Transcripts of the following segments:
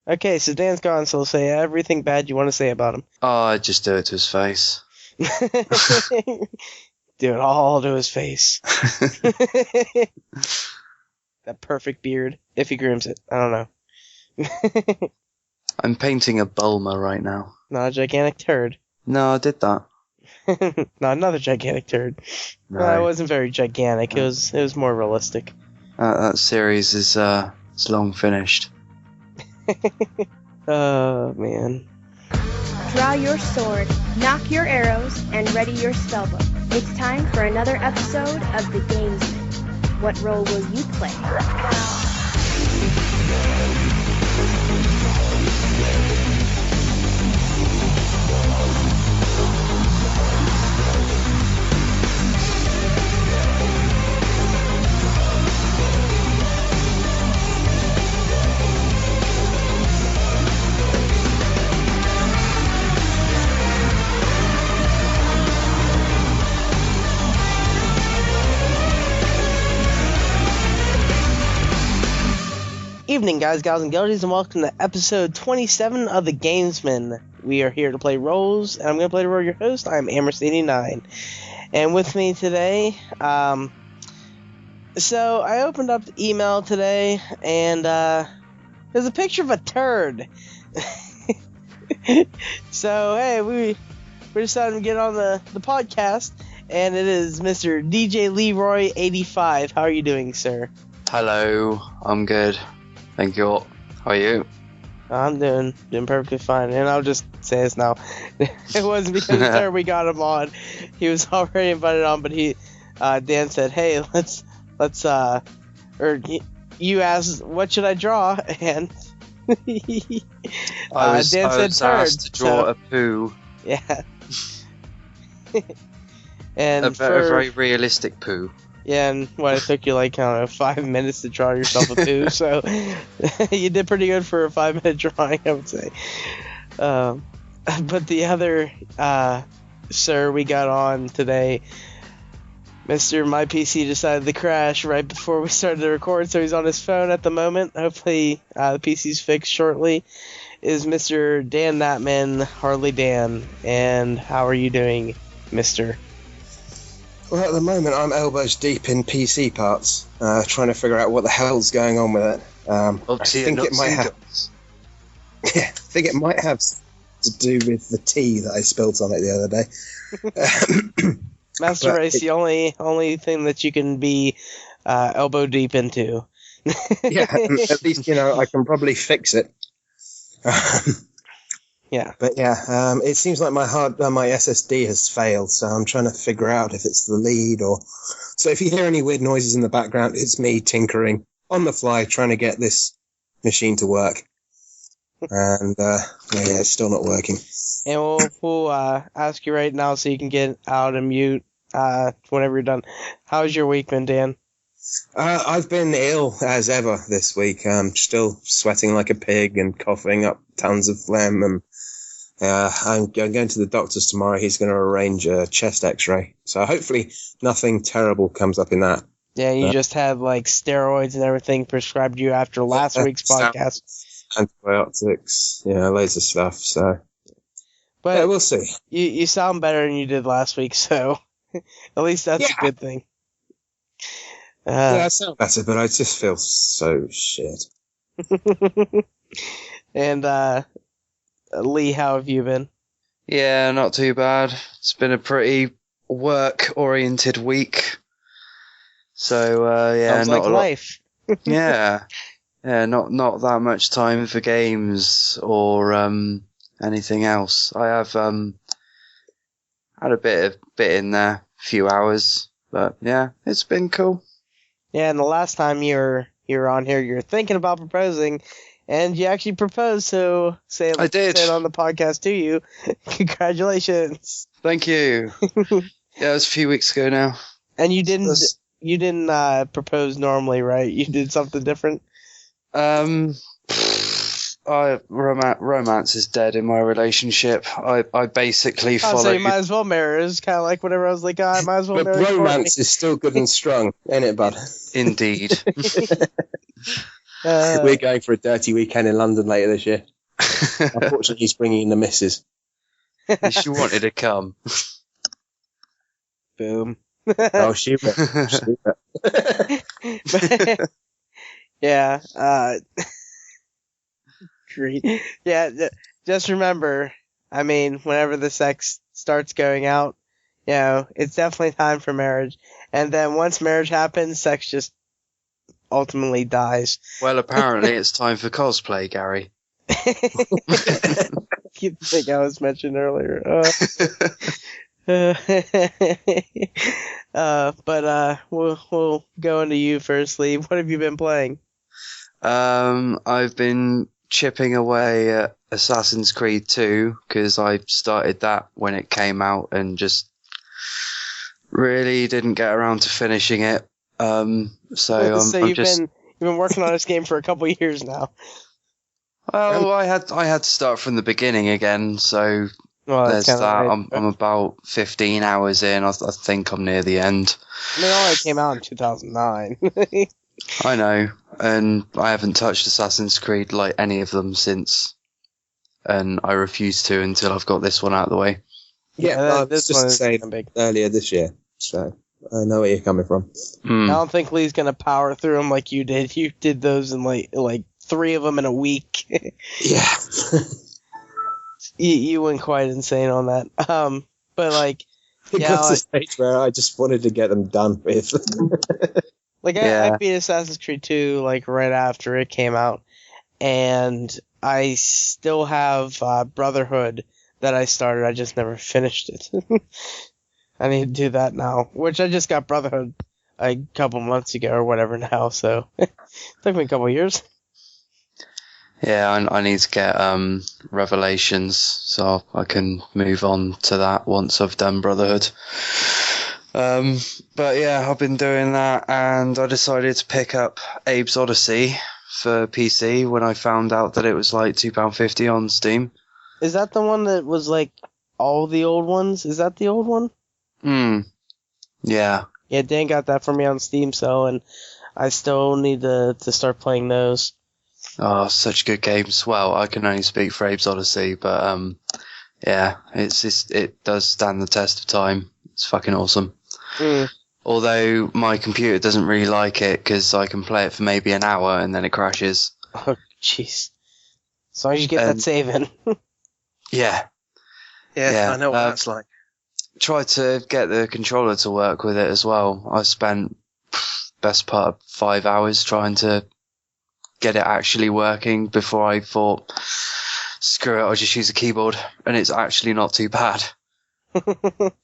Okay, so Dan's gone, so say everything bad you want to say about him. Oh, I'd just do it to his face. Do it all to his face. That perfect beard, if he grooms it. I don't know. I'm painting a Bulma right now. Not a gigantic turd. No, I did that. Not another gigantic turd. No. It wasn't very gigantic. It was more realistic. That series is long finished. Oh, man. Draw your sword, knock your arrows, and ready your spellbook. It's time for another episode of The Gamesmen. What role will you play? Evening, guys, gals, and girlies, and welcome to episode 27 of The Gamesmen. We are here to play roles, and I'm going to play the role of your host. I'm Amherst89. And with me today, so I opened up the email today, and there's a picture of a turd. So, hey, we decided to get on the podcast, and it is Mr. DJ Leroy85. How are you doing, sir? Hello, I'm good. Thank you. How are you? I'm doing perfectly fine, and I'll just say this now. It wasn't because of the turd we got him on. He was already invited on, but Dan said, "Hey, let's you asked, what should I draw?" And I was turd, asked to draw a poo. Yeah. And a very realistic poo. Yeah, and it took you like, I don't know, 5 minutes to draw yourself a poo, so you did pretty good for a 5-minute drawing, I would say. But the other sir we got on today, Mr. My PC decided to crash right before we started to record, so he's on his phone at the moment. Hopefully the PC's fixed shortly. Is Mr. Dan Natman, Hardlydan, and how are you doing, Mr.? Well, at the moment, I'm elbows deep in PC parts, trying to figure out what the hell's going on with it. I think it might have. Yeah, I think it might have to do with the tea that I spilled on it the other day. Master Race, the only thing that you can be elbow deep into. Yeah, at least I can probably fix it. Yeah, but yeah, it seems like my SSD has failed, so I'm trying to figure out if it's the lead or. So if you hear any weird noises in the background, it's me tinkering on the fly, trying to get this machine to work, and it's still not working. And we'll ask you right now so you can get out and mute whenever you're done. How's your week been, Dan? I've been ill as ever this week. I'm still sweating like a pig and coughing up tons of phlegm, and I'm going to the doctor's tomorrow. He's going to arrange a chest x-ray. So hopefully nothing terrible comes up in that. Yeah, you just had like steroids and everything prescribed you after last week's podcast. Antibiotics, loads of stuff. So, but yeah, we'll see. You sound better than you did last week, so at least that's a good thing. I sound better, but I just feel so shit. And Lee, how have you been? Yeah, not too bad. It's been a pretty work-oriented week. So sounds not like a life. Yeah, not that much time for games or anything else. I have had a bit in there, a few hours, but yeah, it's been cool. Yeah, and the last time you were on here, you were thinking about proposing, and you actually proposed, so I did. Say it on the podcast to you. Congratulations. Thank you. Yeah, it was a few weeks ago now. And you didn't propose normally, right? You did something different? Romance is dead in my relationship. I basically follow. So you might as well marry. It's kind of like whenever I was like, I might as well marry. Romance is still good and strong, ain't it, bud? Indeed. We're going for a dirty weekend in London later this year. Unfortunately, he's bringing in the missus. She wanted to come. Boom. Oh, she will. Yeah. Great. Yeah. Just remember, I mean, whenever the sex starts going out, you know, it's definitely time for marriage. And then once marriage happens, sex just ultimately dies. Well, apparently it's time for cosplay, Gary. You think I was mentioned earlier. But we'll go into you firstly. What have you been playing? I've been chipping away at Assassin's Creed 2 because I started that when it came out and just really didn't get around to finishing it. So you've been working on this game for a couple of years now. Well, I had to start from the beginning again, so there's that. Right. I'm about 15 hours in. I think I'm near the end. I mean, it only came out in 2009. I know, and I haven't touched Assassin's Creed like any of them since, and I refuse to until I've got this one out of the way. Yeah, this one is big earlier this year, so I know where you're coming from. I don't think Lee's gonna power through them like you did. You did those in like 3 of them in a week. Yeah. You went quite insane on that. But like, it got to a stage where I just wanted to get them done with. I beat Assassin's Creed 2 like right after it came out, and I still have Brotherhood that I started. I just never finished it. I need to do that now, which I just got Brotherhood a couple months ago or whatever now, so it took me a couple years. Yeah, I need to get Revelations, so I can move on to that once I've done Brotherhood. But yeah, I've been doing that, and I decided to pick up Abe's Odyssey for PC when I found out that it was like £2.50 on Steam. Is that the one that was like all the old ones? Is that the old one? Yeah. Yeah, Dan got that for me on Steam, and I still need to start playing those. Oh, such good games. Well, I can only speak for Abe's Odyssey, but yeah, it does stand the test of time. It's fucking awesome. Although my computer doesn't really like it because I can play it for maybe an hour and then it crashes. Oh, jeez. As long as you get that save in. Yeah. Yeah, I know what that's like. Tried to get the controller to work with it as well. I spent best part of 5 hours trying to get it actually working before I thought, screw it, I'll just use a keyboard, and it's actually not too bad.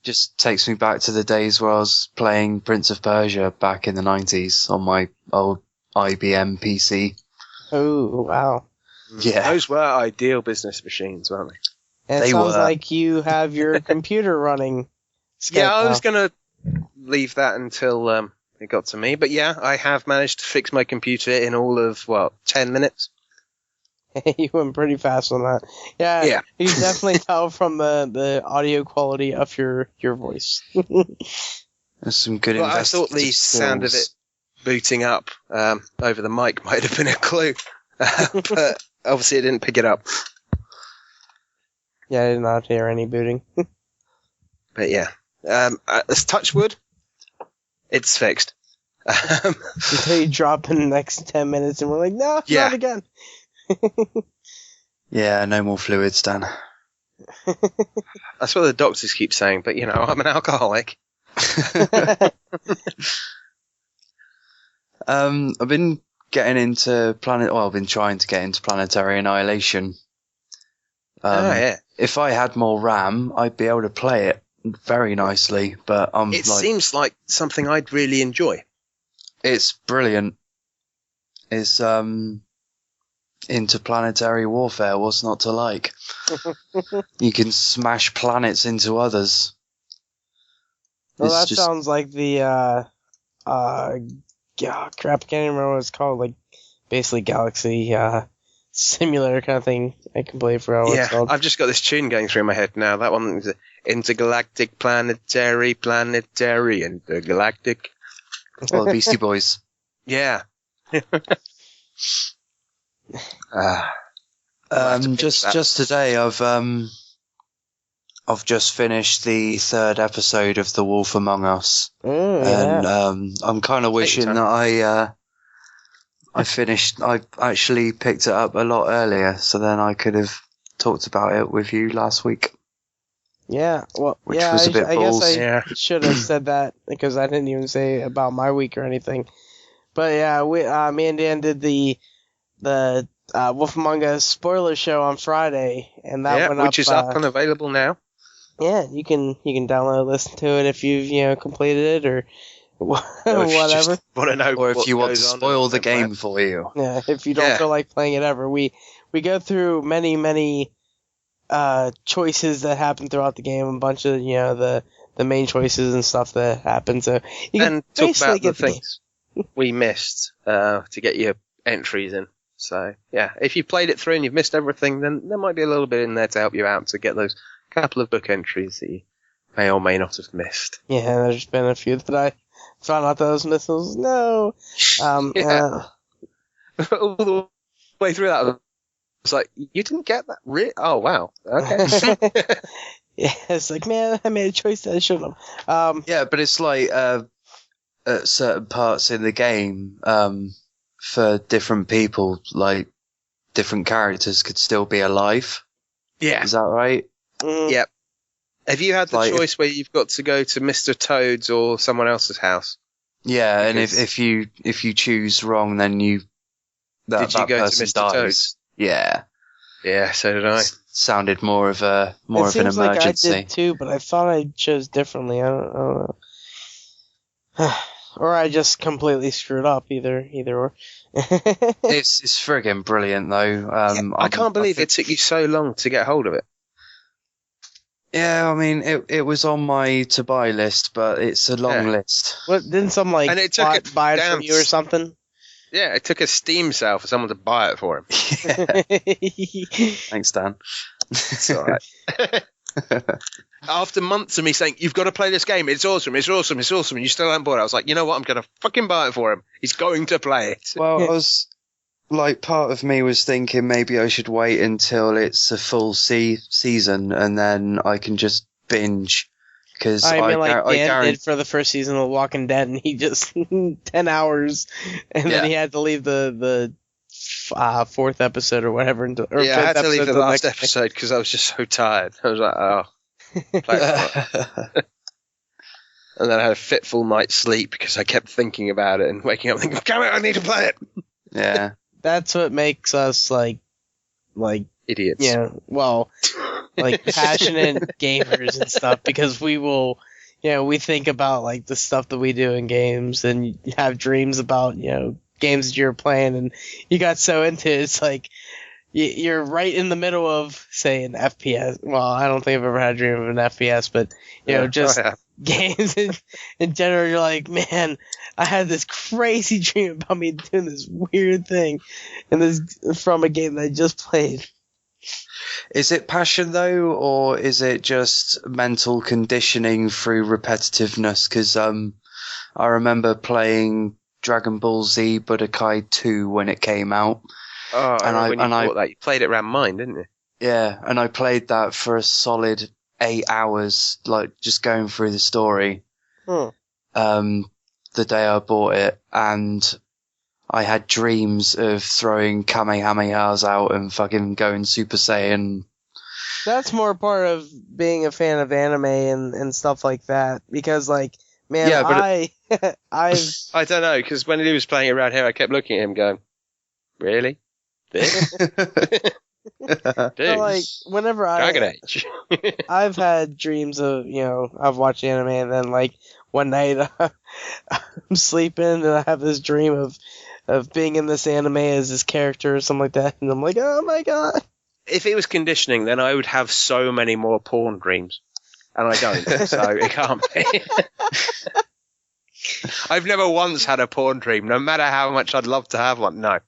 Just takes me back to the days where I was playing Prince of Persia back in the 90s on my old IBM PC. Oh, wow. Yeah. Those were ideal business machines, weren't they? And it sounds like you have your computer running. Yeah, I was going to leave that until it got to me. But yeah, I have managed to fix my computer in all of, 10 minutes? You went pretty fast on that. Yeah. You can definitely tell from the audio quality of your voice. There's some good I thought the sound of it booting up over the mic might have been a clue. But obviously it didn't pick it up. Yeah, I did not hear any booting. But yeah. As touch wood, it's fixed. Until you drop in the next 10 minutes and we're like, no, not again. Yeah, no more fluids, Dan. That's what the doctors keep saying, but I'm an alcoholic. I've been getting into I've been trying to get into Planetary Annihilation. If I had more RAM, I'd be able to play it very nicely, but it seems like something I'd really enjoy. It's brilliant. It's interplanetary warfare. What's not to like? You can smash planets into others. Well, that sounds like the crap, I can't even remember what it's called. Like basically Galaxy simulator kind of thing. I completely forgot what it's called. I've just got this tune going through my head now. That one is intergalactic, planetary, intergalactic. Well, the Beastie Boys. Yeah. Just today, I've just finished the 3rd episode of The Wolf Among Us, and I'm kind of wishing that I actually picked it up a lot earlier, so then I could have talked about it with you last week. Yeah, well, which was a bit balls. I guess I should have said that because I didn't even say about my week or anything. But yeah, me and Dan did the Wolf Among Us spoiler show on Friday, and that went up, which is up and available now. Yeah, you can download, listen to it if you've completed it or whatever. Want to know, or if you want to spoil the game for you. Yeah, if you don't feel like playing it ever, we go through many choices that happen throughout the game, a bunch of the main choices and stuff that happen. So you can talk about the things we missed to get your entries in. So yeah, if you've played it through and you've missed everything, then there might be a little bit in there to help you out to get those couple of book entries that you may or may not have missed. Yeah, there's been a few that I found out those missiles. No, all the way through that, I was like, you didn't get that? Oh wow, okay. Yeah, it's like, man, I made a choice that I shouldn't have. Yeah, but it's like at certain parts in the game, for different people, like different characters could still be alive. Yeah, is that right? Yep. Have you had the choice where you've got to go to Mr. Toad's or someone else's house? Yeah, because and if you choose wrong, then that go person to Mr. dies. Toad's? Yeah. Yeah, so did I. Sounded more of an emergency. It seems like I did too, but I thought I chose differently. I don't know. Or I just completely screwed up. Either or. It's friggin' brilliant though. I can't believe it took you so long to get hold of it. Yeah, I mean it was on my to buy list, but it's a long list. What didn't some and it took buy it from you or something? Yeah, it took a Steam sale for someone to buy it for him. Thanks, Dan. It's alright. After months of me saying, you've got to play this game, it's awesome, and you still haven't bought it, I was like, you know what, I'm going to fucking buy it for him. He's going to play it. Well, I was, part of me was thinking maybe I should wait until it's a full season, and then I can just binge. Because Dan did for the first season of Walking Dead, and he just 10 hours, and then he had to leave the 4th episode or whatever. I had to leave the last episode because I was just so tired. I was like, oh. And then I had a fitful night's sleep because I kept thinking about it and waking up thinking, damn it, I need to play it. Yeah. That's what makes us like idiots. Yeah, well, like passionate gamers and stuff, because we will, we think about like the stuff that we do in games and have dreams about, games that you're playing, and you got so into it, it's like you're right in the middle of, say, an FPS. Well, I don't think I've ever had a dream of an FPS, but games in general, you're like, man, I had this crazy dream about me doing this weird thing, and this from a game that I just played. Is it passion though, or is it just mental conditioning through repetitiveness? Because I remember playing Dragon Ball Z Budokai 2 when it came out. Oh, you played it around mine, didn't you? Yeah, and I played that for a solid 8 hours, like just going through the story. The day I bought it, and I had dreams of throwing Kamehamehas out and fucking going Super Saiyan. That's more part of being a fan of anime and stuff like that, because like, man, I don't know, because when he was playing around here, I kept looking at him going, really? This? But like, whenever Dragon Age. I've had dreams of, I've watched anime, and then like one night I'm sleeping and I have this dream of being in this anime as this character or something like that, and I'm like, oh my god. If it was conditioning, then I would have so many more porn dreams, and I don't, so it can't be. I've never once had a porn dream, no matter how much I'd love to have one. No.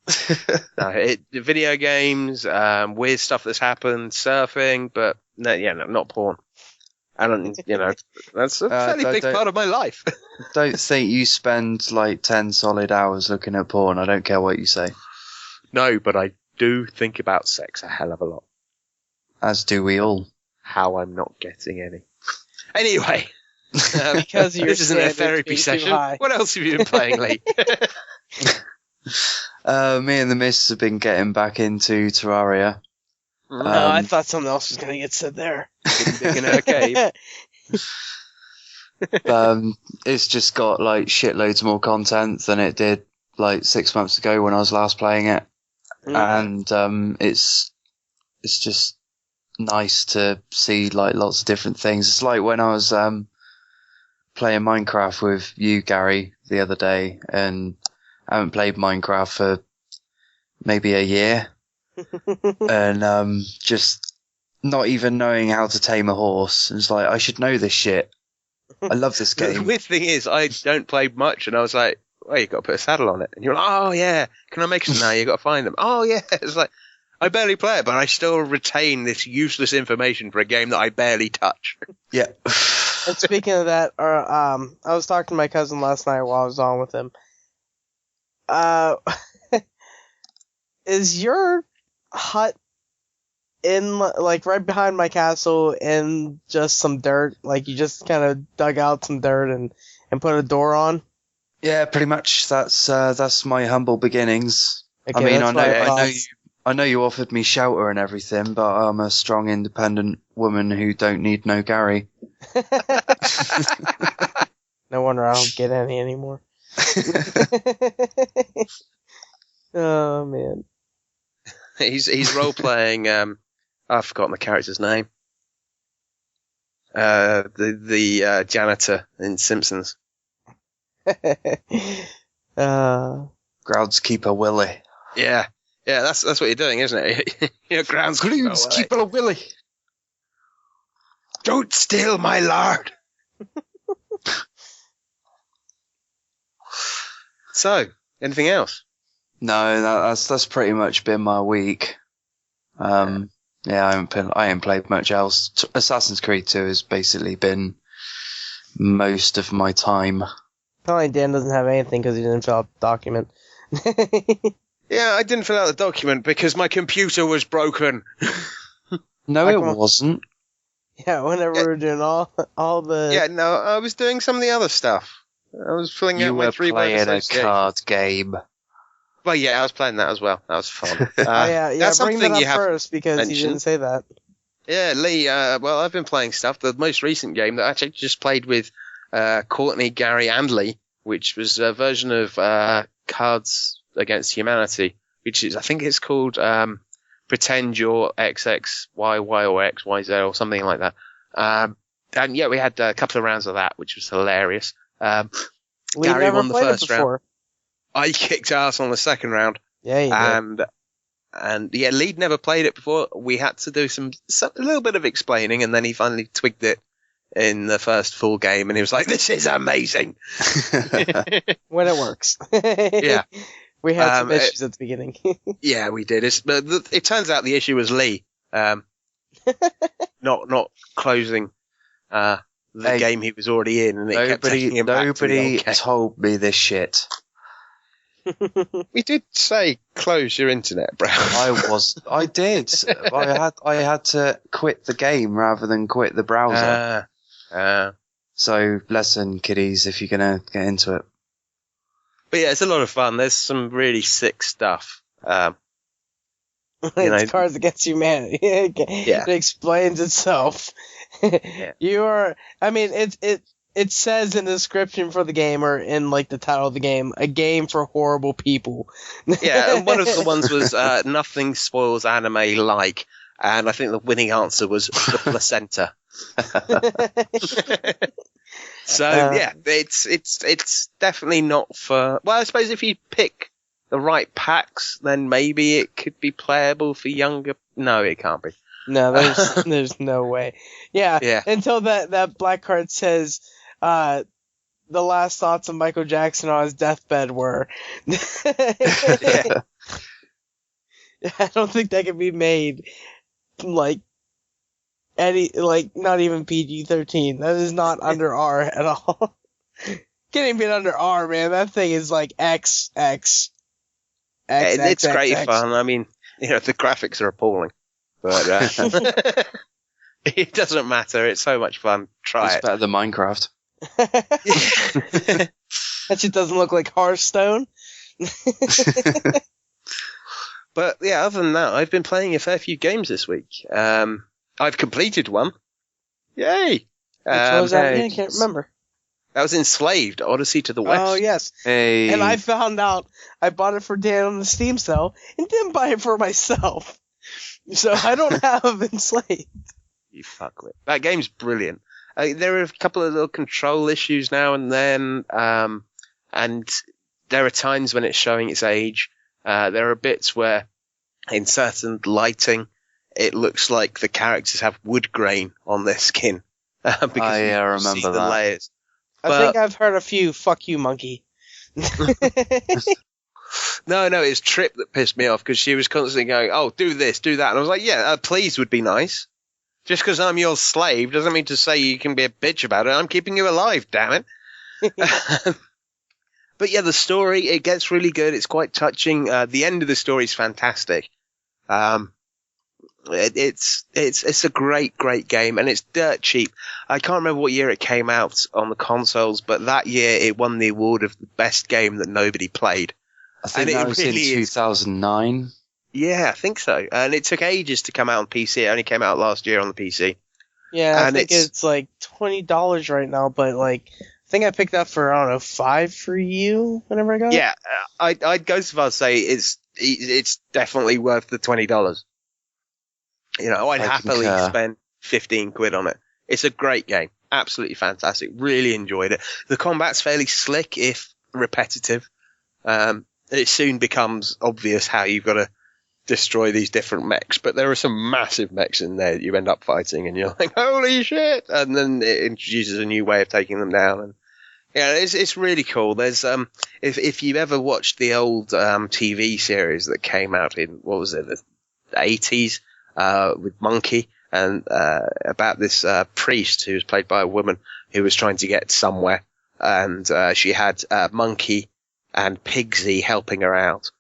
Video games, weird stuff that's happened, surfing, but not porn. And that's a fairly big part of my life. Don't think you spend like 10 solid hours looking at porn. I don't care what you say. No, but I do think about sex a hell of a lot. As do we all. How I'm not getting any. Anyway. Because your this isn't a standards therapy being too session. high. What else have you been playing, Lee? Me and the missus have been getting back into Terraria. I thought something else was going to get said there. Big in her cave. It's just got like shitloads more content than it did like 6 months ago when I was last playing it. And it's just nice to see like lots of different things. It's like when I was playing Minecraft with you, Gary, the other day, and I haven't played Minecraft for maybe a year, and just not even knowing how to tame a horse. It's like, I should know this shit. I love this game. The weird thing is, I don't play much, and I was like, well, you've got to put a saddle on it. And you're like, oh yeah, can I make some now? You've got to find them. Oh yeah. It's like, I barely play it, but I still retain this useless information for a game that I barely touch. Yeah. And speaking of that, I was talking to my cousin last night while I was on with him. Is your hut in, like, right behind my castle in just some dirt? Like, you just kind of dug out some dirt and put a door on? Yeah, pretty much. That's my humble beginnings. Okay, I mean, that's I know you offered me shelter and everything, but I'm a strong, independent woman who don't need no Gary. No wonder I don't get any anymore. Oh man. He's role playing. I've forgotten the character's name. The janitor in Simpsons. Groundskeeper Willie. Yeah, that's what you're doing, isn't it? You're Groundskeeper Willie. Don't steal my lard. So, anything else? No, that's pretty much been my week. Yeah, I haven't played much else. Assassin's Creed 2 has basically been most of my time. Probably Dan doesn't have anything because he didn't fill out the document. Yeah, I didn't fill out the document because my computer was broken. No, it wasn't. Yeah, whenever we were doing all the... Yeah, no, I was doing some of the other stuff. I was filling out my 3-word You were playing a association. card game. Well, yeah, I was playing that as well. That was fun. yeah, that's bring something that you up have first because mentioned. you didn't say that. Yeah, Lee, well, I've been playing stuff. The most recent game that I actually just played with Courtney, Gary, and Lee, which was a version of Cards Against Humanity, which is, I think it's called Pretend You're XXYY or XYZ or something like that. And yeah, we had a couple of rounds of that, which was hilarious. Gary won the first round. I kicked ass on the second round. Yeah, you did. And yeah, Lead never played it before. We had to do a little bit of explaining, and then he finally twigged it in the first full game, and he was like, "This is amazing." When it works. Yeah. We had some issues at the beginning. Yeah, we did. But it turns out the issue was Lee, not closing the game he was already in, and nobody told me this shit. We did say close your internet browser. I did. I had to quit the game rather than quit the browser. So lesson, kiddies, if you're gonna get into it. But yeah, it's a lot of fun. There's some really sick stuff. It's Cards Against Humanity. Yeah. It explains itself. Yeah. I mean, it says in the description for the game, or in like the title of the game, a game for horrible people. Yeah, and one of the ones was nothing spoils anime like, and I think the winning answer was the placenta. So yeah, it's definitely not for. Well, I suppose if you pick the right packs, then maybe it could be playable for younger. No, it can't be. No, there's no way. Yeah. Until that black card says, the last thoughts of Michael Jackson on his deathbed were. Yeah. I don't think that can be made like not even PG-13. That is not under R at all. Can't even be under R, man. That thing is like XX. It's great fun. I mean, the graphics are appalling, but it doesn't matter. It's so much fun. Try it. It's better than Minecraft. That shit doesn't look like Hearthstone. But yeah, other than that, I've been playing a fair few games this week. I've completed one. Yay! Which one was that? I can't remember. That was Enslaved, Odyssey to the West. Oh, yes. Hey. And I found out I bought it for Dan on the Steam sale and didn't buy it for myself. So I don't have Enslaved. You fuckwit. That game's brilliant. There are a couple of little control issues now and then, and there are times when it's showing its age. There are bits where, in certain lighting, it looks like the characters have wood grain on their skin. Because I you remember see the that. layers. I think I've heard a few "fuck you, monkey." No, it's Trip that pissed me off because she was constantly going, "Oh, do this, do that," and I was like, "Yeah, please would be nice. Just because I'm your slave doesn't mean to say you can be a bitch about it. I'm keeping you alive, damn it." But yeah, the story, it gets really good. It's quite touching. The end of the story is fantastic. It's a great game, and it's dirt cheap. I can't remember what year it came out on the consoles, but that year it won the award of the best game that nobody played. I think And that it was really in is. 2009. Yeah, I think so. And it took ages to come out on PC. It only came out last year on the PC. Yeah, I And think it's like $20 right now, but like I think I picked up for I don't know $5 for you whenever I got it. Yeah, I'd go so far as say it's definitely worth the $20. I'd I happily concur. spend 15 quid on it. It's a great game. Absolutely fantastic. Really enjoyed it. The combat's fairly slick, if repetitive. It soon becomes obvious how you've got to destroy these different mechs, but there are some massive mechs in there that you end up fighting, and you're like, holy shit! And then it introduces a new way of taking them down, and yeah, it's really cool. There's if you've ever watched the old TV series that came out in the 80s with Monkey, and about this priest who was played by a woman who was trying to get somewhere, and she had Monkey and Pigsy helping her out.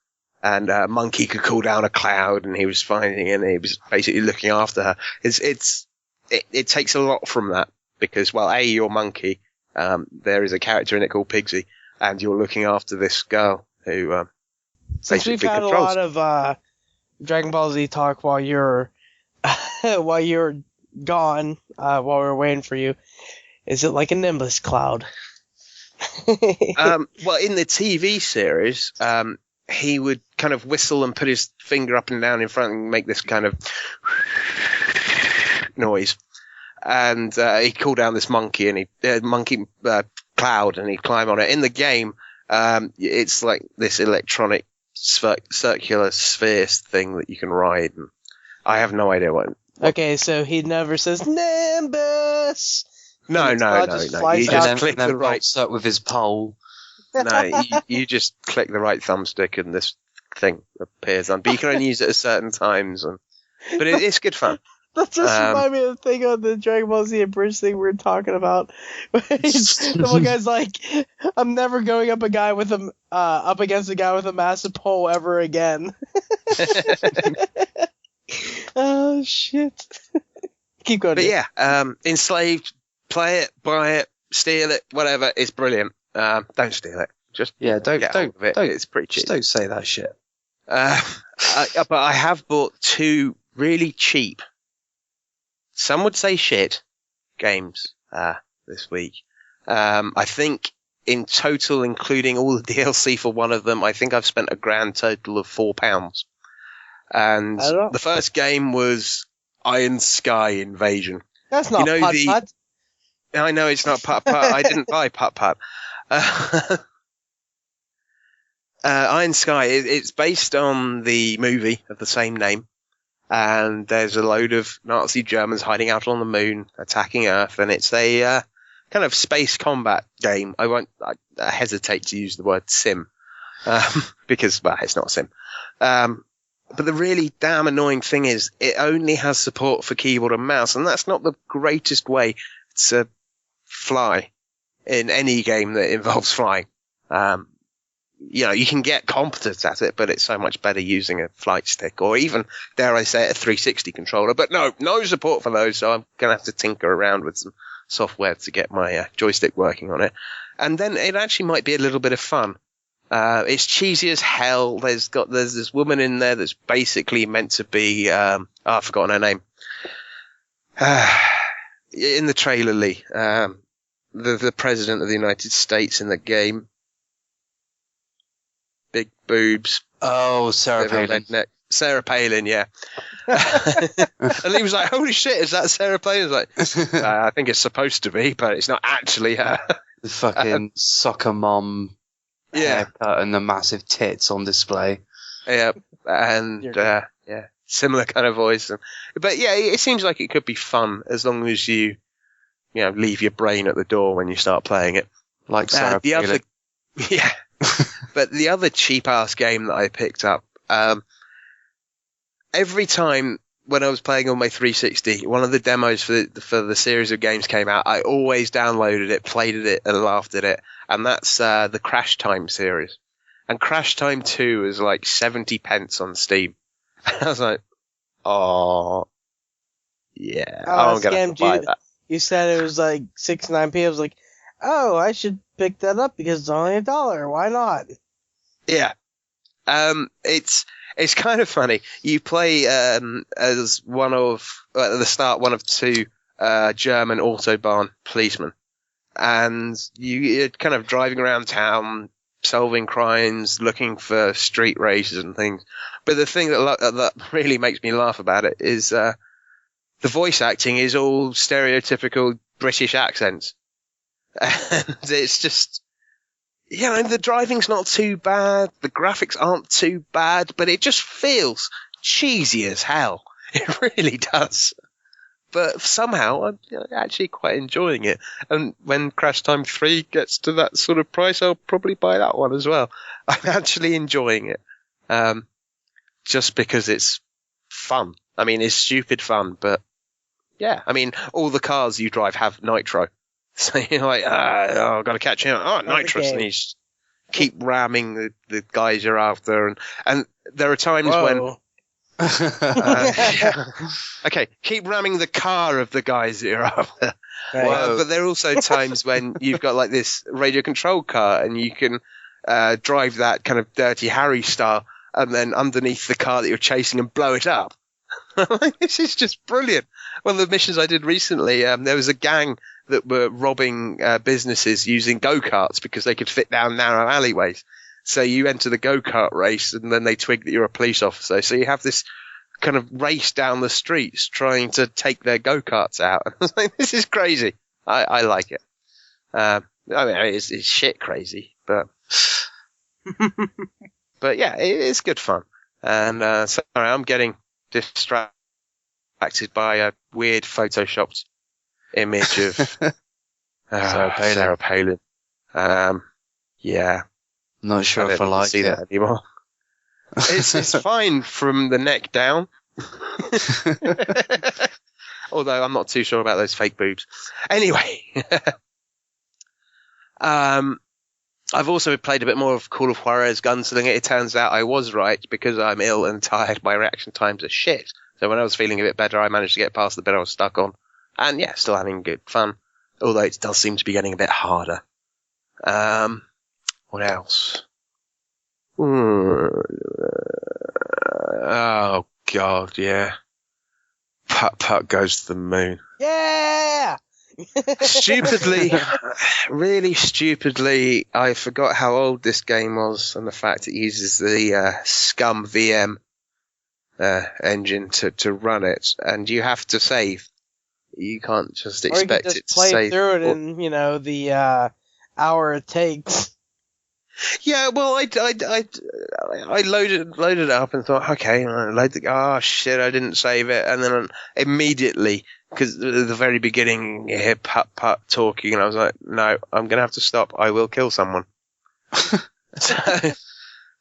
And Monkey could call down a cloud, and he was finding, and he was basically looking after her. It takes a lot from that because, well, you're Monkey. There is a character in it called Pigsy, and you're looking after this girl who Since we've had controls. a lot of Dragon Ball Z talk while you're gone, while we were waiting for you, is it like a Nimbus cloud? Well, in the TV series, he would kind of whistle and put his finger up and down in front and make this kind of noise. And he'd call down this monkey, and monkey cloud, and he'd climb on it. In the game, it's like this electronic circular sphere thing that you can ride. And I have no idea what. Okay, so he never says Nimbus. No. flies You out. just click the right. Up with his pole. No, you just click the right thumbstick, and this thing appears on. But you can only use it at certain times. But it's good fun. That just reminded me of the thing on the Dragon Ball Z Bridge thing we were talking about. The one guy's like, "I'm never going up against a guy with a massive pole ever again." Oh shit! Keep going. But yeah, Enslaved, play it, buy it, steal it, whatever. It's brilliant. Don't steal it. Just don't get hold of it. It's pretty cheap. Just don't say that shit. But I have bought two really cheap, some would say shit, games this week. I think in total, including all the DLC for one of them, I think I've spent a grand total of £4. And the first game was Iron Sky Invasion. That's not Putt-Putt. I know it's not Putt-Putt. I didn't buy Putt-Putt. Iron Sky, it's based on the movie of the same name. And there's a load of Nazi Germans hiding out on the moon, attacking Earth, and it's a kind of space combat game. I hesitate to use the word sim, because, well, it's not a sim. But the really damn annoying thing is it only has support for keyboard and mouse, and that's not the greatest way to fly in any game that involves flying. you can get competent at it, but it's so much better using a flight stick or even, dare I say it, a 360 controller. But no support for those, so I'm going to have to tinker around with some software to get my joystick working on it. And then it actually might be a little bit of fun. It's cheesy as hell. There's this woman in there that's basically meant to be, I've forgotten her name. In the trailer, Lee, the president of the United States in the game. Big boobs. Oh, Sarah Palin. Sarah Palin, yeah. And he was like, holy shit, is that Sarah Palin? I was like, I think it's supposed to be, but it's not actually her. The fucking soccer mom haircut and the massive tits on display. Yeah, and similar kind of voice. But yeah, it seems like it could be fun as long as you leave your brain at the door when you start playing it. Like Sarah Palin. Yeah. But the other cheap-ass game that I picked up, every time when I was playing on my 360, one of the demos for the series of games came out, I always downloaded it, played it, and laughed at it. And that's the Crash Time series. And Crash Time 2 is like 70 pence on Steam. And I was like, oh, yeah, I'm going to have to buy that. You said it was like 6-9p. I was like, oh, I should pick that up because it's only $1. Why not? Yeah. It's kind of funny. You play as one of at the start one of two German autobahn policemen, and you're kind of driving around town, solving crimes, looking for street races and things. But the thing that really makes me laugh about it is the voice acting is all stereotypical British accents, and it's just. The driving's not too bad, the graphics aren't too bad, but it just feels cheesy as hell. It really does. But somehow, I'm actually quite enjoying it. And when Crash Time 3 gets to that sort of price, I'll probably buy that one as well. I'm actually enjoying it. Just because it's fun. I mean, it's stupid fun, but yeah. I mean, all the cars you drive have nitro. So you're like, I've got to catch him. Oh, nitrous. And you just keep ramming the guys you're after. And there are times when... Okay, keep ramming the car of the guys that you're after. Right. But there are also times when you've got like this radio controlled car and you can drive that kind of Dirty Harry style and then underneath the car that you're chasing and blow it up. This is just brilliant. One of the missions I did recently, there was a gang that were robbing businesses using go-karts because they could fit down narrow alleyways. So you enter the go-kart race and then they twig that you're a police officer. So you have this kind of race down the streets trying to take their go-karts out. I was like, this is crazy. I like it. I mean, it's shit crazy, but but yeah, it's good fun. And sorry, I'm getting distracted by a weird photoshopped image of Sarah Palin. Yeah. Not sure if I like see that anymore. It's fine from the neck down. Although I'm not too sure about those fake boobs. Anyway. I've also played a bit more of Call of Juarez Gunslinger. It turns out I was right because I'm ill and tired. My reaction times are shit. So when I was feeling a bit better, I managed to get past the bit I was stuck on. And yeah, still having good fun. Although it does seem to be getting a bit harder. What else? Oh, God, yeah. Putt-Putt Goes to the moon. Yeah! Stupidly, really stupidly, I forgot how old this game was and the fact it uses the Scum VM engine to run it. And you have to save. You can't just expect it to play save. Through it in, the hour it takes. Yeah, well, I loaded it up and thought, okay, oh shit, I didn't save it, and then immediately, because at the very beginning you hear Putt-Putt talking, and I was like, no, I'm gonna have to stop. I will kill someone.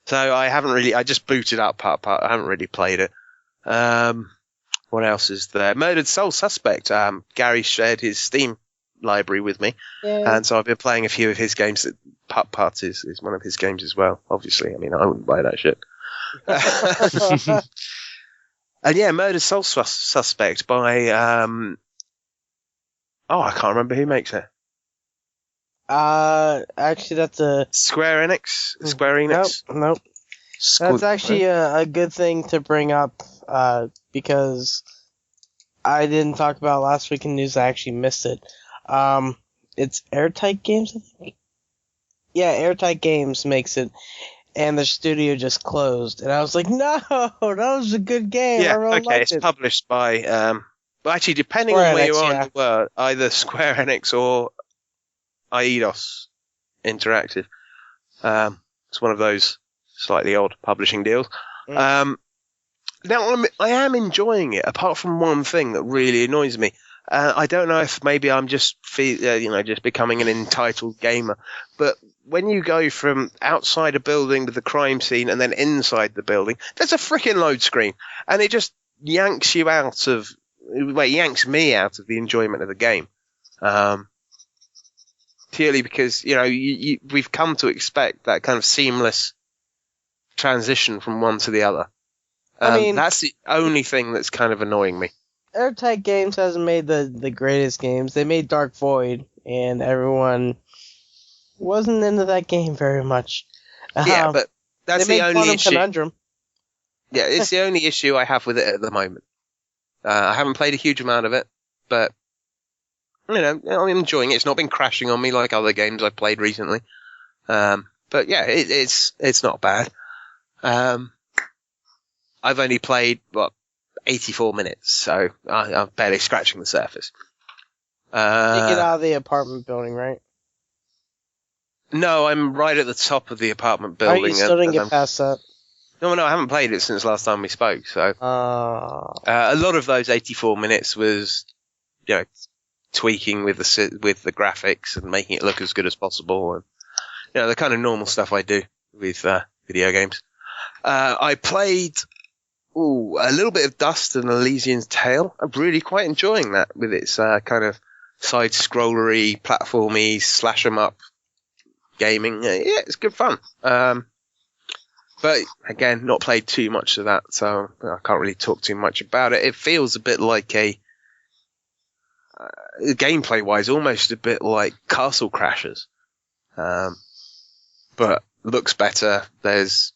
So I haven't really. I just booted up Putt-Putt. I haven't really played it. What else is there? Murdered Soul Suspect. Gary shared his Steam library with me. Yay. And so I've been playing a few of his games. Putt-Putt is one of his games as well, obviously. I mean, I wouldn't buy that shit. And yeah, Murder Soul Suspect by, I can't remember who makes it. Actually, that's a... Square Enix? Nope. That's actually a good thing to bring up, because I didn't talk about last week in news. I actually missed it. It's Airtight Games, I think? Yeah, Airtight Games makes it, and the studio just closed. And I was like, no, that was a good game. Yeah, I really liked it's it. published by, well, actually, depending Square on where Enix, you are yeah. in the world, either Square Enix or Eidos Interactive. It's one of those slightly odd publishing deals. Now, I am enjoying it, apart from one thing that really annoys me. I don't know if maybe I'm just just becoming an entitled gamer, but when you go from outside a building with the crime scene and then inside the building, there's a freaking load screen, and it just yanks me out of the enjoyment of the game. Purely because, we've come to expect that kind of seamless transition from one to the other. I mean, that's the only thing that's kind of annoying me. Airtight Games hasn't made the greatest games. They made Dark Void, and everyone wasn't into that game very much. Yeah, but that's the only issue. Conundrum. Yeah, it's the only issue I have with it at the moment. I haven't played a huge amount of it, but I'm enjoying it. It's not been crashing on me like other games I've played recently. But yeah, it's not bad. I've only played 84 minutes, so I'm barely scratching the surface. You get out of the apartment building, right? No, I'm right at the top of the apartment building. Oh, you still didn't get past that? No, I haven't played it since last time we spoke. So a lot of those 84 minutes was, tweaking with the graphics and making it look as good as possible, and the kind of normal stuff I do with video games. I played a little bit of Dust and Elysian Tail. I'm really quite enjoying that with its kind of side-scrollery, platformy, slash 'em up gaming. Yeah, it's good fun. But again, not played too much of that, so I can't really talk too much about it. It feels a bit like gameplay-wise, almost a bit like Castle Crashers. But looks better. There's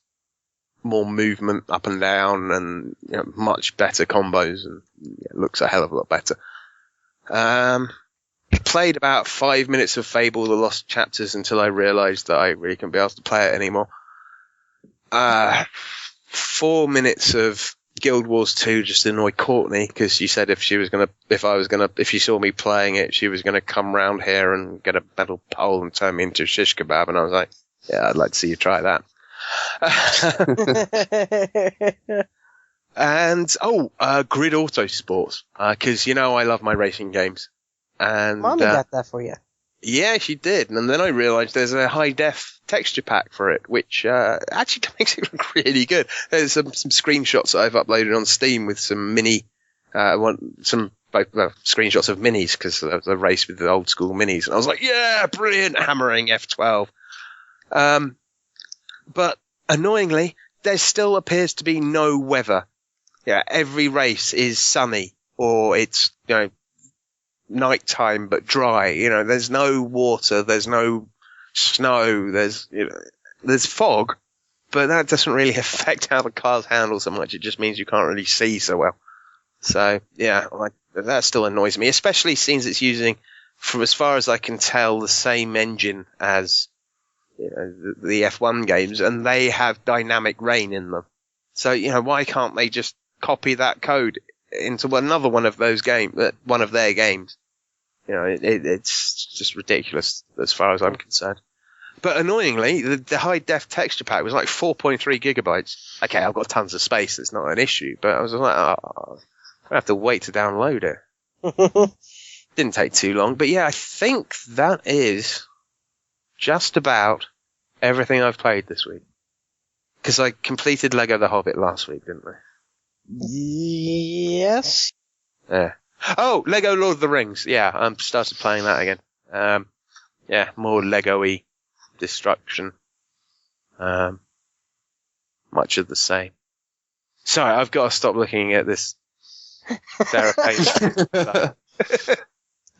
more movement up and down, and much better combos, and it looks a hell of a lot better. Played about 5 minutes of Fable: The Lost Chapters until I realised that I really couldn't be asked to play it anymore. 4 minutes of Guild Wars 2 just annoyed Courtney, because she said if she saw me playing it, she was gonna come round here and get a metal pole and turn me into a shish kebab, and I was like, yeah, I'd like to see you try that. And Grid Autosport, because I love my racing games. And Mommy got that for you. Yeah, she did. And then I realized there's a high def texture pack for it, which actually makes it look really good. There's some screenshots that I've uploaded on Steam with some screenshots of minis, because there was a race with the old school minis, and I was like, yeah, brilliant, hammering F12. But annoyingly, there still appears to be no weather. Yeah, every race is sunny, or it's nighttime but dry. There's no water, there's no snow, there's fog, but that doesn't really affect how the cars handle so much. It just means you can't really see so well. So yeah, that still annoys me, especially since it's using, from as far as I can tell, the same engine as the F1 games, and they have dynamic rain in them. So why can't they just copy that code into another one of those one of their games? It's just ridiculous as far as I'm concerned. But annoyingly, the high def texture pack was like 4.3 gigabytes. Okay, I've got tons of space, it's not an issue, but I was like, I have to wait to download it. Didn't take too long, but yeah, I think that is just about everything I've played this week. Because I completed Lego The Hobbit last week, didn't I? Yes. Yeah. Oh, Lego Lord of the Rings. Yeah, I started playing that again. Yeah, more Lego-y destruction. Much of the same. Sorry, I've got to stop looking at this Sarah page.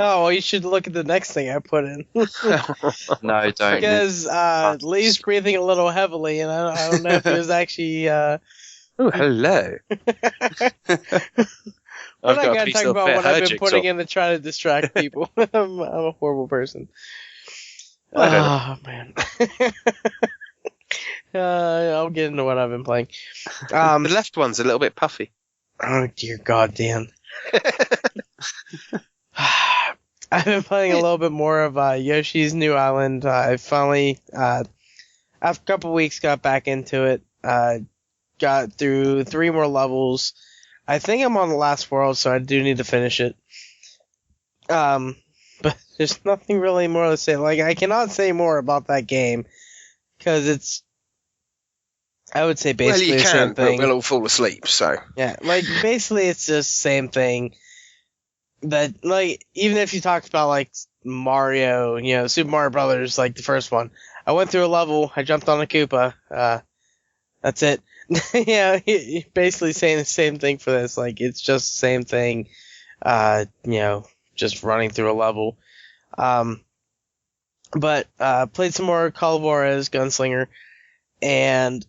Oh, well, you should look at the next thing I put in. No, don't. Because Lee's breathing a little heavily, and I don't know if he was actually... Oh, hello. We're not going to talk about what I've been putting in to try to distract people. I'm a horrible person. Oh, man. I'll get into what I've been playing. The left one's a little bit puffy. Oh, dear God, Dan. I've been playing a little bit more of Yoshi's New Island. I finally, after a couple weeks, got back into it. Got through 3 more levels. I think I'm on the last world, so I do need to finish it. But there's nothing really more to say. Like, I cannot say more about that game, because it's, I would say basically the same thing. But we'll all fall asleep, so. Yeah, like, basically it's just the same thing. That, like, even if you talked about, like, Mario, you know, Super Mario Brothers, like the first one, I went through a level, I jumped on a Koopa, that's it. Yeah, you're basically saying the same thing for this, like, it's just the same thing, you know, just running through a level. But, played some more Call of Juarez Gunslinger, and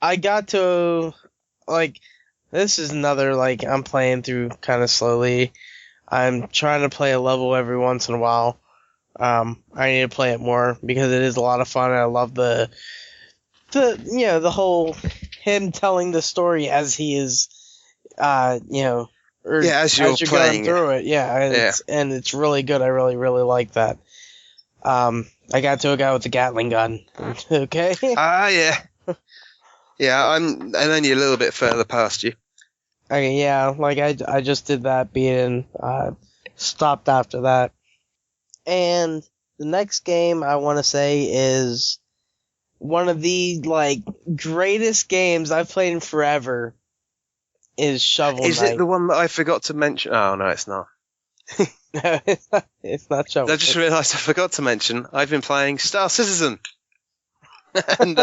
I got to, like, this is another, like, I'm playing through kind of slowly. I'm trying to play a level every once in a while. I need to play it more because it is a lot of fun. And I love the you know, the whole him telling the story as he is, you know, or as you're playing going through it. Yeah, and it's really good. I really, really like that. I got to a guy with a Gatling gun. Okay. Yeah. Yeah, I'm only a little bit further past you. Okay, yeah, like I just did that, beating, stopped after that. And the next game I want to say is one of the, like, greatest games I've played in forever is Shovel Knight. Is it the one that I forgot to mention? Oh, no, it's not. No, it's not Shovel Knight. I just realised I forgot to mention I've been playing Star Citizen. And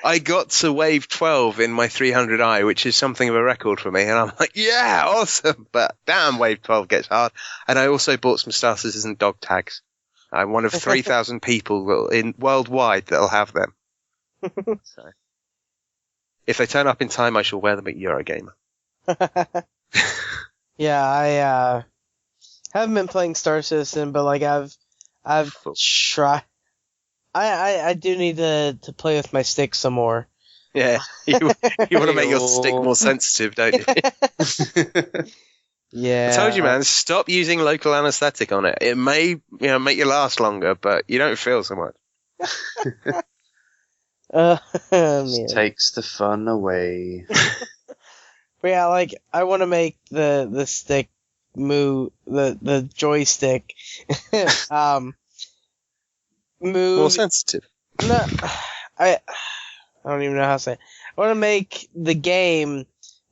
I got to wave 12 in my 300i, which is something of a record for me. And I'm like, yeah, awesome. But damn, wave 12 gets hard. And I also bought some Star Citizen dog tags. I'm one of 3,000 people worldwide that'll have them. So, if they turn up in time, I shall wear them at Eurogamer. Yeah, I haven't been playing Star Citizen, but, like, I've tried. I do need to play with my stick some more. Yeah, you want to make your stick more sensitive, don't you? Yeah. I told you, man, stop using local anesthetic on it. It may, you know, make you last longer, but you don't feel so much. Man. Takes the fun away. But yeah, like, I want to make the stick move, the joystick, move more sensitive. No, I don't even know how to say it. I want to make the game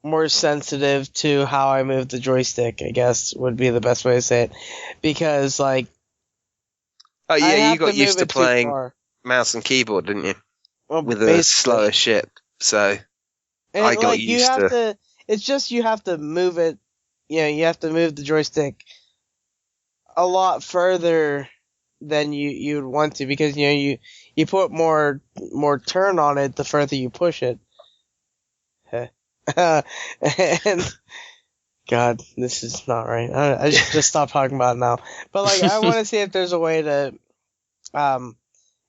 more sensitive to how I move the joystick, I guess would be the best way to say it. Because, like, oh yeah, you got used to playing mouse and keyboard, didn't you? Well, with a slower ship, so and, I got like, used to. It's just you have to move it. You know, you have to move the joystick a lot further than you'd want to, because, you know, you put more turn on it the further you push it. And God, this is not right. I should just stop talking about it now. But, like, I want to see if there's a way to it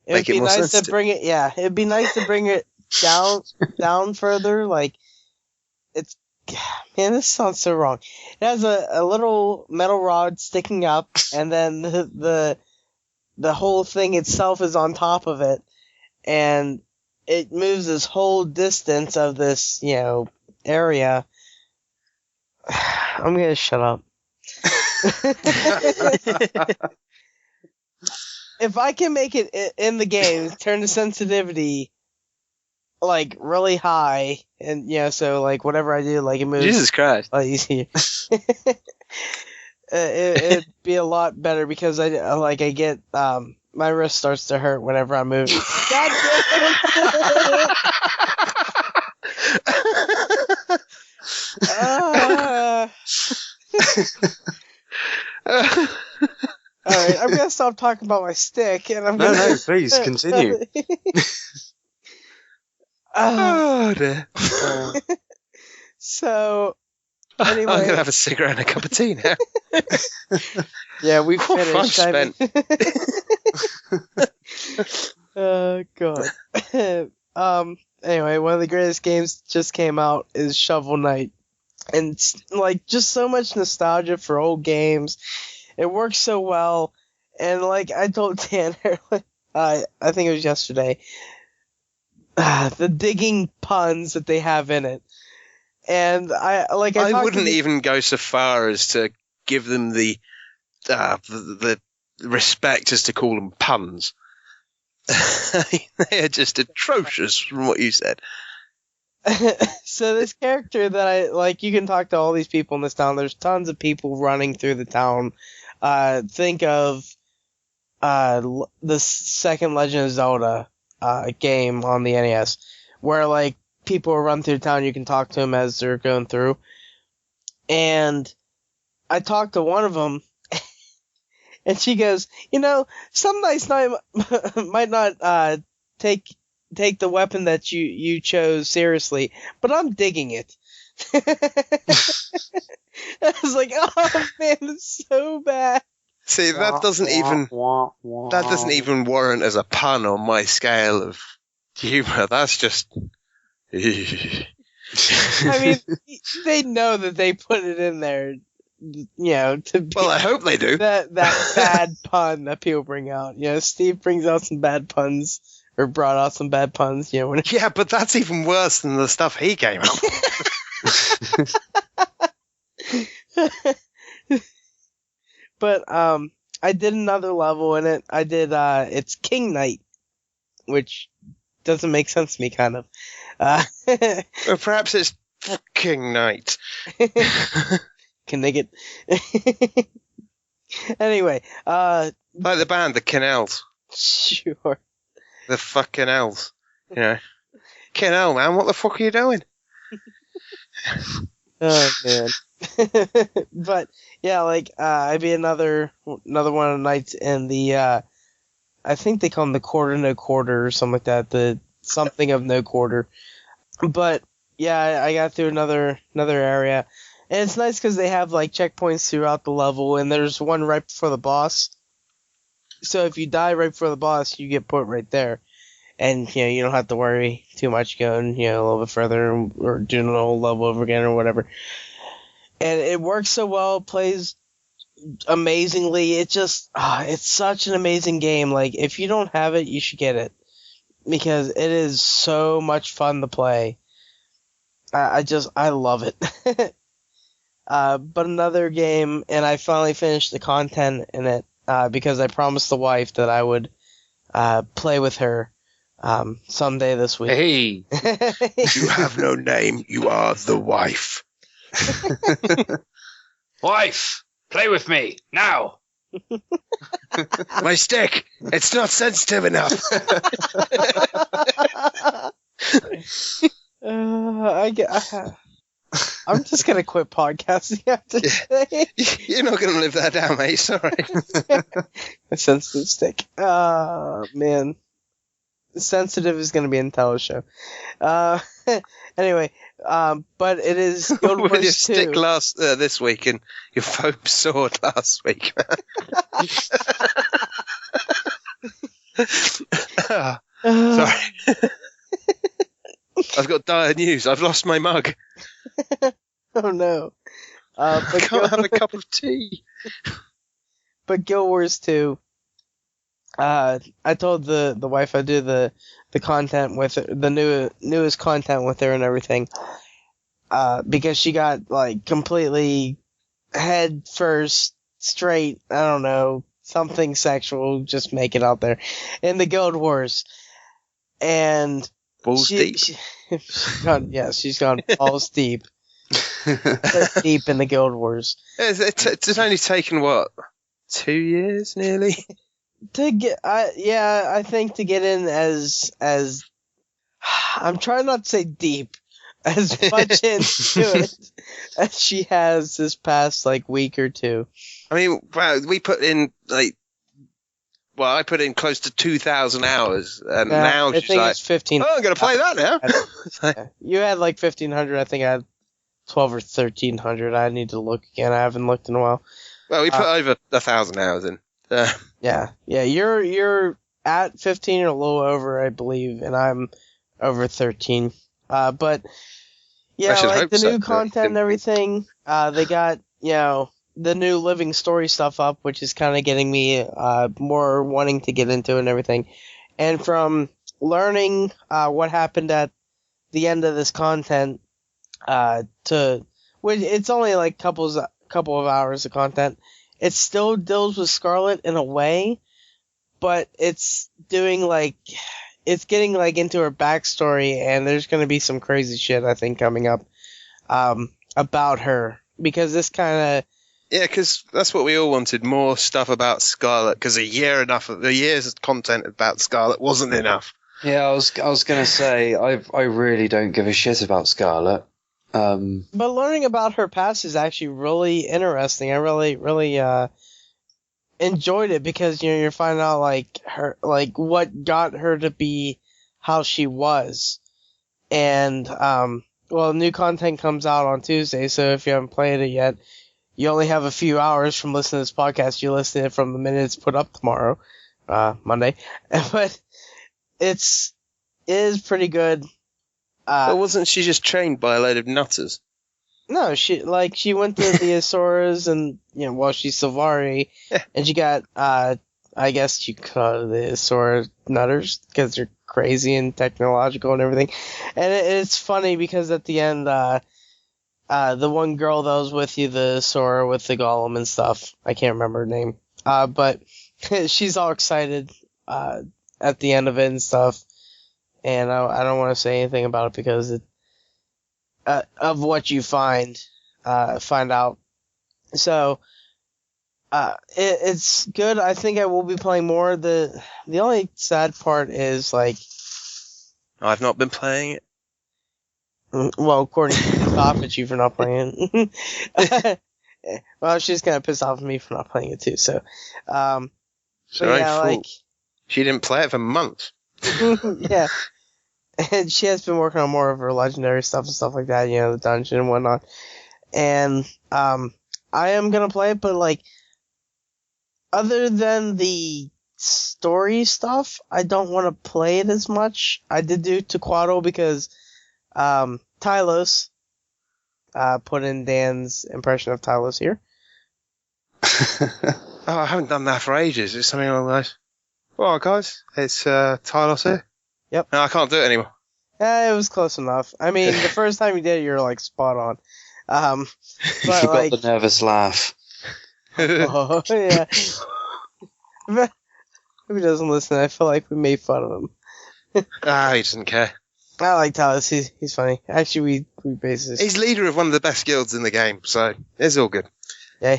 would be nice to bring it. Yeah, it'd be nice to bring it down further. Like, it's, man, this sounds so wrong. It has a little metal rod sticking up, and then the whole thing itself is on top of it, and it moves this whole distance of this, you know, area. I'm gonna shut up. If I can make it in the game, turn the sensitivity like really high, and so like whatever I do, like it moves. Jesus Christ! A lot easier. It'd be a lot better because I get my wrist starts to hurt whenever I move. God damn it! All right, I'm gonna stop talking about my stick, and I'm gonna. No, please continue. Oh dear. So, anyway, I'm gonna have a cigarette and a cup of tea now. Yeah, we've finished. Fun spent. Oh god. Anyway, one of the greatest games just came out is Shovel Knight, and it's, like just so much nostalgia for old games. It works so well, and like I told Tanner, I think it was yesterday, the digging puns that they have in it, and I wouldn't even go so far as to give them the respect as to call them puns. They are just atrocious from what you said. So this character that I like, you can talk to all these people in this town. There's tons of people running through the town. Think of the second Legend of Zelda game on the NES, where like people run through town. You can talk to them as they're going through. And I talked to one of them, and she goes, some nights might not take the weapon that you chose seriously, but I'm digging it. I was like, oh man, it's so bad. See, that doesn't even warrant as a pun on my scale of humor. That's just. I mean, they know that they put it in there, to be. Well, I hope they do. That bad pun that people bring out. Steve brings out some bad puns, or brought out some bad puns. Yeah, but that's even worse than the stuff he came out with. But I did another level in it. I did it's King Knight, which doesn't make sense to me, kind of. Or perhaps it's fucking Knight. Knigget. Anyway, like the band, the Canals. Sure. The fucking elves. Canal, man, what the fuck are you doing? Oh man. But yeah, like I beat another one of the nights in the I think they call them the quarter no quarter or something like that, the something of no quarter. But yeah, I got through another area, and it's nice because they have like checkpoints throughout the level, and there's one right before the boss. So if you die right before the boss, you get put right there, and you don't have to worry too much going a little bit further or doing the whole level over again or whatever. And it works so well, it plays amazingly. It just, it's such an amazing game. Like, if you don't have it, you should get it. Because it is so much fun to play. I love it. But another game, and I finally finished the content in it, because I promised the wife that I would play with her someday this week. Hey! You have no name, you are the wife. Wife, play with me now. My stick, it's not sensitive enough. I'm just gonna quit podcasting after today. You're not gonna live that down, mate. Sorry. A sensitive stick. Man. Sensitive is gonna be in the teleshow. Anyway, but it is Guild Wars with your 2. stick this week and your foam sword last week, man. Sorry. I've got dire news. I've lost my mug. Oh no. I can't have a cup of tea. But Guild Wars 2. I told the wife I'd do the content with her, the newest content with her and everything. Because she got like completely head first straight, I don't know, something sexual, just make it out there, in the Guild Wars. And Balls deep. She's gone balls deep. Deep in the Guild Wars. It's only taken, what, 2 years nearly? I think to get in as I'm trying not to say deep, as much into it as she has this past week or two. I mean, wow, we put in I put in close to 2,000 hours, and now she's like, it's 15. Oh, I'm going to play that now. You had 1,500. I think I had 12 or 1,300. I need to look again. I haven't looked in a while. Well, we put over 1,000 hours in. Yeah. You're at 15 or a little over, I believe, and I'm over 13. But yeah, the new content and everything. They got the new living story stuff up, which is kind of getting me more wanting to get into it and everything. And from learning what happened at the end of this content it's only a couple of hours of content. It still deals with Scarlet in a way, but it's doing it's getting into her backstory, and there's going to be some crazy shit I think coming up about her, because this kind of because that's what we all wanted, more stuff about Scarlet, because a year's of content about Scarlet wasn't enough. Yeah, I was going to say, I really don't give a shit about Scarlet. But learning about her past is actually really interesting. I really enjoyed it, because you're finding out her what got her to be how she was. And new content comes out on Tuesday, so if you haven't played it yet, you only have a few hours from listening to this podcast. You listen to it from the minute it's put up tomorrow, Monday. But it is pretty good. But wasn't she just trained by a load of nutters? No, she went to the Azores, and she's Sylvari, and she got I guess you call it the Azor nutters, because they're crazy and technological and everything. And it's funny because at the end, the one girl that was with you, the Azor with the golem and stuff, I can't remember her name, but she's all excited at the end of it and stuff. And I don't want to say anything about it because of what you find out. So it's good. I think I will be playing more. The only sad part is I've not been playing it. Well, according to pissed off at you for not playing it. Well, she's gonna piss off at me for not playing it too. So, she didn't play it for months. Yeah. And she has been working on more of her legendary stuff and stuff like that, the dungeon and whatnot. And I am gonna play it, but other than the story stuff, I don't want to play it as much. I did do Tequato because Tylos put in Dan's impression of Tylos here. I haven't done that for ages. It's something along those. Alright, guys, it's Tylos here. Yep. No, I can't do it anymore. It was close enough. I mean, the first time you did it, you were spot on. But you got the nervous laugh. Oh yeah. If he doesn't listen, I feel like we made fun of him. He doesn't care. I like Talos. He's funny. Actually, we basically. He's leader of one of the best guilds in the game, so it's all good. Yeah,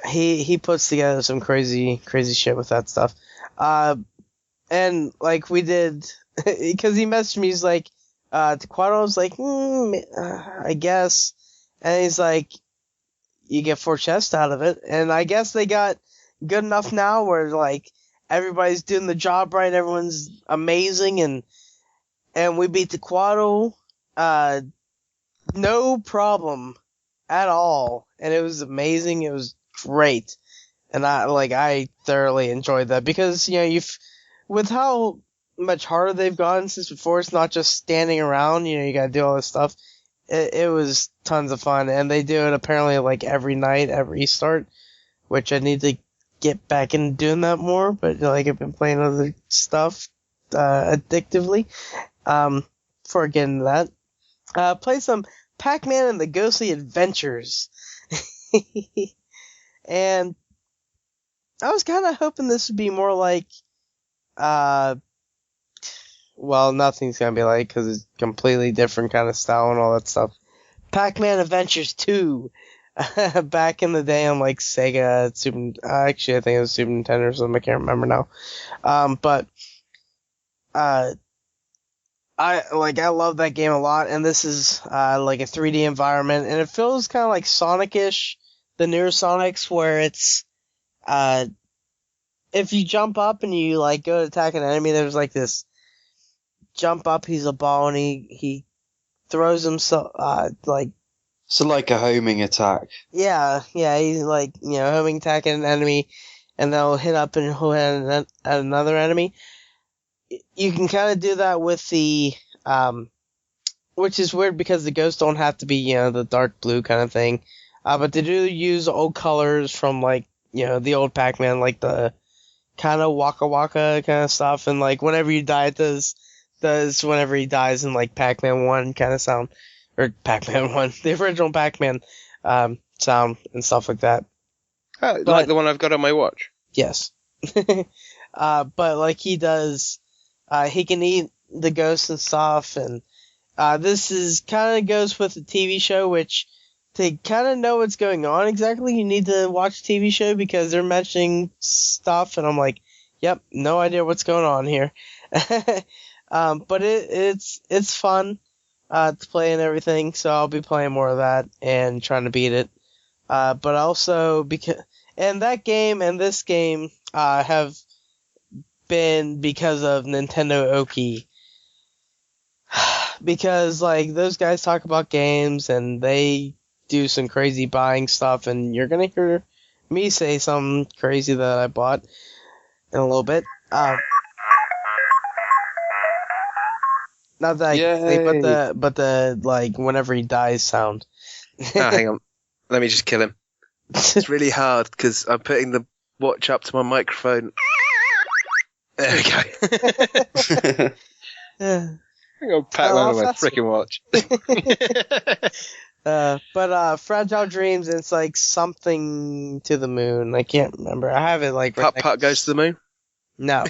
he puts together some crazy shit with that stuff. And we did, because he messaged me, he's like, Tequato's I guess. And he's like, you get 4 chests out of it. And I guess they got good enough now where, everybody's doing the job right, everyone's amazing, and we beat Tequato, no problem at all. And it was amazing, it was great. And I thoroughly enjoyed that, because, with how much harder they've gotten since before, it's not just standing around, you gotta do all this stuff. It was tons of fun, and they do it apparently every night, every restart, which I need to get back into doing that more, but I've been playing other stuff, addictively, before I get into that. Play some Pacman and the Ghostly Adventures. And I was kind of hoping this would be more well, nothing's gonna be like, because it's completely different kind of style and all that stuff. Pac-Man Adventures 2. Back in the day on like Sega, actually I think it was Super Nintendo or something, I can't remember now. But I love that game a lot, and this is like a 3D environment, and it feels kind of like Sonic-ish, the newer Sonics, where it's if you jump up and you like go to attack an enemy, there's like this jump up, he's a ball, and he throws himself like. So like a homing attack. Yeah, he's like, homing attack at an enemy, and they'll hit up and he'll hit at another enemy. You can kind of do that with the, which is weird because the ghosts don't have to be, the dark blue kind of thing. But they do use old colors from like, the old Pac-Man, like the kind of Waka Waka kind of stuff, and like whenever you die, it does whenever he dies in like Pac-Man 1 kind of sound. Or Pac-Man 1, the original Pac-Man sound and stuff like that. Oh, like the one I've got on my watch? Yes. But like he does, he can eat the ghosts and stuff, and this is kind of goes with the TV show, which to kind of know what's going on exactly, you need to watch the TV show because they're mentioning stuff, and I'm like, yep, no idea what's going on here. But it's fun. To play and everything, so I'll be playing more of that and trying to beat it. But also and that game and this game have been because of Nintendo Oki. Because like those guys talk about games and they do some crazy buying stuff, and you're gonna hear me say something crazy that I bought in a little bit. Not that but the like whenever he dies sound. Hang on, let me just kill him. It's really hard because I'm putting the watch up to my microphone. There we go. Hang on, Pacman on my freaking watch. But Fragile Dreams, it's like something to the moon. I can't remember. I have it like right Putt-Putt Goes to the moon. No,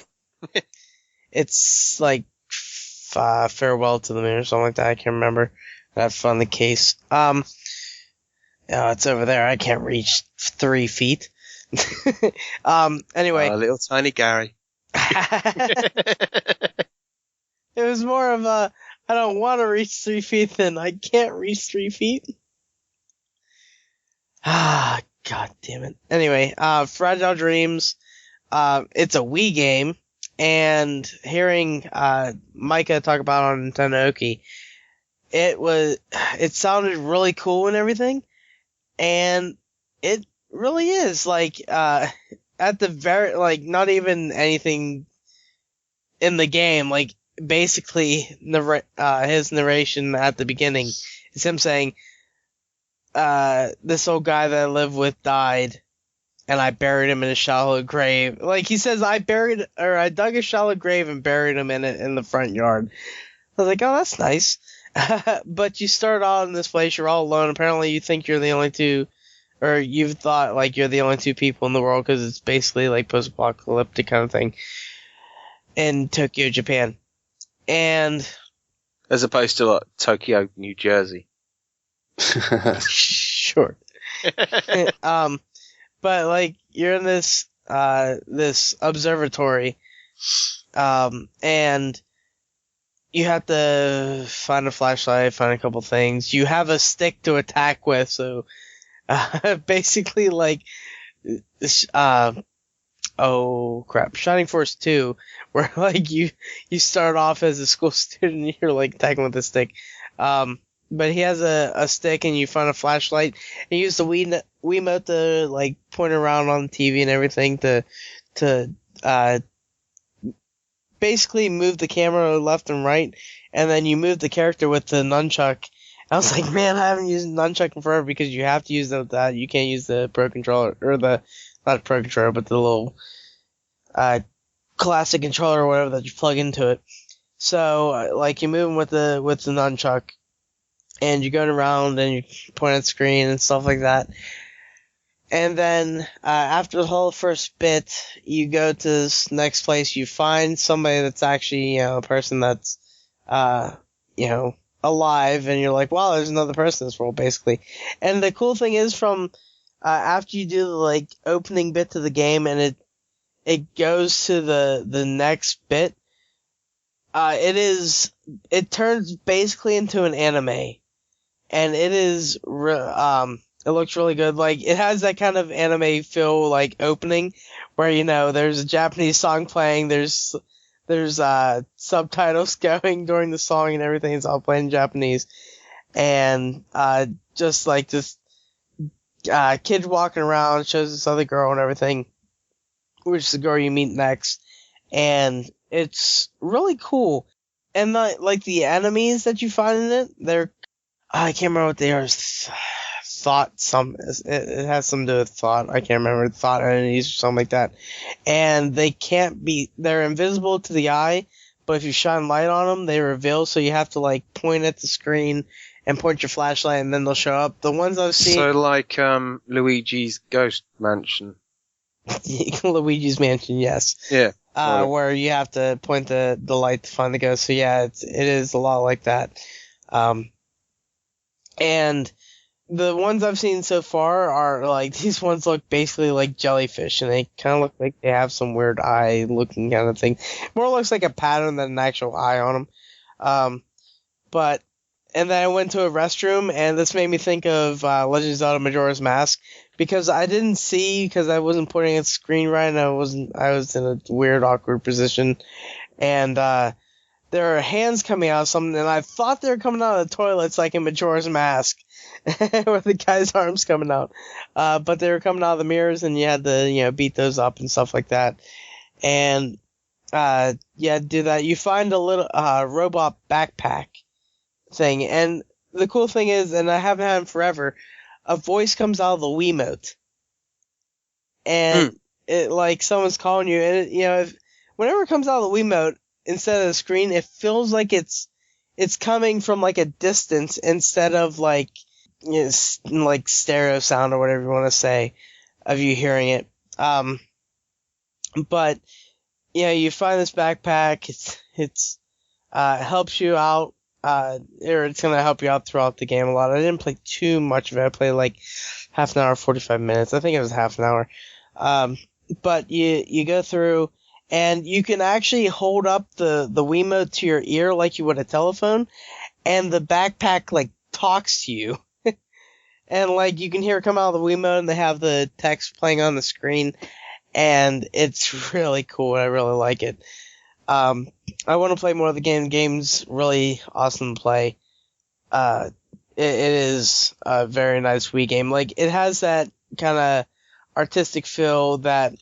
it's like. Farewell to the Moon or something like that. I can't remember. I've found the case. It's over there. I can't reach 3 feet. Anyway. Little tiny Gary. It was more of a, I don't want to reach 3 feet than I can't reach 3 feet. God damn it. Anyway, Fragile Dreams. It's a Wii game. And hearing Micah talk about it on Nintendo Oki, it sounded really cool and everything, and it really is like at the very like not even anything in the game, like basically his narration at the beginning is him saying, "This old guy that I lived with died." And I buried him in a shallow grave. Like he says, I dug a shallow grave and buried him in it in the front yard. I was like, oh, that's nice. But you start out in this place, you're all alone. Apparently you think you're the only two, or you've thought like you're the only two people in the world because it's basically like post-apocalyptic kind of thing in Tokyo, Japan. And as opposed to like Tokyo, New Jersey. Sure. But like you're in this observatory, and you have to find a flashlight, find a couple things. You have a stick to attack with, so basically like oh crap, Shining Force 2, where like you start off as a school student and you're like attacking with a stick. But he has a stick, and you find a flashlight, and you use the Wiimote to like point around on the TV and everything to basically move the camera left and right, and then you move the character with the nunchuck. I was like, man, I haven't used nunchuck in forever because you have to use that. You can't use the Pro Controller, or not Pro Controller, but the little classic controller or whatever that you plug into it. So like you move with the nunchuck. And you're going around and you point at the screen and stuff like that. And then after the whole first bit, you go to this next place. You find somebody that's actually, a person that's, alive, and you're like, wow, there's another person in this world, basically. And the cool thing is, from after you do the opening bit to the game, and it goes to the next bit, it turns basically into an anime, and it is it looks really good. It has that kind of anime feel, opening, where, there's a Japanese song playing, there's subtitles going during the song, and everything is all playing in Japanese. And, just this, kid walking around, shows this other girl and everything, which is the girl you meet next. And it's really cool. And, the enemies that you find in it, I can't remember what they are. It has something to do with thought. I can't remember, thought entities or something like that. And they're invisible to the eye, but if you shine light on them, they reveal, so you have to point at the screen and point your flashlight, and then they'll show up. The ones I've seen... So Luigi's Ghost Mansion. Luigi's Mansion, yes. Yeah. Where you have to point the light to find the ghost. So yeah, it is a lot like that. And the ones I've seen so far are these ones look basically like jellyfish, and they kind of look like they have some weird eye looking kind of thing. More looks like a pattern than an actual eye on them. And then I went to a restroom, and this made me think of Legend of Zelda Majora's Mask, because I didn't see, because I wasn't pointing at the screen right, and I was in a weird, awkward position, and there are hands coming out of something, and I thought they were coming out of the toilets like in Majora's Mask, where the guy's arms coming out, but they were coming out of the mirrors, and you had to beat those up and stuff like that. And do that. You find a little robot backpack thing, and the cool thing is, and I haven't had him forever, a voice comes out of the Wiimote, and it someone's calling you, and whenever it comes out of the Wiimote, instead of the screen, it feels like it's coming from a distance, instead of stereo sound or whatever you want to say of you hearing it. But you find this backpack. It helps you out. Or it's gonna help you out throughout the game a lot. I didn't play too much of it. I played half an hour, 45 minutes. I think it was half an hour. But you go through, and you can actually hold up the Wiimote to your ear like you would a telephone, and the backpack talks to you. And you can hear it come out of the Wiimote, and they have the text playing on the screen, and it's really cool. I really like it. I want to play more of the game. The game's really awesome to play. It is a very nice Wii game. It has that kind of artistic feel that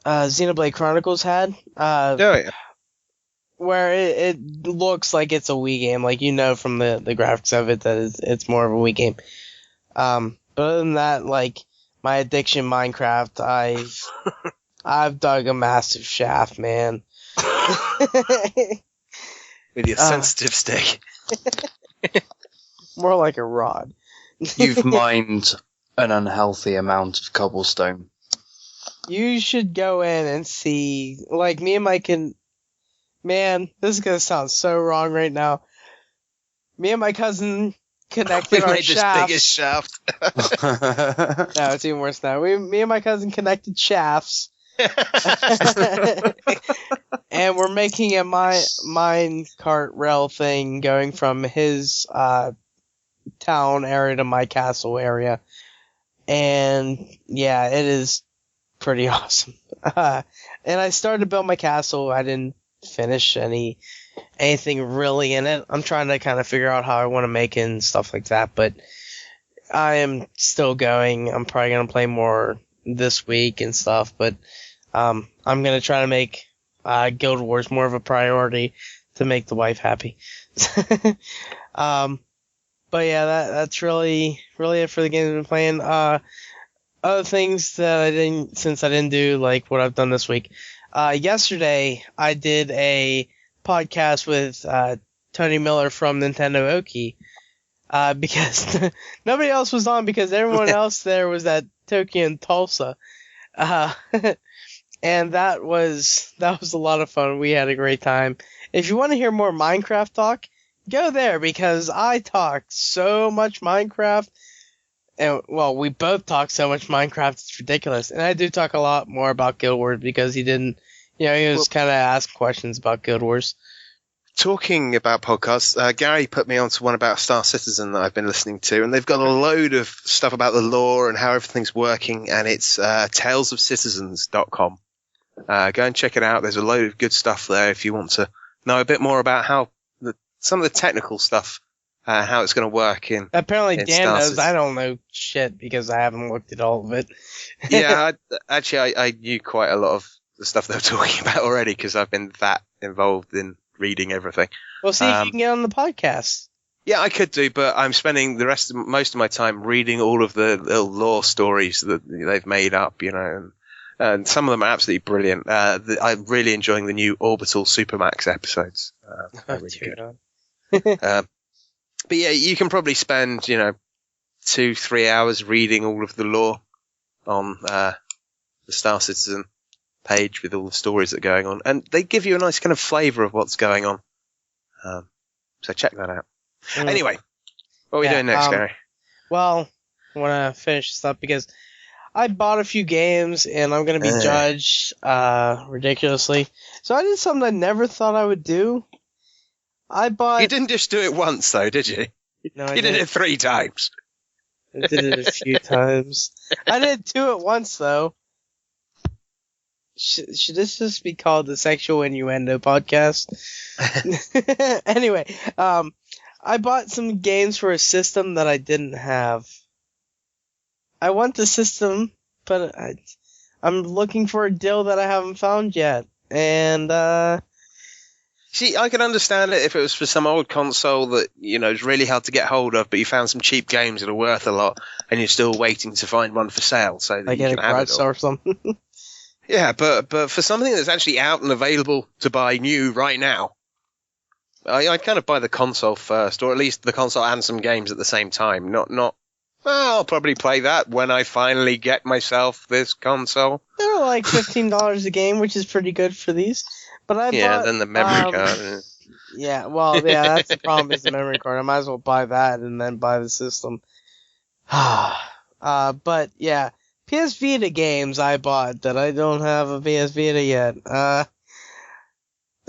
Xenoblade Chronicles had. Yeah. Where it looks like it's a Wii game, from the graphics of it that it's more of a Wii game. But other than that, my addiction Minecraft, I've dug a massive shaft, man. With your sensitive stick. More like a rod. You've mined an unhealthy amount of cobblestone. You should go in and see, me and my Man, this is gonna sound so wrong right now. Me and my cousin connected our shafts. This biggest shaft. No, it's even worse now. Me and my cousin connected shafts. And we're making a mine cart rail thing going from his town area to my castle area. And yeah, it is pretty awesome. And I started to build my castle. I didn't finish anything really in it. I'm trying to kind of figure out how I want to make it and stuff like that, but I am still going. I'm probably going to play more this week and stuff, but I'm going to try to make Guild Wars more of a priority to make the wife happy. But yeah, that's really it for the games I've been playing. Other things that I didn't do, what I've done this week. Yesterday, I did a podcast with Tony Miller from Nintendo Oki, because nobody else was on because everyone else there was at Tokyo and Tulsa. And that was a lot of fun. We had a great time. If you want to hear more Minecraft talk, go there because I talk so much Minecraft. And, well, we both talk so much Minecraft, it's ridiculous. And I do talk a lot more about Guild Wars because he didn't, he was kind of asking questions about Guild Wars. Talking about podcasts, Gary put me onto one about Star Citizen that I've been listening to, and they've got a load of stuff about the lore and how everything's working, and it's talesofcitizens.com. Go and check it out. There's a load of good stuff there if you want to know a bit more about how some of the technical stuff, how it's going to work in. Apparently in Dan knows. I don't know shit because I haven't looked at all of it. Yeah, I knew quite a lot of the stuff they were talking about already because I've been that involved in reading everything. Well, see if you can get on the podcast. Yeah, I could do, but I'm spending most of my time reading all of the little lore stories that they've made up, and some of them are absolutely brilliant. I'm really enjoying the new Orbital Supermax episodes. They're really good. But yeah, you can probably spend, 2-3 hours reading all of the lore on the Star Citizen page with all the stories that are going on, and they give you a nice kind of flavour of what's going on. So check that out. Anyway, what are we doing next, Gary? Well, I want to finish this up because I bought a few games and I'm going to be judged ridiculously. So I did something I never thought I would do. You didn't just do it once, though, did you? No, you did it 3 times. I did it a few times. I did 2 at once, though. Should this just be called the Sexual Innuendo Podcast? Anyway, I bought some games for a system that I didn't have. I want the system, but I'm looking for a deal that I haven't found yet. And, see, I can understand it if it was for some old console that, is really hard to get hold of, but you found some cheap games that are worth a lot, and you're still waiting to find one for sale so that you can have it all. Or something. Yeah, but for something that's actually out and available to buy new right now, I'd kind of buy the console first, or at least the console and some games at the same time. Well, I'll probably play that when I finally get myself this console. They're like $15 a game, which is pretty good for these. But I bought, then the memory card. Yeah, well, that's the problem is the memory card. I might as well buy that and then buy the system. But yeah, PS Vita games I bought that I don't have a PS Vita yet.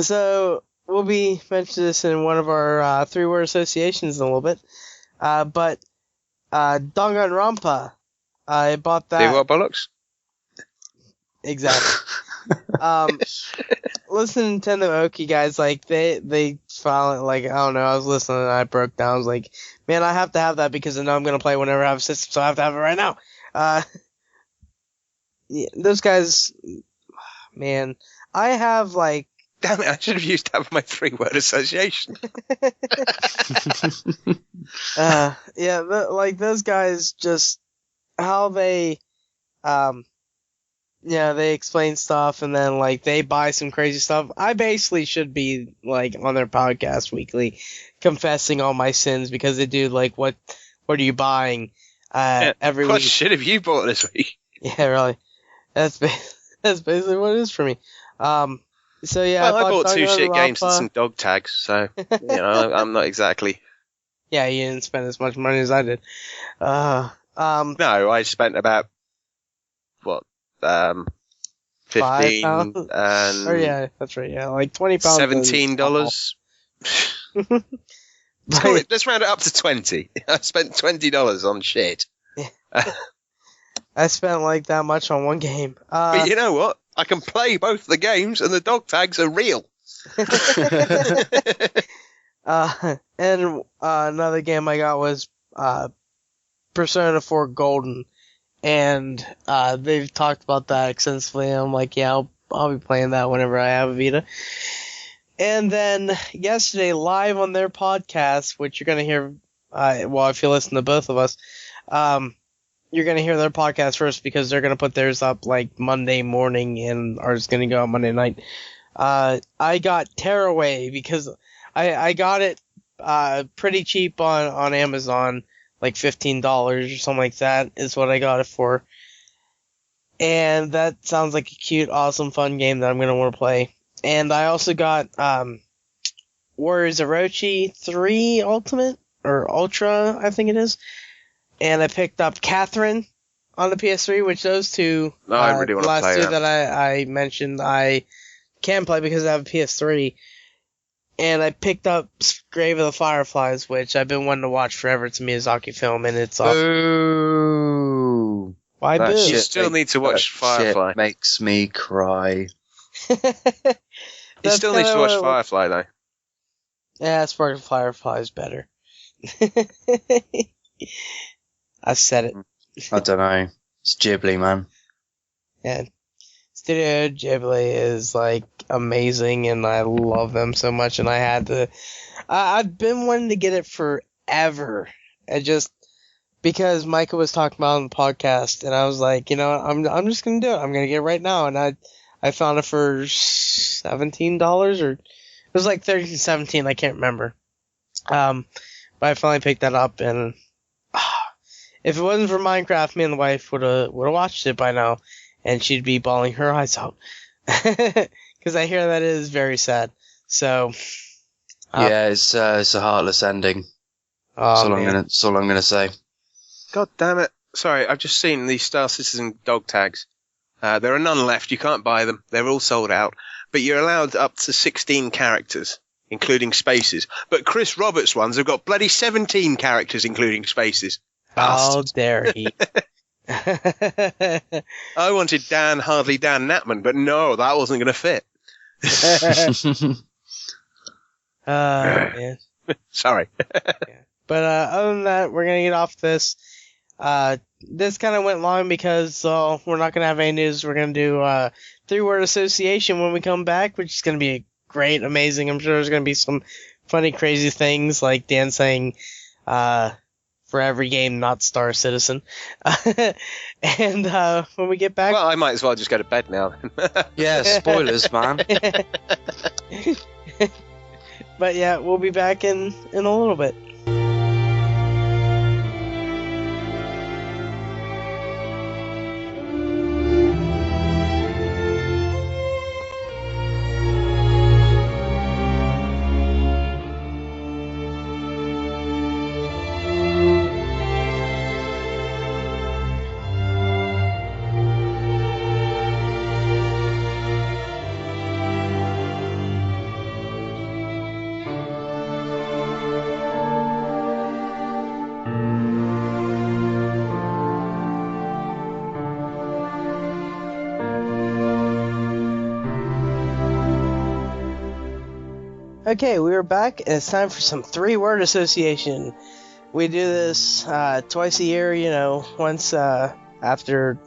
So we'll be mentioning this in one of our 3-word associations in a little bit. But Danganronpa, I bought that. See what bollocks? Exactly. Listen to Nintendo Oki guys, like they finally, like, I don't know, I was listening and I broke down. I was like, man, I have to have that because I know I'm gonna play whenever I have a system, so I have to have it right now. Yeah, those guys, man, I have like. Damn it! I should have used that for my 3-word association. Yeah, like those guys, just how they, they explain stuff and then like they buy some crazy stuff. I basically should be like on their podcast weekly, confessing all my sins because they do like what are you buying every week? What shit have you bought this week? Yeah, really. That's basically what it is for me. So yeah, well, I bought 2 shit games and some dog tags, so I'm not exactly. Yeah, you didn't spend as much money as I did. No, I spent about 15 and. Oh yeah, that's right. Yeah, like £20. $17. Let's round it up to 20. I spent $20 on shit. I spent like that much on one game. But you know what? I can play both the games, and the dog tags are real. And another game I got was Persona 4 Golden, and they've talked about that extensively. And I'm like, yeah, I'll be playing that whenever I have a Vita. And then yesterday, live on their podcast, which you're gonna hear, if you listen to both of us, you're going to hear their podcast first because they're going to put theirs up like Monday morning and ours is going to go out Monday night. I got Tearaway because I got it pretty cheap on Amazon, like $15 or something like that is what I got it for. And that sounds like a cute, awesome, fun game that I'm going to want to play. And I also got Warriors Orochi 3 Ultimate, or Ultra, I think it is. And I picked up Catherine on the PS3, which those two, I really want to last play two that. that I mentioned, I can play because I have a PS3. And I picked up Grave of the Fireflies, which I've been wanting to watch forever. It's a Miyazaki film, and it's awesome. Boo! Why That boo? You shit still need to watch That Firefly. shit makes me cry. You That's still need to kinda watch what- Firefly, though. Yeah, Spark of Firefly is better. I said it. I don't know. It's Ghibli, man. Yeah. Studio Ghibli is like amazing, and I love them so much. And I had to. I've been wanting to get it forever. I just because Micah was talking about it on the podcast, and I was like, you know, I'm just gonna do it. I'm gonna get it right now, and I found it for $17 or it was like 13-17. I can't remember. But I finally picked that up, and if it wasn't for Minecraft, me and the wife would have watched it by now, and she'd be bawling her eyes out because I hear that it is very sad. So Yeah, it's a heartless ending. That's all I'm gonna say. God damn it. Sorry, I've just seen these Star Citizen dog tags. There are none left. You can't buy them. They're all sold out. But you're allowed up to 16 characters, including spaces. But Chris Roberts' ones have got bloody 17 characters, including spaces. How dare he? I wanted Hardlydan Natman, but no, that wasn't going to fit. Man. Sorry. But other than that, we're gonna get off this. This kind of went long because we're not gonna have any news. We're gonna do 3-word association when we come back, which is gonna be great, amazing. I'm sure there's gonna be some funny, crazy things like Dan saying, "For every game, not Star Citizen." And when we get back, Well, I might as well just go to bed now. Yeah, spoilers, man. but yeah, we'll be back in a little bit. Okay, we are back, and it's time for some 3-word association. We do this twice a year, you know, once after,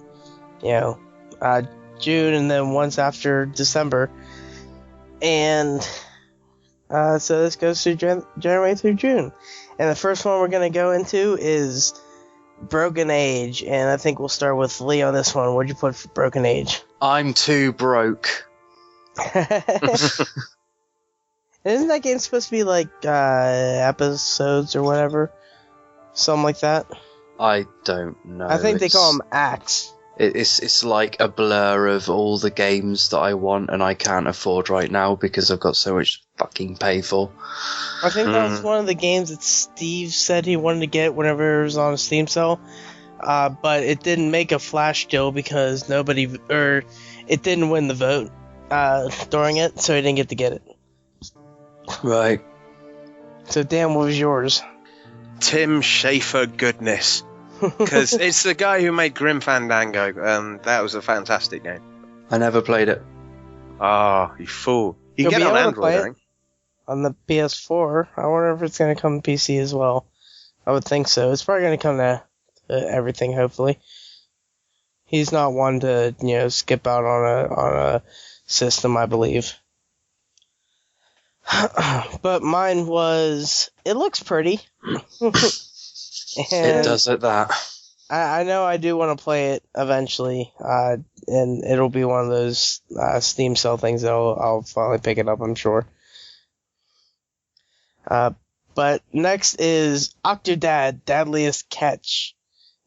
June, and then once after December. And so this goes through January through June. And the first one we're going to go into is Broken Age, and I think we'll start with Lee on this one. What'd you put for Broken Age? I'm too broke. Isn't that game supposed to be like episodes or whatever? Something like that? I don't know. I think they call them acts. It's like a blur of all the games that I want and I can't afford right now because I've got so much fucking pay for. I think that was one of the games that Steve said he wanted to get whenever it was on a Steam sale. But it didn't make a flash deal because it didn't win the vote during it, so he didn't get to get it. Right. So, Dan, what was yours? Tim Schafer goodness. Because it's the guy who made Grim Fandango, and that was a fantastic game. I never played it. Oh, you fool. You You'll can get be it on able to Android, play I it. think. On the PS4. I wonder if it's going to come to PC as well. I would think so. It's probably going to come to everything, hopefully. He's not one to, skip out on a system, I believe. But mine was, it looks pretty. It does at that. I know I do want to play it eventually, and it'll be one of those Steam sale things that I'll finally pick it up, I'm sure. But next is Octodad, Dadliest Catch.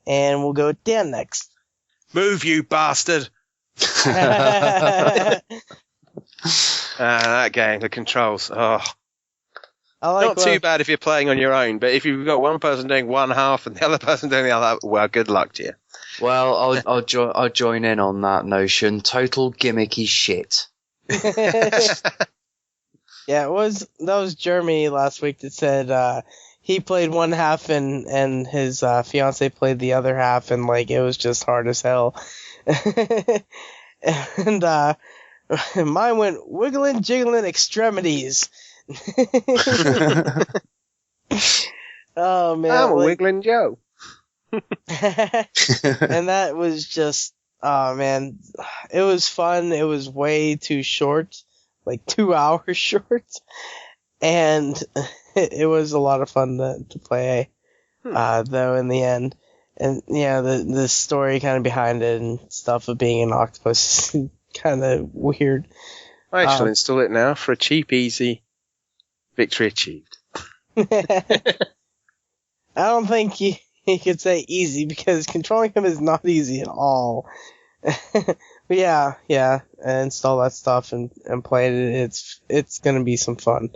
And we'll go with Dan next. Move, you bastard! I That game, the controls. Oh, like not too bad if you're playing on your own, but if you've got one person doing one half and the other person doing the other, well, good luck to you. Well, I'll join in on that notion. Total gimmicky shit. Yeah, that was Jeremy last week that said he played one half and his fiance played the other half, and like it was just hard as hell. And mine went wiggling, jiggling extremities. Oh man, I'm a wiggling Joe. And that was just, oh man, it was fun. It was way too short, like 2 hours short, and it was a lot of fun to play. Though in the end, and yeah, the story kind of behind it and stuff of being an octopus is kind of weird. I shall install it now for a cheap, easy victory achieved. I don't think you could say easy, because controlling him is not easy at all. But yeah, install that stuff and play it. It's gonna be some fun.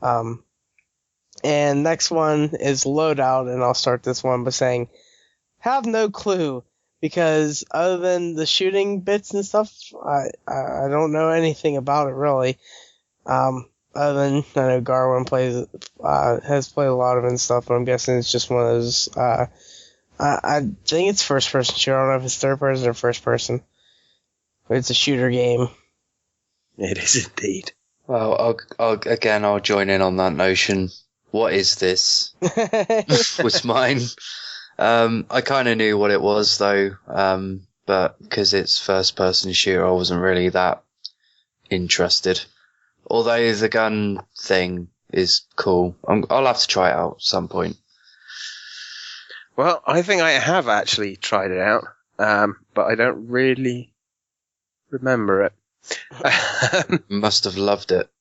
And next one is Loadout, and I'll start this one by saying, have no clue, because other than the shooting bits and stuff, I don't know anything about it really. Other than I know Garwin has played a lot of it and stuff, but I'm guessing it's just one of those. I think it's first person shooter. I don't know if it's third person or first person, but it's a shooter game. It is indeed. Well, I'll join in on that notion. What is this? Was mine. I kind of knew what it was though, but because it's first person shooter, I wasn't really that interested. Although the gun thing is cool. I'll have to try it out at some point. Well, I think I have actually tried it out, but I don't really remember it. Must have loved it.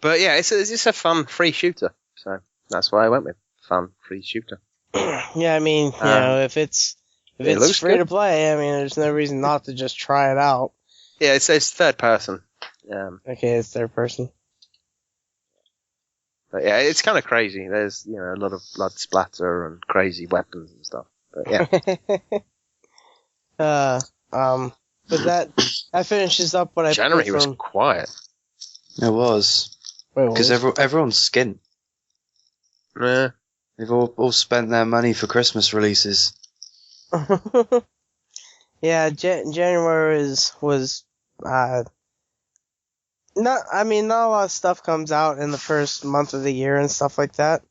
But yeah, it's a fun free shooter, so that's why I went with fun free shooter. Yeah, I mean, you know, if it's free to play, I mean, there's no reason not to just try it out. Yeah, it's third person. Okay, it's third person. But yeah, it's kind of crazy. There's, you know, a lot of blood splatter and crazy weapons and stuff. But yeah. But that finishes up what I January was quiet. It was. Because everyone's skint. Yeah. They've all spent their money for Christmas releases. Yeah, January was not a lot of stuff comes out in the first month of the year and stuff like that.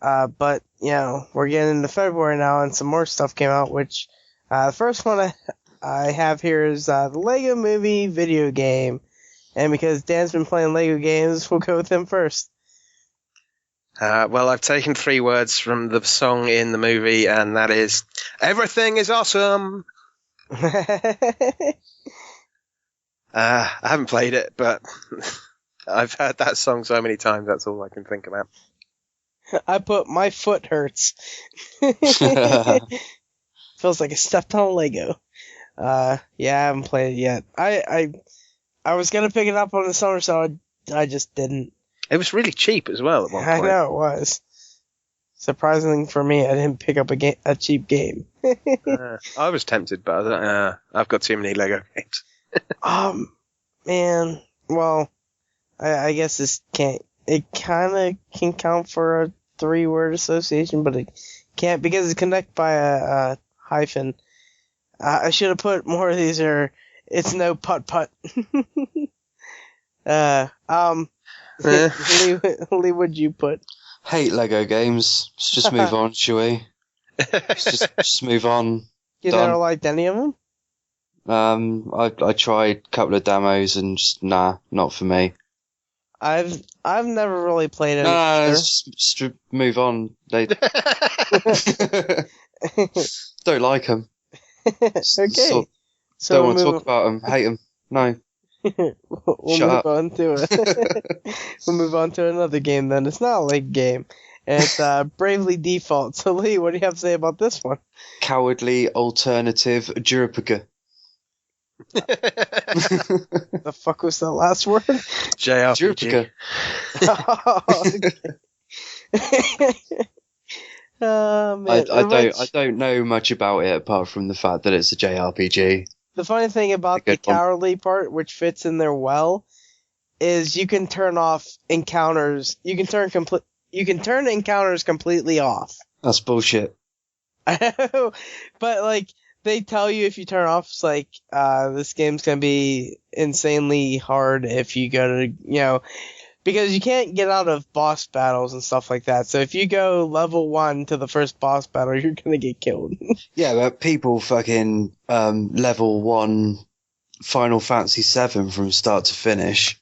But you know, we're getting into February now, and some more stuff came out. Which the first one I have here is the Lego Movie video game, and because Dan's been playing Lego games, we'll go with him first. Well, I've taken 3 words from the song in the movie, and that is, everything is awesome! I haven't played it, but I've heard that song so many times, that's all I can think about. I put my foot hurts. Feels like I stepped on a Lego. Yeah, I haven't played it yet. I was gonna pick it up on the summer, so I just didn't. It was really cheap as well at one point. I know it was. Surprisingly for me, I didn't pick up a cheap game. I was tempted, but I've got too many Lego games. Man, well, I guess this can't. It kind of can count for a 3-word association, but it can't because it's connected by a hyphen. I should have put more of these, or it's no putt-putt. Lee, what'd you put? Hate Lego games. Let's just move on, shall we? just move on. You never liked any of them? I tried a couple of demos and just not for me. I've never really played it. Just move on. They don't like them. Okay. So don't want to talk about them. Hate them. No. We'll move on to another game then. It's not a Lego game, And it's Bravely Default. So, Lee, what do you have to say about this one? Cowardly alternative Juripica. The fuck was that last word? JRPG. Oh, man. I don't know much about it apart from the fact that it's a JRPG. The funny thing about the cowardly part, which fits in there well, is you can turn off encounters. You can turn encounters completely off. That's bullshit. But like they tell you if you turn off, it's like this game's gonna be insanely hard if you go to because you can't get out of boss battles and stuff like that. So if you go level 1 to the first boss battle, you're gonna get killed. Yeah, but people fucking level 1 Final Fantasy VII from start to finish.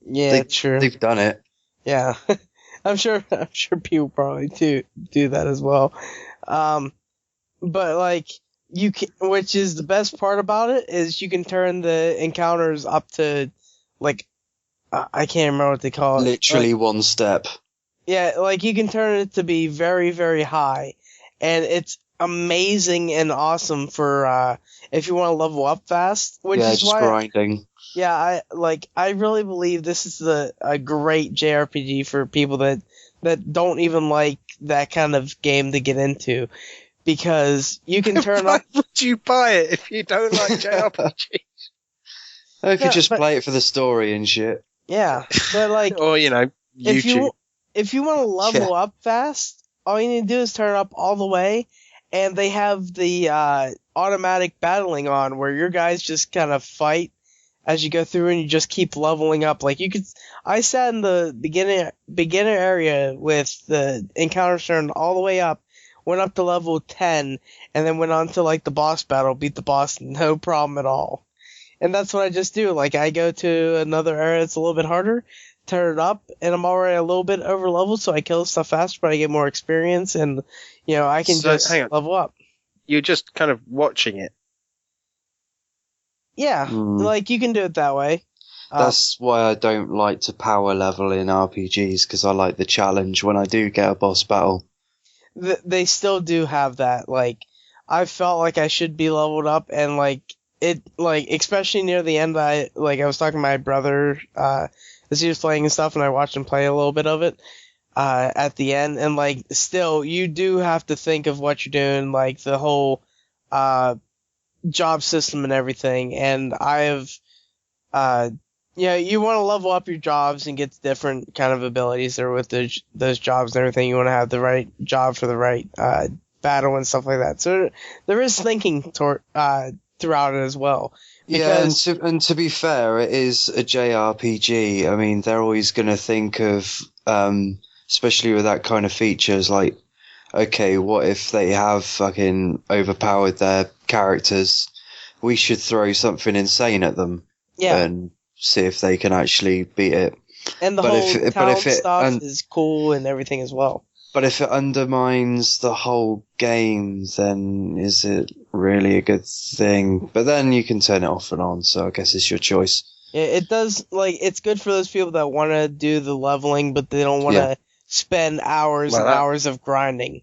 Yeah, true. They've done it. Yeah, I'm sure people probably do that as well. But like you can, which is the best part about it is you can turn the encounters up to like. I can't remember what they call it. Literally one step. Yeah, like you can turn it to be very, very high, and it's amazing and awesome for if you want to level up fast. Which is just why grinding. I really believe this is a great JRPG for people that don't even like that kind of game to get into, because you can turn Why up. would you buy it if you don't like JRPGs? If you just play it for the story and shit. Yeah, but like, or YouTube. If you want to level up fast, all you need to do is turn it up all the way, and they have the automatic battling on, where your guys just kind of fight as you go through, and you just keep leveling up. Like I sat in the beginner area with the encounters turned all the way up, went up to level 10, and then went on to like the boss battle, beat the boss, no problem at all. And that's what I just do. Like, I go to another area that's a little bit harder, turn it up, and I'm already a little bit over leveled, so I kill stuff faster, but I get more experience, and, I can just level up. You're just kind of watching it. Yeah, like, you can do it that way. That's why I don't like to power level in RPGs, because I like the challenge when I do get a boss battle. They still do have that. Like, I felt like I should be leveled up, and, like, it, like, especially near the end, I was talking to my brother, as he was playing and stuff, and I watched him play a little bit of it, at the end, and, like, still, you do have to think of what you're doing, like, the whole, job system and everything, and I have, you want to level up your jobs and get different kind of abilities there with those jobs and everything. You want to have the right job for the right, battle and stuff like that, so there is thinking throughout it as well. Because... Yeah, and to be fair, it is a JRPG. I mean, they're always going to think of, especially with that kind of features, like, okay, what if they have fucking overpowered their characters? We should throw something insane at them. Yeah. And see if they can actually beat it. And the whole town stuff is cool and everything as well. But if it undermines the whole game, then is it really a good thing? But then you can turn it off and on, so I guess it's your choice. It does, like, it's good for those people that want to do the leveling, but they don't want to spend hours and hours of grinding.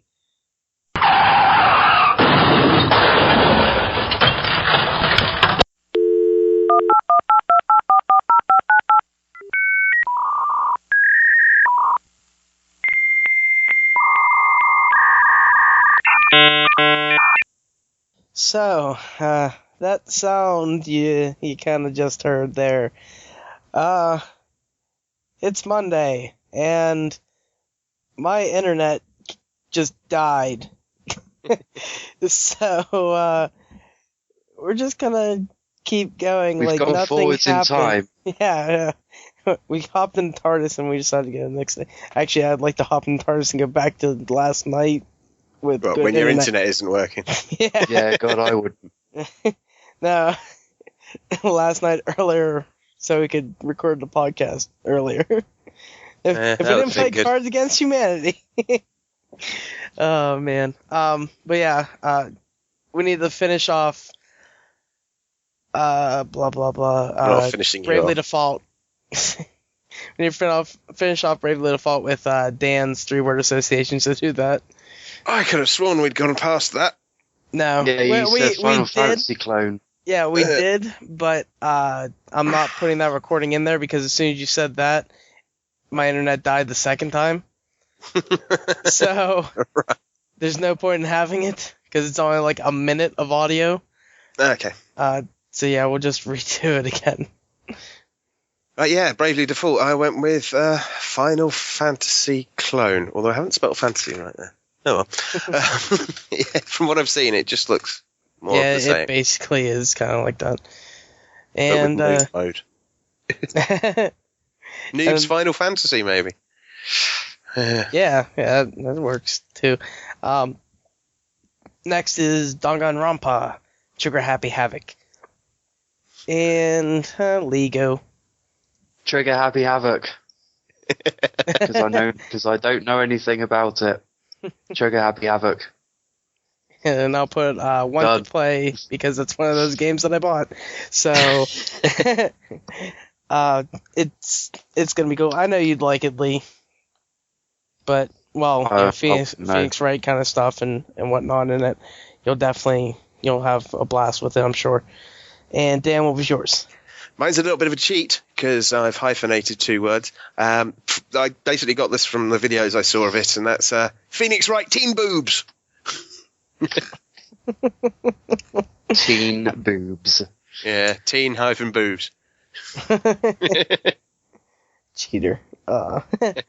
So, that sound you kind of just heard there, it's Monday, and my internet just died. So, we're just gonna keep going. We've gone nothing forwards happened. in time. Yeah. We hopped in TARDIS and we decided to go the next day. Actually, I'd like to hop in TARDIS and go back to last night. With well, when your internet isn't working. Yeah, God, I wouldn't. No, last night earlier, so we could record the podcast earlier. if we didn't play Cards Against Humanity. Oh, man. But yeah, we need to finish off, blah, blah, blah. We're not finishing Bravely Default. when you finish off Bravely Default with Dan's 3-word association, so do that. I could have sworn we'd gone past that. No. Yeah, you said Final Fantasy clone. Yeah, we did, but I'm not putting that recording in there because as soon as you said that, my internet died the second time. So there's no point in having it because it's only like a minute of audio. Okay. So yeah, we'll just redo it again. Yeah, Bravely Default. I went with Final Fantasy clone, although I haven't spelled fantasy right there. Oh well. Yeah, from what I've seen, it just looks more of the same. It basically is kind of like that. And noob mode. Noob's Final Fantasy, maybe. Yeah, that works too. Next is Danganronpa, Trigger Happy Havoc, and Lego. Trigger Happy Havoc. Because I don't know anything about it. Trigger Happy Havoc. And I'll put one to play because it's one of those games that I bought. So it's gonna be cool. I know you'd like it, Lee. But Phoenix Wright kind of stuff and whatnot in it. You'll have a blast with it, I'm sure. And Dan, what was yours? Mine's a little bit of a cheat because I've hyphenated 2 words. I basically got this from the videos I saw of it, and that's Phoenix Wright Teen Boobs. Teen boobs. Yeah, teen-boobs. Cheater. Okay,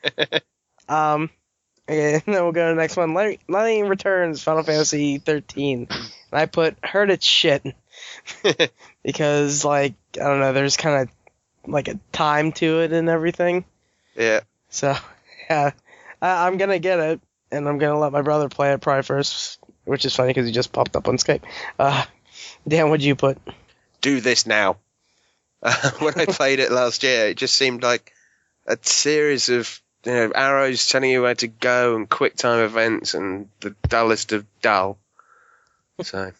then we'll go to the next one. Lightning Returns, Final Fantasy 13. And I put Heard It's Shit. Because, I don't know, there's kind of, a time to it and everything. Yeah. So, yeah. I'm going to get it, and I'm going to let my brother play it probably first, which is funny because he just popped up on Skype. Dan, what'd you put? Do this now. When I played it last year, it just seemed like a series of arrows telling you where to go and quick time events and the dullest of dull. So,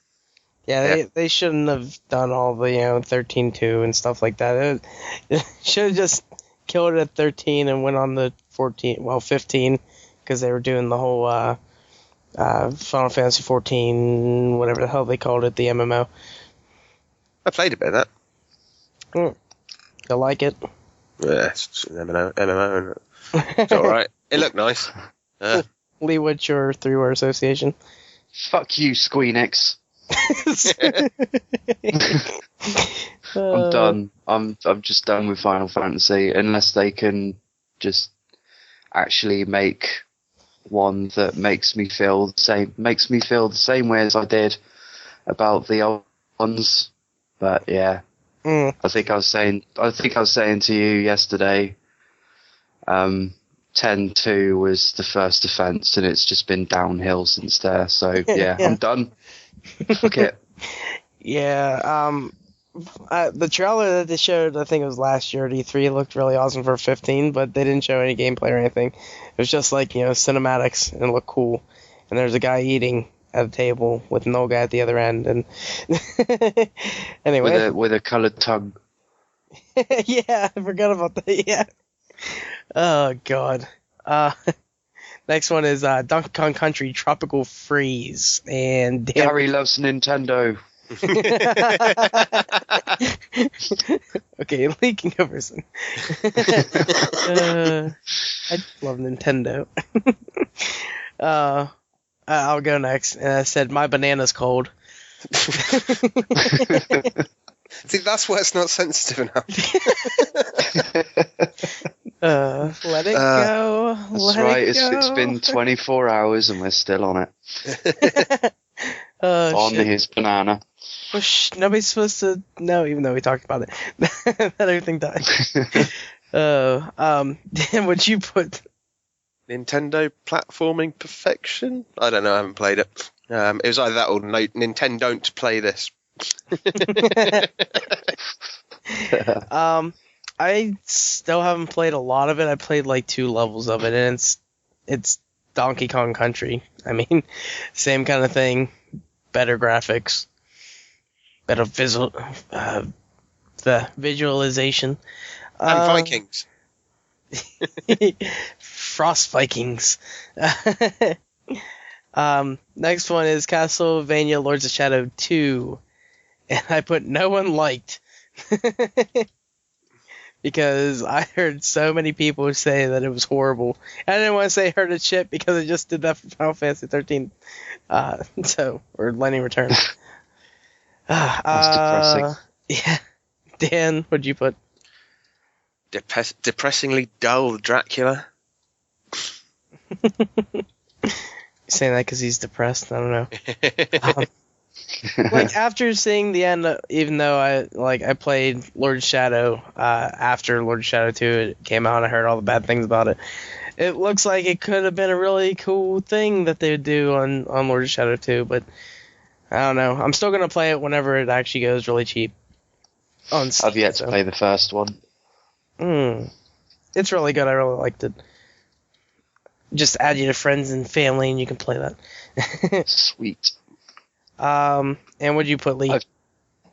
yeah. They shouldn't have done all the 13-2 and stuff like that. It should have just killed it at 13 and went on the 15 because they were doing the whole Final Fantasy 14, whatever the hell they called it, the MMO. I played a bit of that. You like it? Yeah, it's an MMO. It's alright. It looked nice. Lee, what's your 3-word association? Fuck you, Squeenix. I'm done. I'm just done with Final Fantasy unless they can just actually make one that makes me feel the same way as I did about the old ones. But yeah. I think I was saying to you yesterday, 10-2 was the first offence, and it's just been downhill since there. So yeah. I'm done. Fuck it. Yeah. The trailer that they showed, I think it was last year at E3, looked really awesome for 15, but they didn't show any gameplay or anything. It was just cinematics, and it looked cool. And there's a guy eating at a table with no guy at the other end, and anyway, with a coloured tongue. Yeah, I forgot about that. Yeah. Oh god. Next one is Donkey Kong Country Tropical Freeze, and Gary loves Nintendo. Okay, leaking over some. I love Nintendo. I'll go next. And I said, my banana's cold. See, that's why it's not sensitive enough. Let it go. That's right. It's been 24 hours and we're still on it. On his banana. Well, nobody's supposed to know, even though we talked about it. That everything died. Dan, what'd you put? Nintendo platforming perfection? I don't know, I haven't played it. It was either that or Nintendo don't play this. I still haven't played a lot of it. I played 2 levels of it, and it's Donkey Kong Country. I mean, same kind of thing, better graphics, better the visualization. And Vikings. Frost Vikings. Next one is Castlevania Lords of Shadow 2. And I put no one liked. Because I heard so many people say that it was horrible. I didn't want to say heard it shit because I just did that for Final Fantasy 13. Or Lightning Return. That's depressing. Yeah. Dan, what'd you put? Depressingly dull Dracula. Saying that because he's depressed? I don't know. Like, after seeing the end, even though I played Lord of Shadow after Lord of Shadow 2 it came out and I heard all the bad things about it, it looks like it could have been a really cool thing that they would do on Lord of Shadow 2, but I don't know. I'm still going to play it whenever it actually goes really cheap. On Steam, I've yet to play the first one. It's really good. I really liked it. Just add you to friends and family and you can play that. Sweet. And what'd you put, Lee?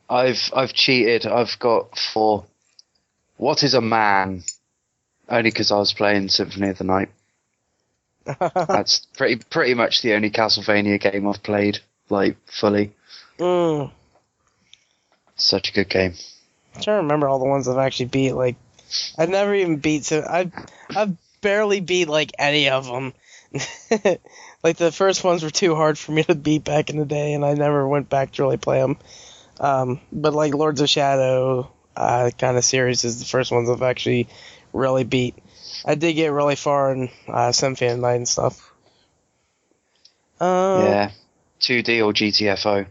I've cheated. I've got 4. What is a man? Only because I was playing Symphony of the Night. That's pretty much the only Castlevania game I've played, like, fully. Such a good game. I'm trying to remember all the ones I've actually beat. Like, I've never even beat. So I've barely beat like any of them. Like the first ones were too hard for me to beat back in the day, and I never went back to really play them. But like Lords of Shadow kind of series is the first ones I've actually really beat. I did get really far in Symphony of the Night and stuff. Yeah, 2D or GTFO.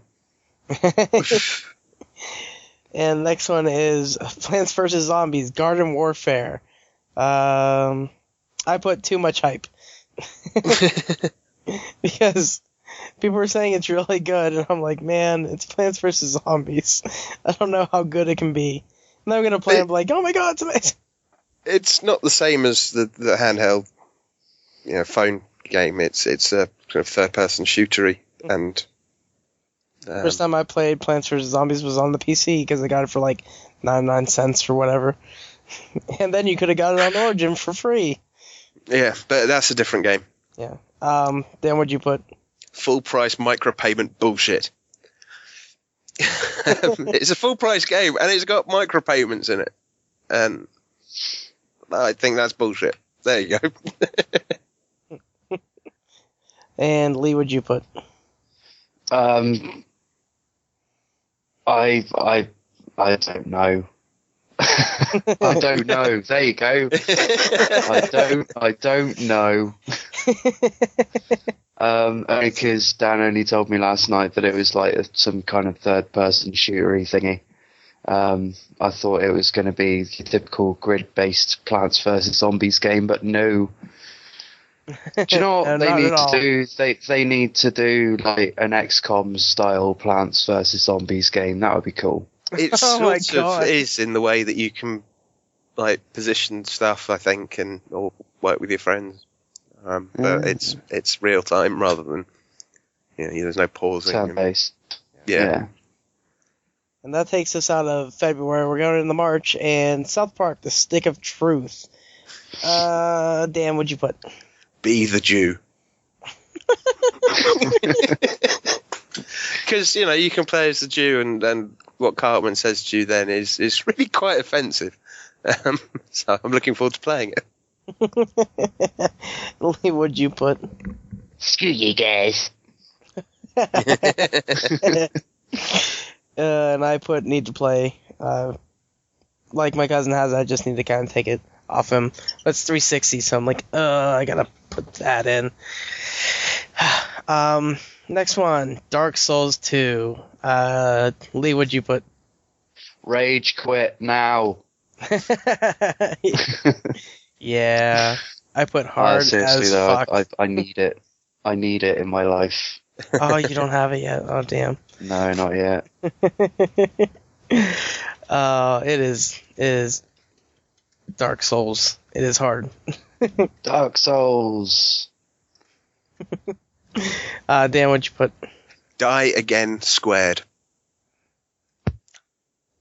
And next one is Plants vs. Zombies Garden Warfare. I put too much hype. Because people were saying it's really good, and I'm like, man, it's Plants vs. Zombies. I don't know how good it can be. And I'm going to play it and be like, oh my god, it's amazing. It's not the same as the handheld, phone game. It's a kind of third-person shootery, and first time I played Plants vs. Zombies was on the PC because I got it for like 99 cents or whatever. And then you could have got it on Origin for free. Yeah, but that's a different game. Yeah. Then what'd you put? Full price micropayment bullshit. It's a full price game and it's got micropayments in it. And I think that's bullshit. There you go. And Lee, what'd you put? I don't know. I don't know. There you go. I don't know. Only because Dan only told me last night that it was like some kind of third-person shootery thingy. I thought it was going to be the typical grid-based Plants vs. Zombies game, but no. Do you know what they need to do? They need to do like an XCOM style Plants vs. Zombies game. That would be cool. It sort of is in the way that you can like position stuff, I think, or work with your friends. But it's real time rather than there's no pausing. Turn based. Yeah. And that takes us out of February. We're going into March, and South Park: The Stick of Truth. Dan, what'd you put? Be the Jew. Because you can play as the Jew, and what Cartman says to you then is really quite offensive. So I'm looking forward to playing it. Lee, what'd you put? Screw you guys. And I put need to play. Like my cousin has, I just need to kind of take it off him. But it's 360, so I'm like, I gotta put that in. Next one, Dark Souls 2. Lee, what'd you put? Rage quit now. Yeah, I put hard seriously as though, fuck. I need it. I need it in my life. Oh, you don't have it yet? Oh, damn. No, not yet. It is Dark Souls. It is hard. Dark Souls. Dan, what'd you put? Die again squared.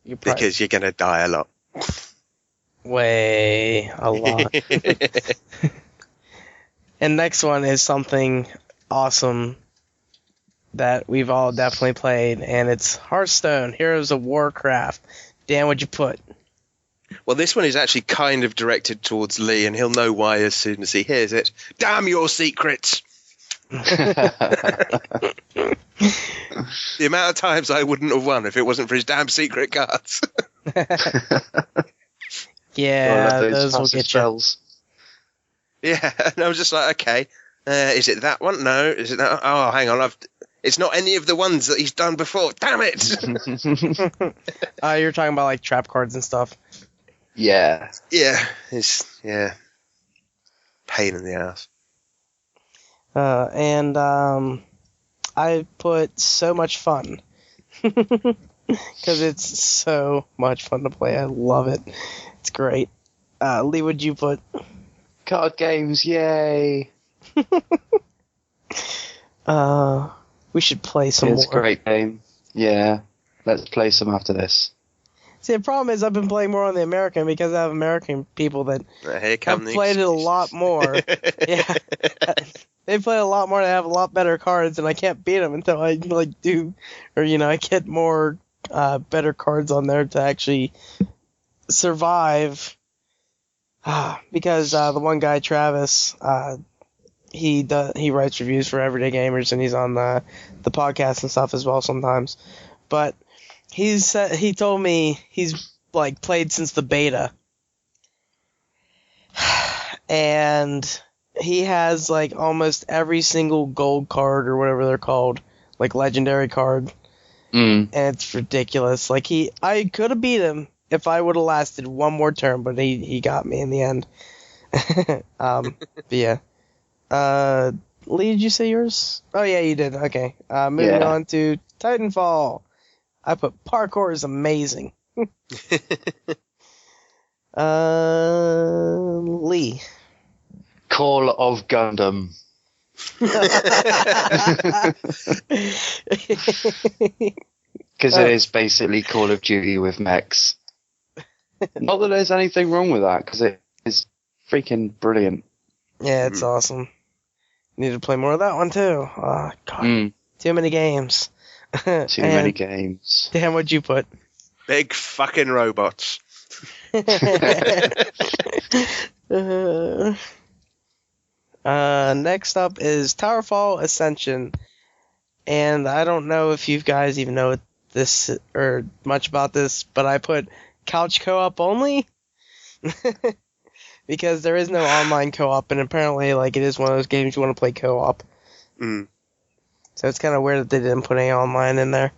Because you're going to die a lot. Way a lot. And next one is something awesome that we've all definitely played, and it's Hearthstone, Heroes of Warcraft. Dan, what'd you put? Well, this one is actually kind of directed towards Lee, and he'll know why as soon as he hears it. Damn your secrets! The amount of times I wouldn't have won if it wasn't for his damn secret cards. Yeah, those will get spells. Yeah, and I was just like, okay, is it that one? No, is it that? Oh, hang on, it's not any of the ones that he's done before. Damn it! You're talking about like trap cards and stuff. Yeah. Yeah, pain in the ass. And I put So Much Fun. Because it's so much fun to play. I love it. It's great. Lee, what'd you put? Card games, yay! We should play some more. It's a great game. Yeah, let's play some after this. See, the problem is I've been playing more on the American because I have American people that have played it a lot more. Yeah, they play a lot more. They have a lot better cards, and I can't beat them until I I get more better cards on there to actually survive. Because the one guy, Travis, he writes reviews for Everyday Gamers, and he's on the podcast and stuff as well sometimes. But he told me he's played since the beta, and he has almost every single gold card or whatever they're called, legendary card, and it's ridiculous. I could have beat him if I would have lasted one more turn, but he got me in the end. But yeah. Lee, did you say yours? Oh yeah, you did. Okay. Moving on to Titanfall. I put parkour is amazing. Lee. Call of Gundam. Because it is basically Call of Duty with mechs. Not that there's anything wrong with that, because it is freaking brilliant. Yeah, it's awesome. Need to play more of that one too. Oh, God. Too many games. Too many games. Dan, what'd you put? Big fucking robots. Next up is Towerfall Ascension. And I don't know if you guys even know this or much about this, but I put couch co-op only. Because there is no online co-op, and apparently it is one of those games you want to play co-op. So it's kind of weird that they didn't put any online in there.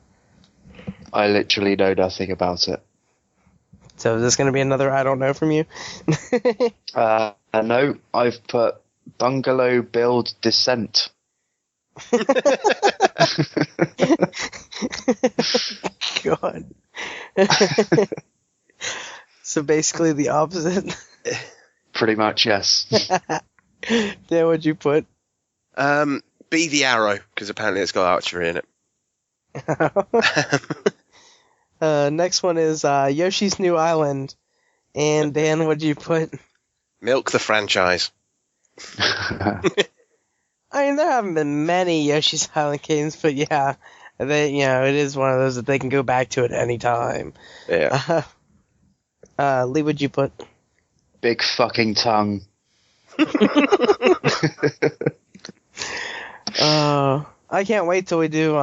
I literally know nothing about it. So is this going to be another I don't know from you? No, I've put Bungalow Build Descent. God. So basically the opposite. Pretty much, yes. Dan, what'd you put? Be the Arrow, because apparently it's got archery in it. Next one is Yoshi's New Island. And Dan, what'd you put? Milk the franchise. I mean, there haven't been many Yoshi's Island games, but yeah, it is one of those that they can go back to at any time. Yeah. Lee, what'd you put? Big fucking tongue. I can't wait till we do,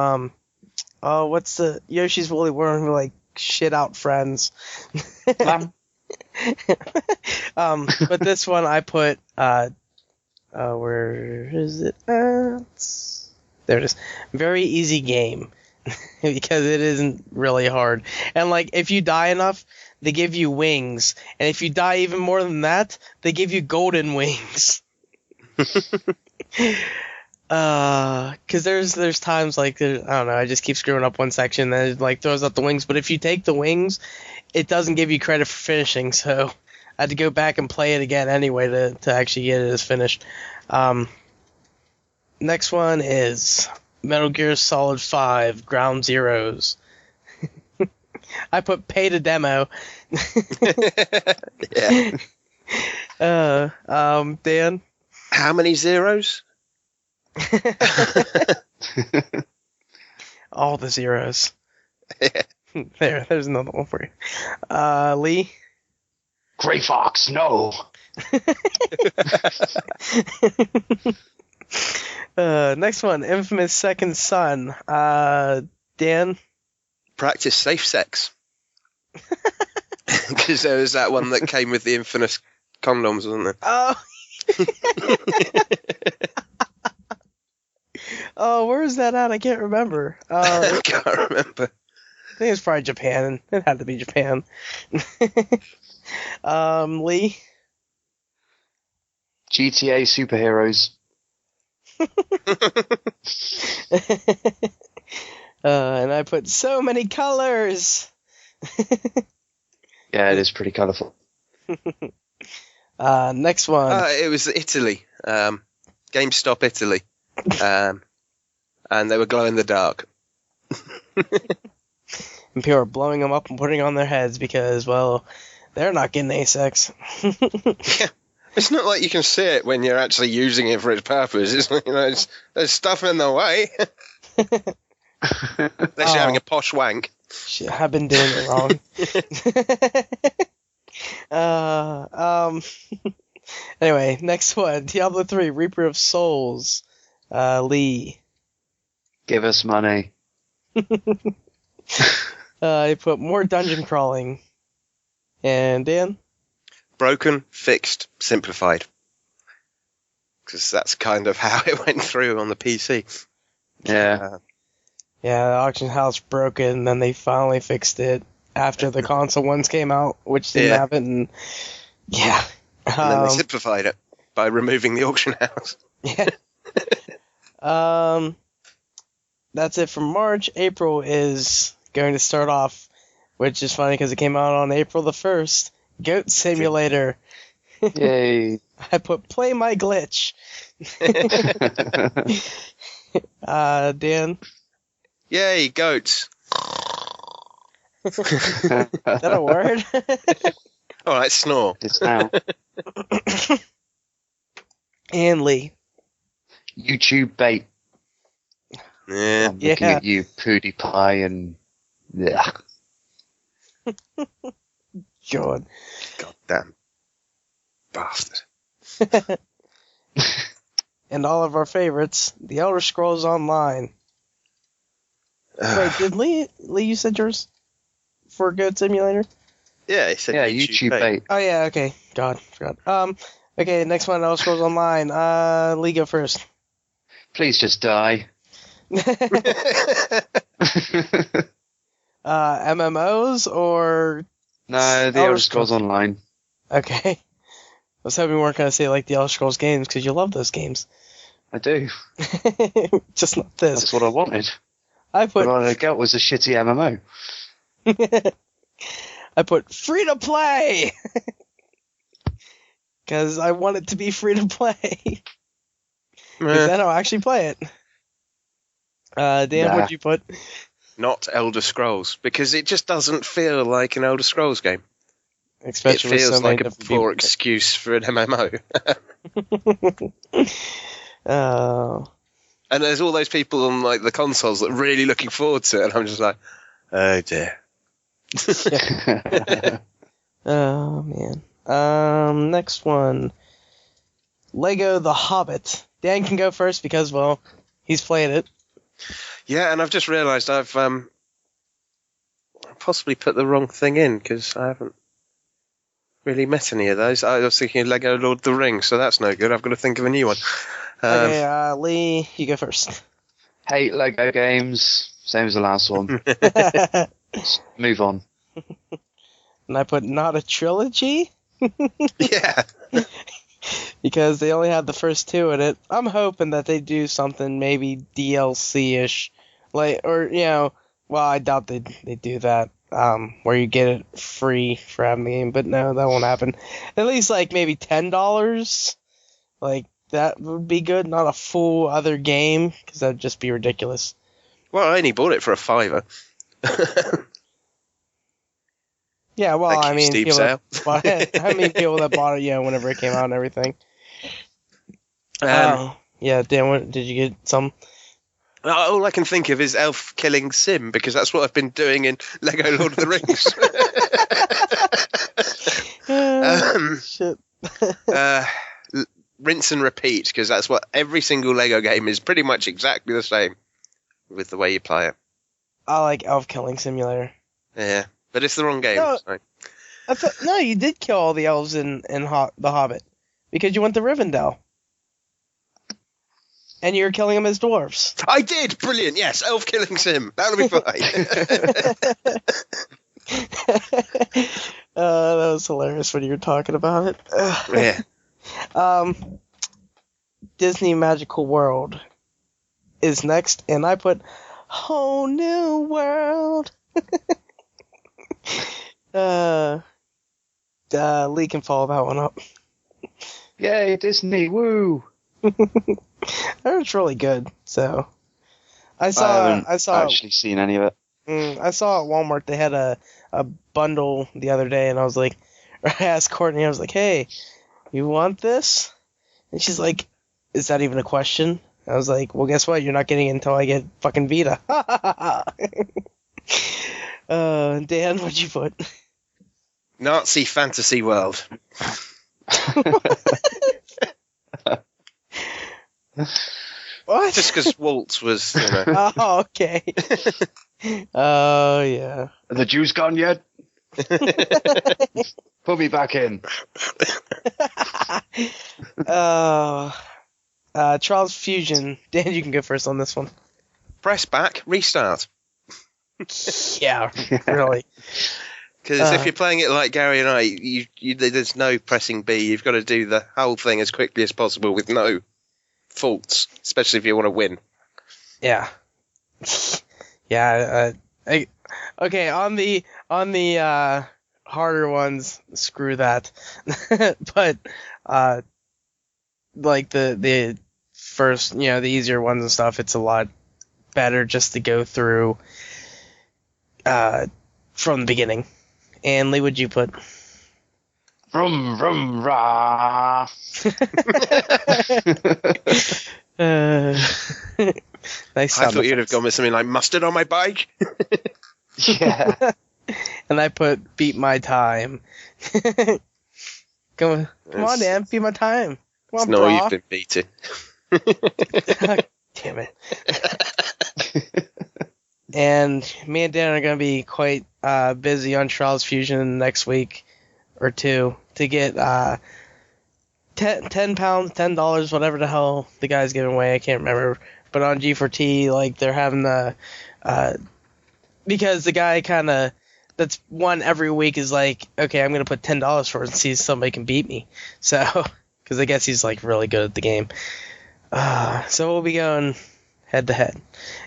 what's the Yoshi's Woolly World, who shit out friends. But this one I put, where is it? There it is. Very easy game. Because it isn't really hard. And if you die enough, they give you wings. And if you die even more than that, they give you golden wings. Cause there's times I don't know, I just keep screwing up one section and it throws out the wings. But if you take the wings, it doesn't give you credit for finishing. So I had to go back and play it again anyway to actually get it as finished. Next one is Metal Gear Solid 5 Ground Zeroes. I put pay to demo. Yeah. Dan? How many zeros? All the zeros. Yeah. There's another one for you. Lee? Gray Fox, no. Next one, Infamous Second Son. Dan? Practice safe sex. Because there was that one that came with the infamous condoms, wasn't there? Oh. Oh, where is that at? I can't remember. I can't remember. I think it's probably Japan. It had to be Japan. Lee? GTA superheroes. And I put so many colors. Yeah, it is pretty colourful. Next one. It was Italy. GameStop Italy. And they were glow in the dark. And people are blowing them up and putting on their heads because, well, they're not getting any sex. Yeah. It's not like you can see it when you're actually using it for its purpose. It's, there's stuff in the way. Unless you're having a posh wank. Shit, I've been doing it wrong. Anyway, next one. Diablo 3, Reaper of Souls. Lee. Give us money. I put more dungeon crawling. And Dan? Broken, fixed, simplified. Because that's kind of how it went through on the PC. Yeah. Yeah, the auction house broke it, and then they finally fixed it after the console ones came out, which didn't have it, and yeah. And then they simplified it by removing the auction house. Yeah. That's it for March. April is going to start off, which is funny because it came out on April the 1st. Goat Simulator. Yay. I put Play My Glitch. Dan? Yay, goats. Is that a word? Alright, snore. It's now. And Lee. YouTube bait. Yeah. I'm looking at you, PewDiePie, and yeah. God. Goddamn bastard. And all of our favorites, The Elder Scrolls Online. Wait, did Lee, you said yours for Goat Simulator? Yeah, he said YouTube bait. Oh yeah, okay. God, forgot. Okay, next one, Elder Scrolls Online. Lee, go first. Please just die. MMOs or... No, the Elder Scrolls Online. Okay. I was hoping we weren't going to say like the Elder Scrolls games because you love those games. I do. Just not this. That's what I wanted. I put... What I got was a shitty MMO. I put free to play! Because I want it to be free to play. Because then I'll actually play it. Dan, what'd you put? Not Elder Scrolls, because it just doesn't feel like an Elder Scrolls game. Especially it feels with so like many a poor excuse for an MMO. And there's all those people on like the consoles that are really looking forward to it, and I'm just like, oh dear. Oh man. Next one. Lego The Hobbit. Dan can go first because, well, he's played it. Yeah, and I've just realised I've possibly put the wrong thing in because I haven't really met any of those. I was thinking of Lego Lord of the Rings, so that's no good. I've got to think of a new one. Okay, Lee, you go first. Hate Lego games. Same as the last one. Move on. And I put not a trilogy? Yeah. Because they only had the first two in it. I'm hoping that they do something maybe DLC-ish. Like, or, you know, well, I doubt they do that. Where you get it free for having the game, but no, that won't happen. At least, like, maybe $10? Like, that would be good, not a full other game, because that would just be ridiculous. Well, I only bought it for $5. Yeah, well, Thank I you, mean, Steve people Sale. bought it. How many people that bought it, whenever it came out and everything. Yeah, Dan, what, did you get some? All I can think of is elf killing sim, because that's what I've been doing in Lego Lord of the Rings. Shit. Rinse and repeat, because that's what every single Lego game is pretty much exactly the same with the way you play it. I like Elf Killing Simulator. Yeah, but it's the wrong game. No. So. No, you did kill all the elves in The Hobbit, because you went to Rivendell. And you were killing them as dwarves. I did! Brilliant, yes, elf killing sim. That'll be fine. That was hilarious when you were talking about it. Yeah. Disney Magical World is next, and I put Whole New World. Lee can follow that one up. Yay, Disney! Woo! It's really good. So I haven't saw actually seen any of it. I saw at Walmart they had a bundle the other day, and I asked Courtney, I was like, "Hey, you want this?" And she's like, "Is that even a question?" I was like, "Well, guess what? You're not getting it until I get fucking Vita." Dan, what'd you put? Nazi fantasy world. What? Just because Waltz was, you know. Oh, okay. Oh, yeah. Are the Jews gone yet? Put me back in. Trials Fusion. Dan, you can go first on this one. Press back, restart. Yeah, really. Because if you're playing it like Gary and I, there's no pressing B. You've got to do the whole thing as quickly as possible with no faults, especially if you want to win. Yeah. Yeah. Okay. On the harder ones, screw that. But like the first, the easier ones and stuff, it's a lot better just to go through from the beginning. And Lee, what'd you put? Vroom, vroom, rah. Nice. I thought you'd have gone with something like mustard on my bike. Yeah. And I put beat my time. Come on, Dan, beat my time. Come on, No, brah. you've been beaten. Damn it. And me and Dan are going to be quite busy on Trials Fusion next week or two to get £10, $10, whatever the hell the guy's giving away. I can't remember. But on G4T, like, they're having the... because the guy kind of... That's won every week is like, okay, I'm going to put $10 for it and see if somebody can beat me. So, because I guess he's, like, really good at the game. So we'll be going head-to-head.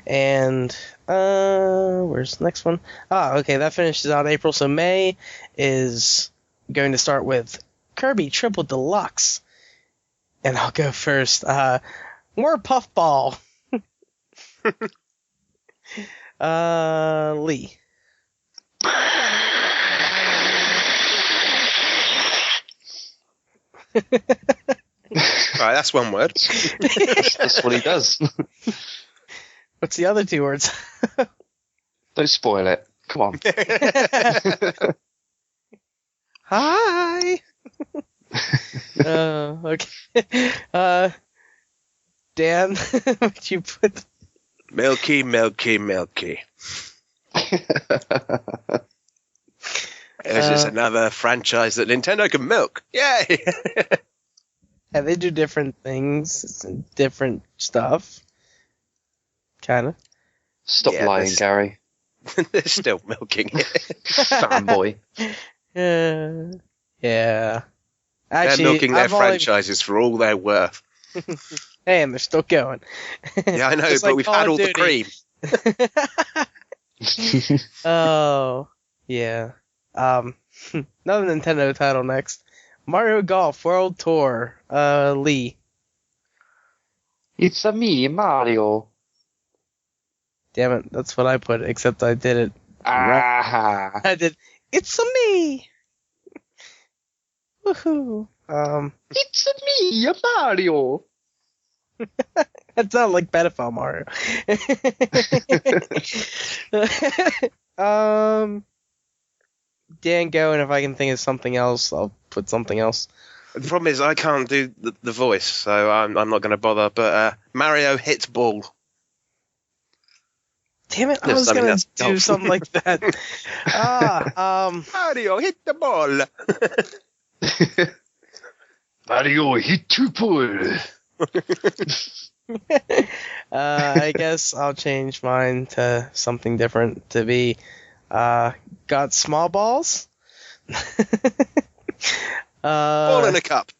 And... where's the next one? Okay, that finishes out April. So May is going to start with Kirby Triple Deluxe. And I'll go first. More Puffball. Lee. Right, that's one word. That's what he does. What's the other two words? Don't spoil it. Come on. Hi. Okay. Dan, what you put? Milky, milky, milky. This is another franchise that Nintendo can milk. Yay! Yeah, they do different things and different stuff. Kind of. Stop lying, Gary. They're still milking it. Fanboy. Yeah. Actually, they're milking their franchises for all they're worth. Hey, and they're still going. Yeah, I know, but like we've Call had of all the Duty. cream. Oh, yeah. Another Nintendo title next. Mario Golf World Tour. Lee. It's a me, Mario. Damn it, that's what I put, except I did it. Ah. I did It's a me. Woohoo. It's me, Mario. That sounds like pedophile Mario. Dan, go, and if I can think of something else, I'll put something else. The problem is I can't do the voice, so I'm not going to bother. But Mario hits ball. Damn it! I was going to do something like that. Mario hit the ball. Mario hit to ball. I guess I'll change mine to something different. To be, got small balls. Ball in a cup.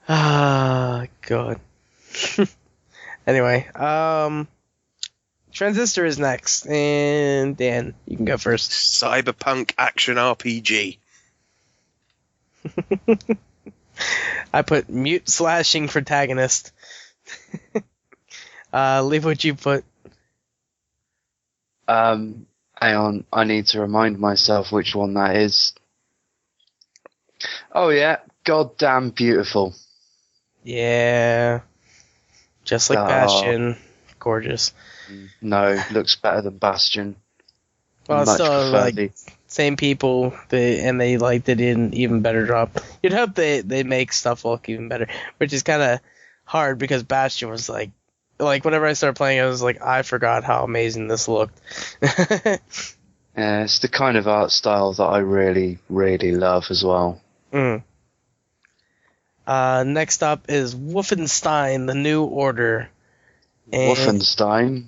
Ah, God. Anyway, Transistor is next, and Dan, you can go first. Cyberpunk action RPG. I put mute slashing protagonist. Leave what you put. Hang on, I need to remind myself which one that is. Oh yeah, goddamn beautiful. Yeah. Just like Bastion. Gorgeous. No, looks better than Bastion. Well, it's Much still prefer like the- same people, they did an even better job. You'd hope they make stuff look even better, which is kind of hard because Bastion was like whenever I started playing, I was like, I forgot how amazing this looked. Yeah, it's the kind of art style that I really, really love as well. Mm. Next up is Wolfenstein: The New Order. And Wolfenstein.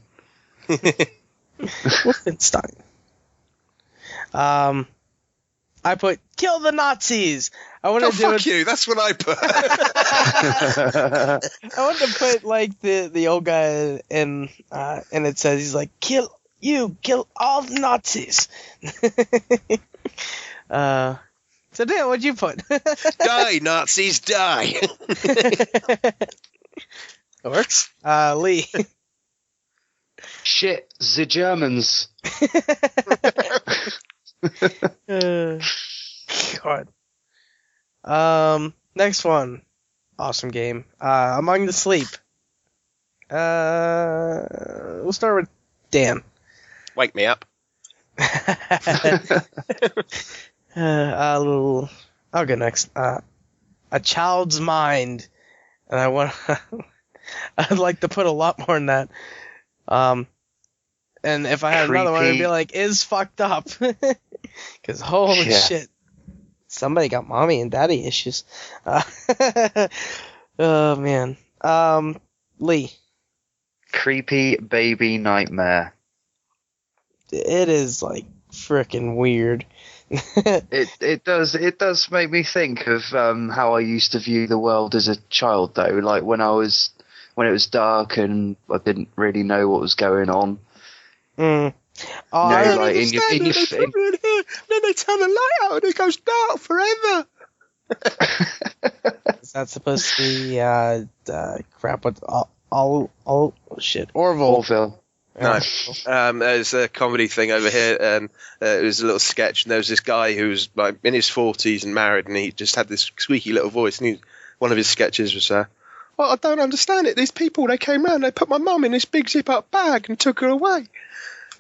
Wolfenstein. I put kill the Nazis. I want to do fuck it. you. That's what I put. I want to put like the old guy and it says he's like kill all the Nazis. So Dan, what'd you put? Die, Nazis, die. It works. Lee. Shit, the Germans. God. Next one. Awesome game. Among the Sleep. We'll start with Dan. Wake me up. I'll go next. A Child's Mind, and I'd like to put a lot more in that. And if I had another one, I'd be like, is fucked up, because holy shit, somebody got mommy and daddy issues. Oh man. Lee. Creepy Baby Nightmare. It is like freaking weird. It does make me think of how I used to view the world as a child though, like when it was dark and I didn't really know what was going on. Mm. Oh, No, I don't like understand. Then they turn the light out and it goes dark forever. Is that supposed to be crap? What all shit? Orville. Orville. No. There's a comedy thing over here, and it was a little sketch, and there was this guy who was like in his 40s and married, and he just had this squeaky little voice, and one of his sketches was, well, I don't understand it. These people, they came round, they put my mum in this big zip-up bag and took her away.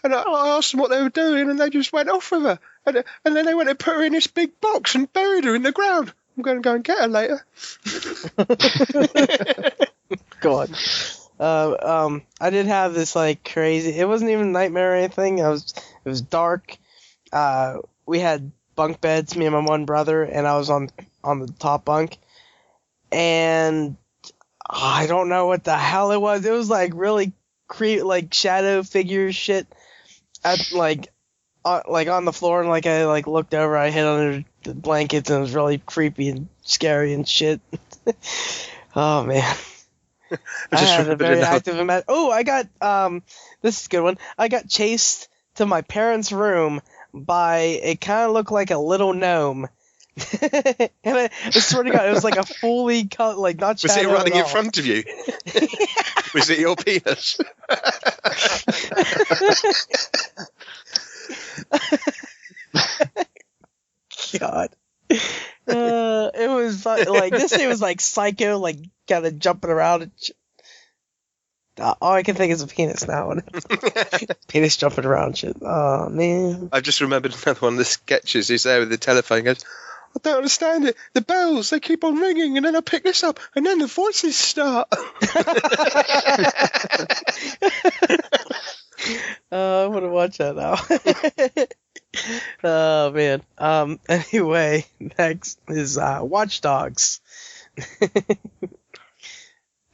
And I asked them what they were doing, and they just went off with her. And then they went and put her in this big box and buried her in the ground. I'm going to go and get her later. God. I did have this like crazy. It wasn't even a nightmare or anything. It was dark. We had bunk beds, me and my one brother, and I was on the top bunk. And I don't know what the hell it was. It was like really like shadow figure shit. At on the floor, and like I like looked over, I hid under the blankets, and it was really creepy and scary and shit. Oh man. I had a very active imagination. Oh, I got this is a good one. I got chased to my parents' room by it kind of looked like a little gnome, And I swear to God, it was like a fully cut, like not Was shadow it running at in all. front of you? Was it your penis? God. It was like this thing was like psycho, like kind of jumping around. All I can think is a penis now. Penis jumping around shit. Oh, man. I've just remembered another one of the sketches. He's there with the telephone and goes, I don't understand it. The bells, they keep on ringing, and then I pick this up, and then the voices start. I want to watch that now. Oh, man. Anyway, next is Watch Dogs.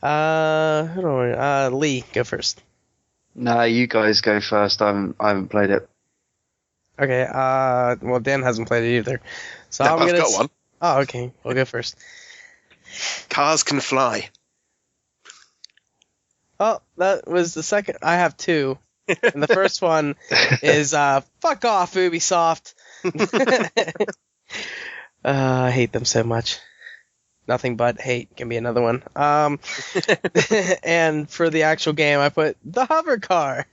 Who do I, Lee, go first. Nah, you guys go first. I haven't played it. Okay, well, Dan hasn't played it either. So No, I've got one. Oh, okay. We'll go first. Cars can fly. Oh, that was the second. I have two. And the first one is, fuck off, Ubisoft. I hate them so much. Nothing but hate can be another one. And for the actual game, I put the hover car.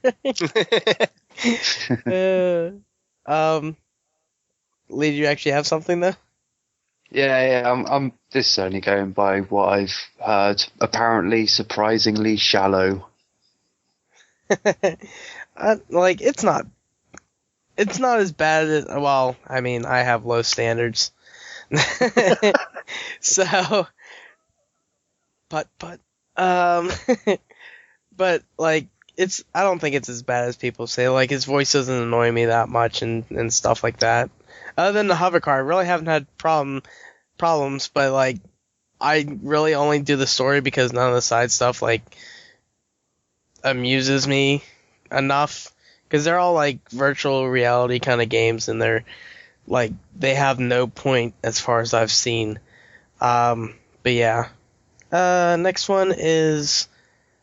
Lee, do you actually have something though? Yeah. I'm. This is only going by what I've heard. Apparently, surprisingly shallow. Like it's not as bad as. Well, I mean, I have low standards. So, but like I don't think it's as bad as people say. Like his voice doesn't annoy me that much and stuff like that. Other than the hover car, I really haven't had problems. But like, I really only do the story because none of the side stuff like amuses me enough. Because they're all like virtual reality kind of games, and they're like they have no point as far as I've seen. But yeah. Next one is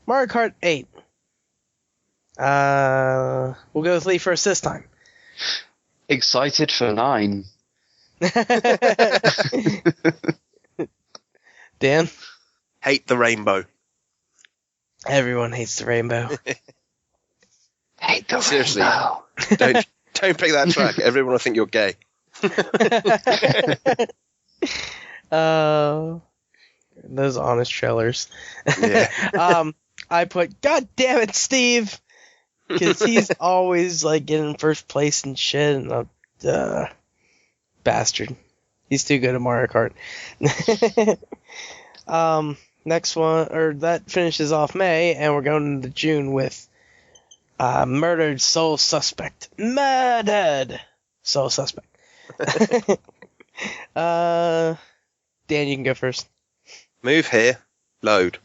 Mario Kart 8. We'll go with Lee first this time. Excited for 9. Dan? Hate the rainbow. Everyone hates the rainbow. Hate the Seriously. rainbow. Don't pick that track. Everyone will think you're gay. Those honest trailers. Yeah. I put, God damn it, Steve! Because he's always like getting first place and shit, and bastard. He's too good at Mario Kart. Next one, or that finishes off May, and we're going into June with Murdered Soul Suspect. Murdered Soul Suspect. Dan, you can go first. Move here. Load.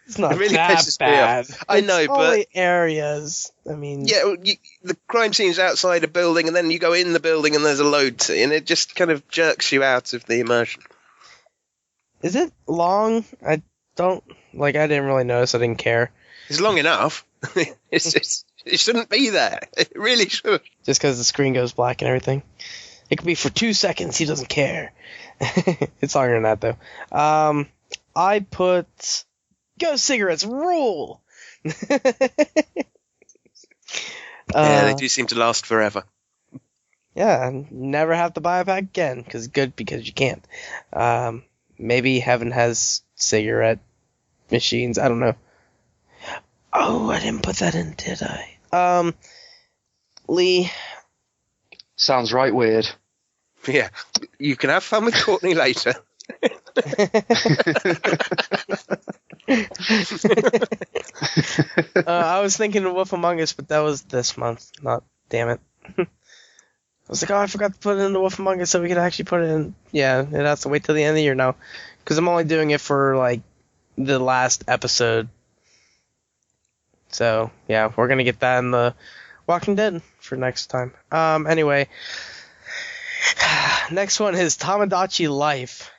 It's not It really that pisses me bad. off. I know, It's but only areas. I mean, yeah, well, the crime scene's outside a building, and then you go in the building, and there's a load scene. It just kind of jerks you out of the immersion. is it long? I didn't really notice. I didn't care. It's long enough. It's just, it shouldn't be there. It really should. Just because the screen goes black and everything. It could be for 2 seconds. He doesn't care. It's longer than that, though. I put Ghost Cigarettes rule. Yeah, they do seem to last forever. Yeah, never have to buy it back again. Because you can't. Maybe Heaven has cigarette machines. I don't know. Oh, I didn't put that in, did I? Lee. Sounds right weird. Yeah, you can have fun with Courtney later. I was thinking of Wolf Among Us, but that was this month. Not, damn it. I was like, oh, I forgot to put it in the Wolf Among Us so we could actually put it in. Yeah, it has to wait till the end of the year now. Because I'm only doing it for, like, the last episode. So, yeah, we're going to get that in the Walking Dead for next time. Anyway, next one is Tamagotchi Life.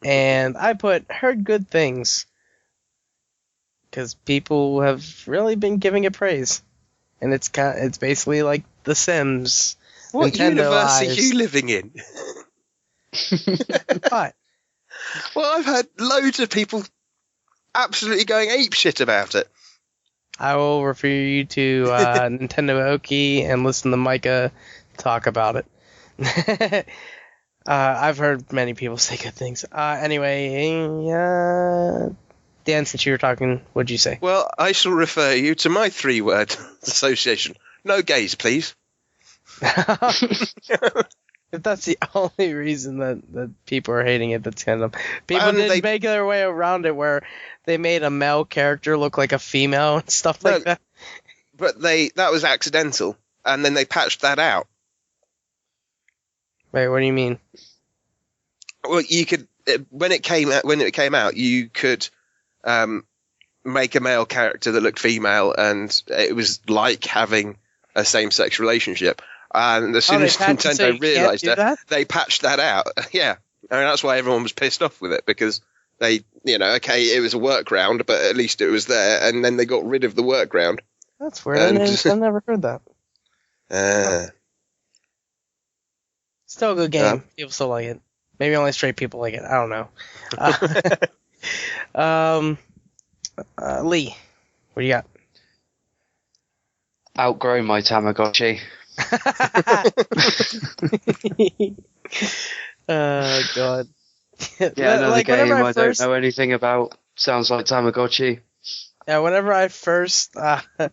And I put heard good things. Because people have really been giving it praise. And it's basically like The Sims. What Nintendo universe are eyes. you living in? What? Well, I've heard loads of people absolutely going apeshit about it. I will refer you to Nintendo Oki and listen to Micah talk about it. I've heard many people say good things. Anyway, Dan, since you were talking, what'd you say? Well, I shall refer you to my 3-word association. No gays, please. If that's the only reason that people are hating it, that's kind of... People And did make their way around it where they made a male character look like a female and stuff like that. But that was accidental, and then they patched that out. Wait, what do you mean? Well, you could when it came out, you could make a male character that looked female, and it was like having a same-sex relationship. And as soon as Nintendo realised that, they patched that out. Yeah, I mean that's why everyone was pissed off with it, because they, okay, it was a workaround, but at least it was there, and then they got rid of the workaround. That's weird. I've never heard that. Still a good game. People still like it. Maybe only straight people like it. I don't know. Lee, what do you got? Outgrow my Tamagotchi. Oh god. Yeah, another game I don't know anything about. Sounds like Tamagotchi. Yeah, whenever I first heard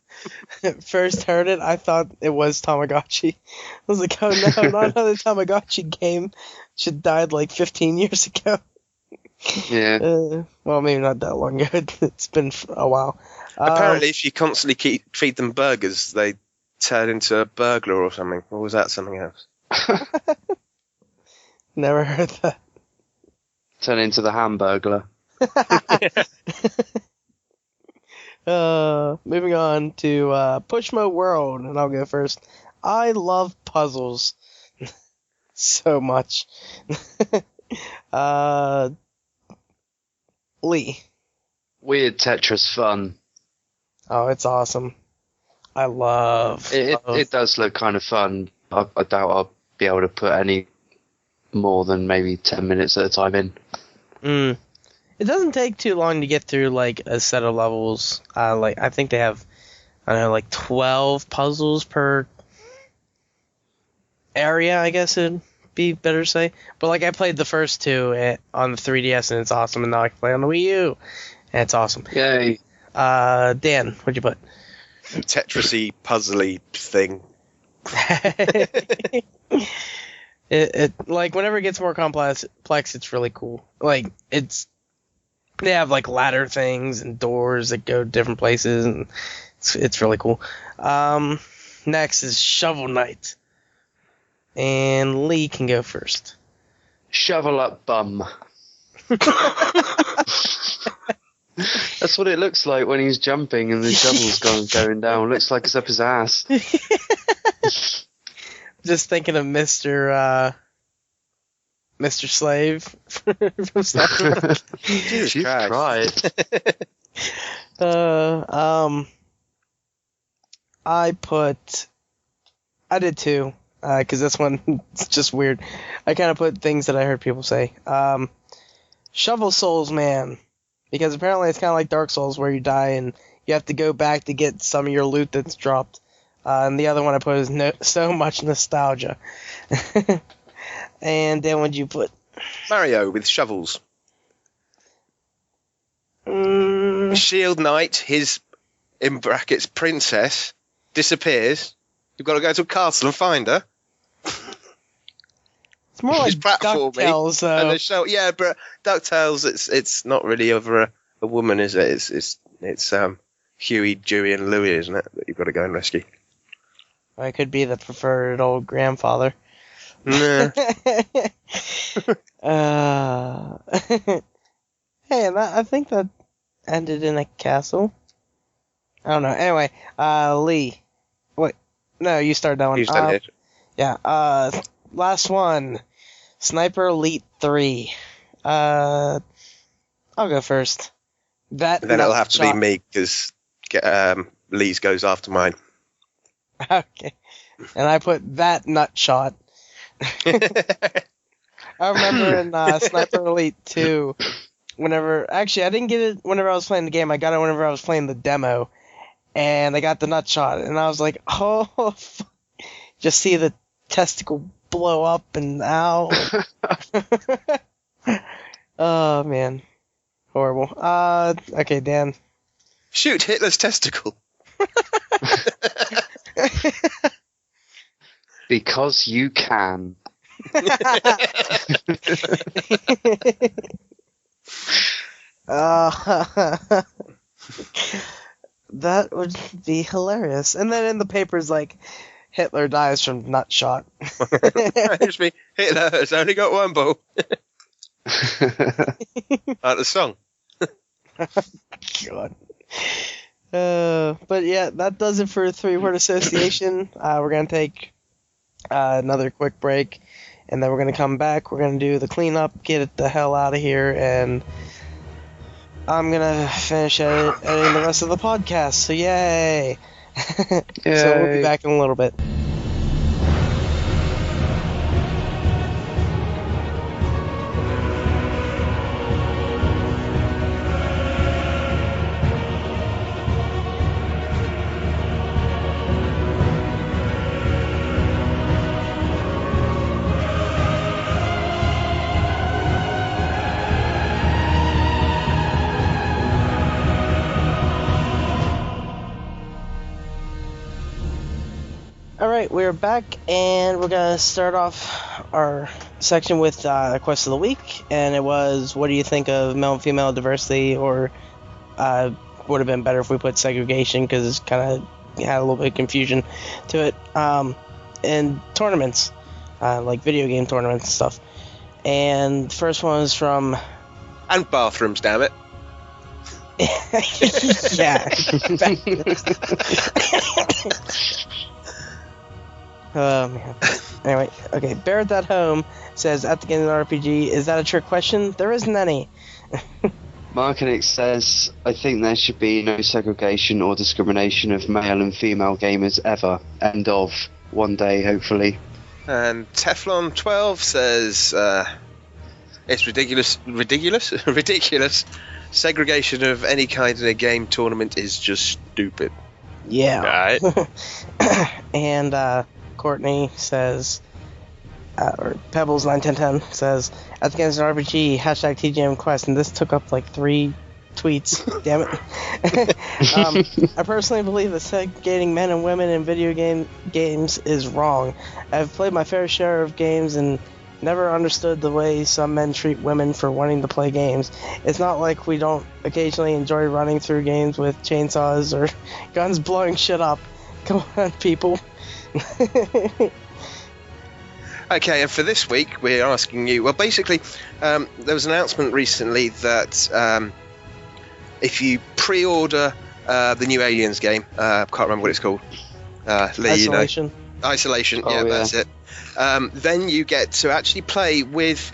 it, I thought it was Tamagotchi. I was like, oh no, not another Tamagotchi game. Should died like 15 years ago. Yeah. Well, maybe not that long ago. It's been a while. Apparently, if you constantly feed them burgers, they turn into a burglar or something. Or was that something else? Never heard that. Turn into the Hamburglar. Moving on to Pushmo World, and I'll go first. I love puzzles so much. Lee. Weird Tetris fun. Oh, it's awesome. I love it. It does look kind of fun. I doubt I'll be able to put any more than maybe 10 minutes at a time in. It doesn't take too long to get through like a set of levels. I think they have, 12 puzzles per area, I guess it'd be better to say. But I played the first two on the 3DS and it's awesome, and now I can play on the Wii U and it's awesome. Yay. Dan, what'd you put? Tetris-y, puzzly thing. It whenever it gets more complex, it's really cool. They have ladder things and doors that go different places, and it's really cool. Next is Shovel Knight, and Lee can go first. Shovel up bum. That's what it looks like when he's jumping and the shovel's going down. Looks like it's up his ass. Just thinking of Mr. Slave from Star Wars. Jesus Christ. I did too, because this one it's just weird. I kind of put things that I heard people say. Shovel Souls, man. Because apparently it's kind of like Dark Souls where you die and you have to go back to get some of your loot that's dropped. And the other one I put is so much nostalgia. And then what'd you put? Mario with shovels. Shield Knight, his, in brackets, princess, disappears. You've got to go to a castle and find her. It's more like DuckTales, though. Yeah, but DuckTales, it's not really over a woman, is it? It's Huey, Dewey, and Louie, isn't it? That you've got to go and rescue. I could be the preferred old grandfather. Nah. Hey, I think that ended in a castle. I don't know. Anyway, Lee. Wait, no, you started that one. You started it. Yeah. Last one. Sniper Elite 3. I'll go first. Then it'll have to be me, because Lee's goes after mine. Okay. And I put that nut shot. I remember in Sniper Elite 2, actually I didn't get it whenever I was playing the game, I got it whenever I was playing the demo, and I got the nut shot, and I was like, oh, just see the testicle blow up, and ow. Oh, man. Horrible. Okay, Dan. Shoot Hitler's testicle. Because you can. That would be hilarious. And then in the papers, like, Hitler dies from nut shot. Hitler has only got one ball. Like the song. God. But yeah, that does it for three-word association. We're going to take another quick break, and then we're going to come back. We're going to do the cleanup, get it the hell out of here, and I'm going to finish editing the rest of the podcast, so yay! So we'll be back in a little bit. Alright, we're back, and we're going to start off our section with Quest of the Week, and it was, what do you think of male and female diversity, or would have been better if we put segregation, because it's kind of had a little bit of confusion to it, in tournaments, like video game tournaments and stuff. And the first one was from... And bathrooms, damn it. Yeah. Oh, man. Anyway, okay. Barrett at Home says, at the game of the RPG, is that a trick question? There isn't any. Marketing says, I think there should be no segregation or discrimination of male and female gamers ever. End of. One day, hopefully. And Teflon12 says, it's ridiculous. Segregation of any kind in a game tournament is just stupid. Yeah. Right. And, Courtney says, or Pebbles91010 says, at the Games and RPG, hashtag TGM Quest, and this took up like 3 tweets. Damn it. I personally believe that segregating men and women in video games is wrong. I've played my fair share of games and never understood the way some men treat women for wanting to play games. It's not like we don't occasionally enjoy running through games with chainsaws or guns blowing shit up. Come on, people. Okay, and for this week, we're asking you... Well, basically, there was an announcement recently that if you pre-order the new Aliens game, can't remember what it's called. Isolation. You know. Isolation, yeah, that's it. Then you get to actually play with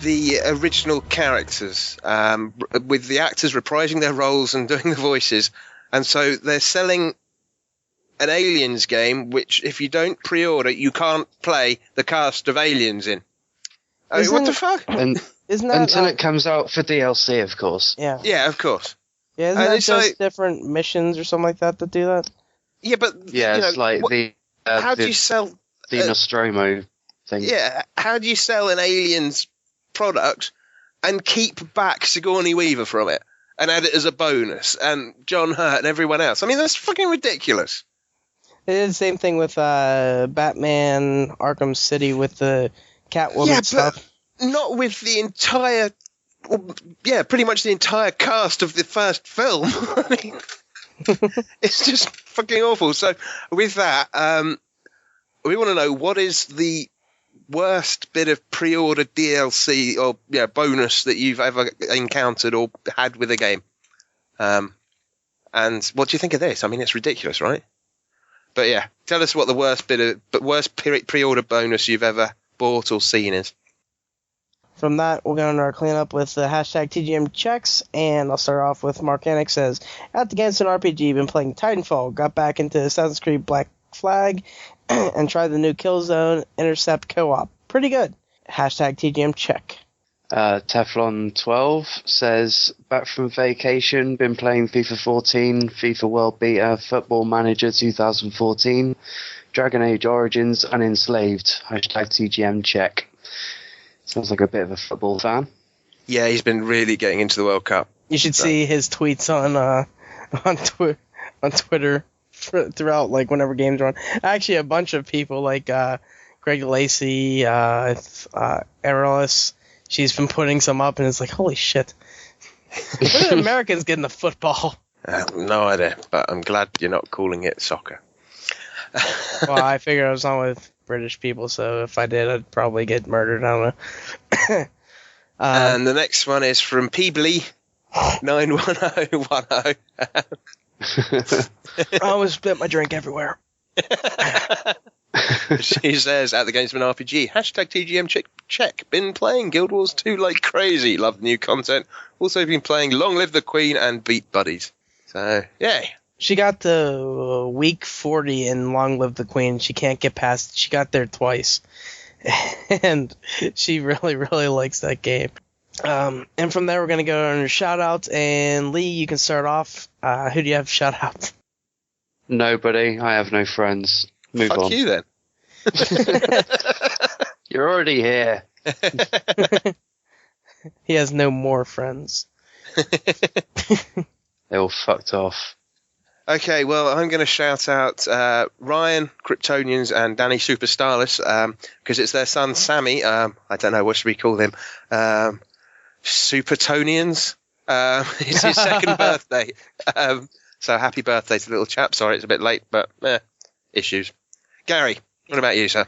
the original characters, with the actors reprising their roles and doing the voices. And so they're selling an Aliens game, which if you don't pre-order, you can't play the cast of Aliens in. I mean, what the fuck? And Isn't that until it comes out for DLC, of course. Yeah. Yeah, of course. Yeah, isn't that just different missions or something like that do that? Yeah, but Yeah, you know, it's like how do you sell the Nostromo thing? Yeah, how do you sell an Aliens product and keep back Sigourney Weaver from it and add it as a bonus and John Hurt and everyone else? I mean, that's fucking ridiculous. They did the same thing with Batman Arkham City with the Catwoman stuff. Not with the entire... Yeah, pretty much the entire cast of the first film. I mean, it's just fucking awful. So with that, we want to know, what is the worst bit of pre-order DLC or bonus that you've ever encountered or had with a game? And what do you think of this? I mean, it's ridiculous, right? But yeah, tell us what the worst pre-order bonus you've ever bought or seen is. From that, we'll go into our cleanup with the hashtag TGM checks, and I'll start off with Mark Annick says, at the Gamesmen RPG, been playing Titanfall, got back into Assassin's Creed Black Flag and try the new Killzone Intercept co-op. Pretty good. Hashtag TGM check. Teflon12 says, back from vacation, been playing FIFA 14, FIFA World Beta, Football Manager 2014, Dragon Age Origins, and Enslaved. Hashtag TGM check. Sounds like a bit of a football fan. Yeah, he's been really getting into the World Cup. You should see his tweets on Twitter throughout, like, whenever games are on. Actually, a bunch of people, like Greg Lacey, Aerolis, she's been putting some up, and it's like, holy shit. Look at the Americans getting the football. No idea, but I'm glad you're not calling it soccer. Well, I figured I was on with British people, so if I did, I'd probably get murdered. I don't know. And the next one is from Peebly 91010. I always spit my drink everywhere. She says, at the Gamesmen RPG, hashtag TGM check. Been playing Guild Wars 2 like crazy. Love the new content. Also been playing Long Live the Queen and Beat Buddies. So, yay. She got to week 40 in Long Live the Queen. She can't get past. She got there twice. And she really, really likes that game. And from there, we're going to go on your shout-outs. And Lee, you can start off. Who do you have shout-outs? Nobody. I have no friends. Move on. Fuck you, then. You're already here. He has no more friends. They all fucked off. Okay, well, I'm going to shout out Ryan, Kryptonians, and Danny Superstarless, because it's their son, Sammy. I don't know, what should we call him? Supertonians. It's his second birthday. So happy birthday to the little chap. Sorry, it's a bit late, but issues. Gary, what about you, sir?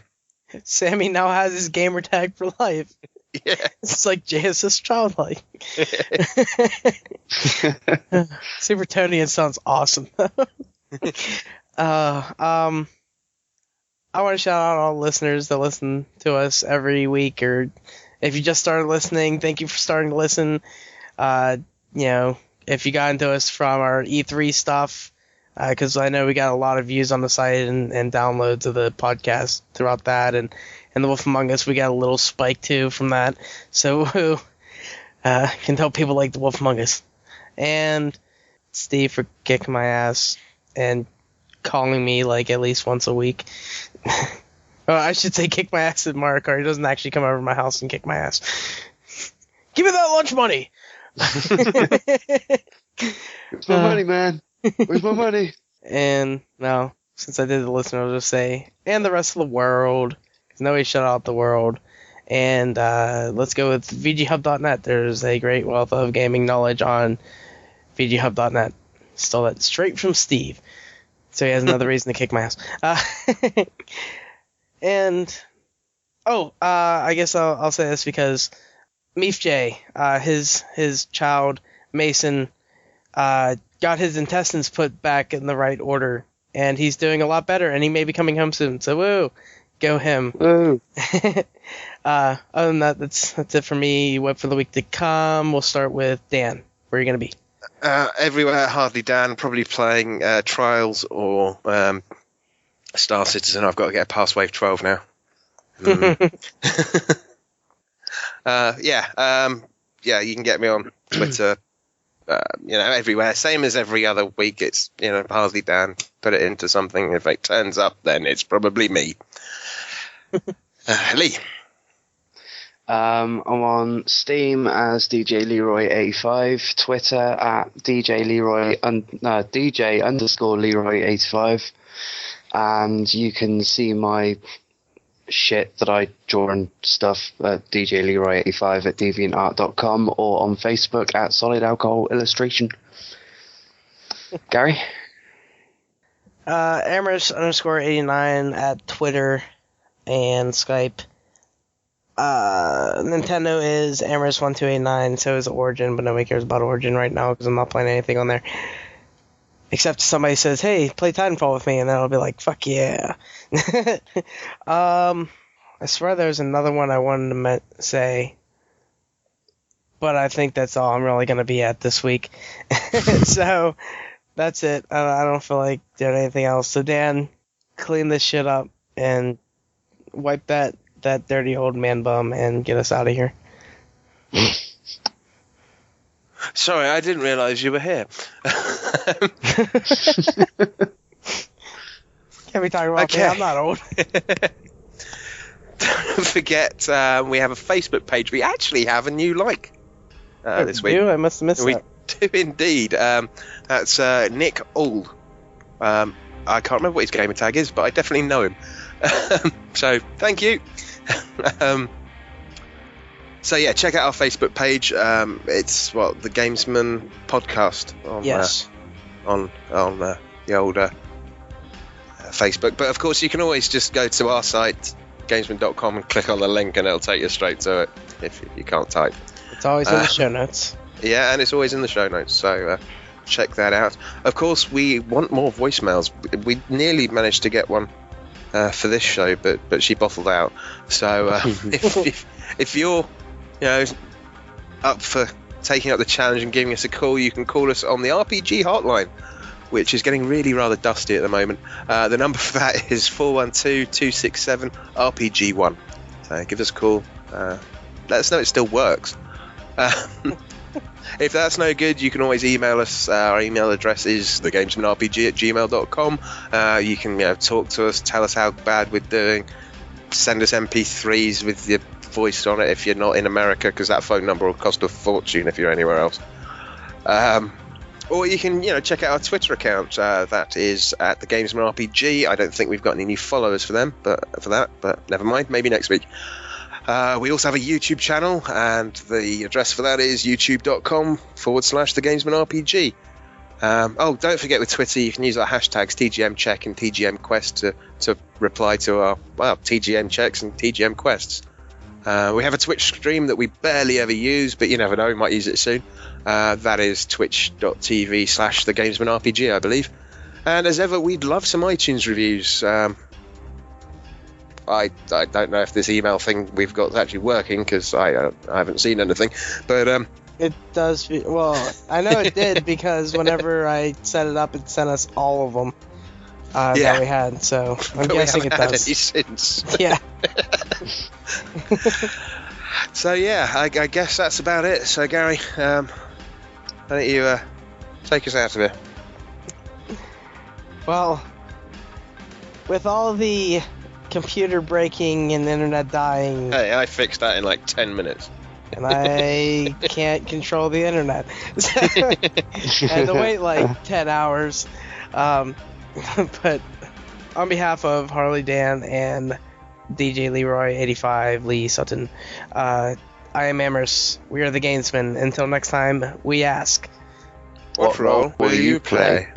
Sammy now has his gamer tag for life. Yeah. It's like JSS Childlike. Supertonian sounds awesome. I want to shout out all the listeners that listen to us every week, or if you just started listening, thank you for starting to listen. If you got into us from our E3 stuff, because I know we got a lot of views on the site and downloads of the podcast throughout that, and The Wolf Among Us, we got a little spike too from that. So can tell people like The Wolf Among Us. And Steve for kicking my ass and calling me like at least once a week. Well, I should say kick my ass at Mario Kart. He doesn't actually come over to my house and kick my ass. Give me that lunch money! It's my money, man. Where's my money? And now, since I did the listener, I'll just say, and the rest of the world, because nobody shut out the world. And let's go with VGHub.net. There's a great wealth of gaming knowledge on VGHub.net. Stole that straight from Steve. So he has another reason to kick my ass. I guess I'll say this because Meef J, his child, Mason, got his intestines put back in the right order, and he's doing a lot better, and he may be coming home soon, so woo! Go him. Woo! Other than that, that's it for me. What for the week to come? We'll start with Dan. Where are you going to be? Everywhere, Hardlydan, probably playing Trials or Star Citizen. I've got to get past Wave 12 now. You can get me on Twitter. Everywhere. Same as every other week. It's, Hardlydan. Put it into something. If it turns up, then it's probably me. Lee. I'm on Steam as DJ Leroy85, Twitter at DJ Leroy85, and you can see my shit that I draw and stuff at DJ Leroy85 at deviantart.com or on Facebook at Solid Alcohol Illustration. Gary? Amorous_89 at Twitter and Skype. Nintendo is Amorous1289, so is Origin, but nobody cares about Origin right now because I'm not playing anything on there. Except somebody says, hey, play Titanfall with me, and then I'll be like, fuck yeah. I swear there's another one I wanted to say, but I think that's all I'm really going to be at this week. So, that's it. I don't feel like doing anything else. So, Dan, clean this shit up and wipe that dirty old man bum and get us out of here. Sorry, I didn't realise you were here. Can't be talking about me. I'm not old. Don't forget, we have a Facebook page. We actually have a new this week. I must have missed We that. do indeed. That's Nick All. I can't remember what his gamer tag is, but I definitely know him. So, thank you. So yeah, check out our Facebook page. It's the Gamesmen podcast on on the older Facebook. But of course, you can always just go to our site, gamesmen.com, and click on the link, and it'll take you straight to it if you can't type. It's always in the show notes. Yeah, and it's always in the show notes. So check that out. Of course, we want more voicemails. We nearly managed to get one for this show, but she bottled out. So if you're up for taking up the challenge and giving us a call, you can call us on the RPG hotline, which is getting really rather dusty at the moment. The number for that is 412-267-RPG1. So give us a call. Let us know it still works. If that's no good, you can always email us. Our email address is thegamesmanrpg@gmail.com. You can talk to us, tell us how bad we're doing, send us MP3s with your voice on it if you're not in America, because that phone number will cost a fortune if you're anywhere else. Or you can check out our Twitter account. That is at thegamesmanrpg. I don't think we've got any new followers for that, but never mind, maybe next week. We also have a YouTube channel, and the address for that is youtube.com/thegamesmanrpg. Don't forget with Twitter, you can use our hashtags TGMCheck and TGMQuest to reply to our TGM checks and TGM quests. We have a Twitch stream that we barely ever use, but you never know, we might use it soon. That is twitch.tv/thegamesmanrpg, I believe. And as ever, we'd love some iTunes reviews. I don't know if this email thing we've got is actually working, because I haven't seen anything. But it does. I know it did, because whenever I set it up, it sent us all of them that we had. So I'm guessing it does. Any since. Yeah. So yeah, I guess that's about it. So Gary, I think you take us out of here. Well, with all the computer breaking and the internet dying, hey, I fixed that in like 10 minutes. And I can't control the internet. I had to wait like 10 hours. But on behalf of Hardlydan and DJ Leroy85, Lee Sutton, I am Amherst. We are the Gamesmen. Until next time, we ask, what role will you play?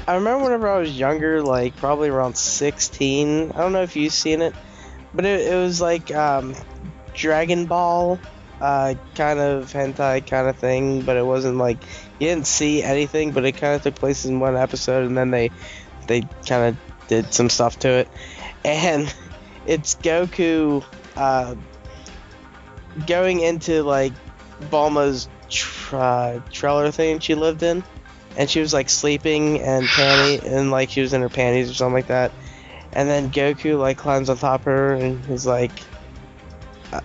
I remember whenever I was younger, like probably around 16, I don't know if you've seen it, but it was like Dragon Ball kind of hentai kind of thing, but it wasn't like, you didn't see anything, but it kind of took place in one episode, and then they kind of did some stuff to it, and it's Goku going into like Bulma's trailer thing she lived in. And she was like sleeping and like she was in her panties or something like that. And then Goku like climbs on top of her and he's like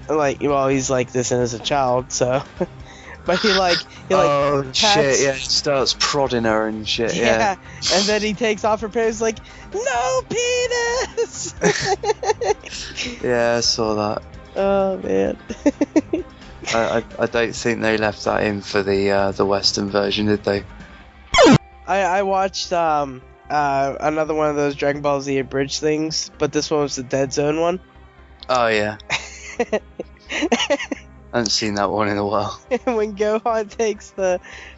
he's like this innocent child, so but he pats, shit, yeah, he starts prodding her and shit, yeah. And then he takes off her pants like, no penis. Yeah, I saw that. Oh man. I don't think they left that in for the Western version, did they? I watched another one of those Dragon Ball Z abridged things, but this one was the Dead Zone one. Oh yeah. I haven't seen that one in a while. When Gohan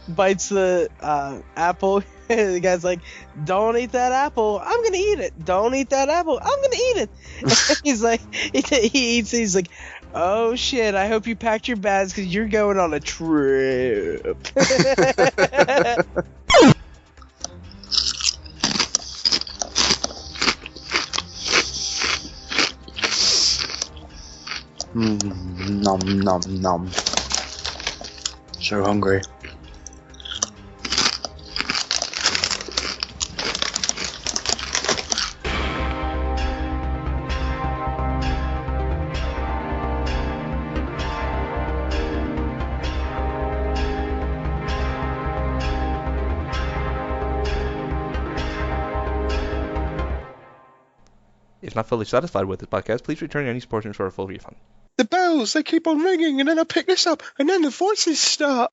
bites the apple, the guy's like, "Don't eat that apple. I'm gonna eat it. Don't eat that apple. I'm gonna eat it." He's like, he eats. He's like, "Oh shit! I hope you packed your bags because you're going on a trip." Nom nom nom. So hungry. If not fully satisfied with this podcast, please return any portions for a full refund. The bells, they keep on ringing, and then I pick this up, and then the voices start.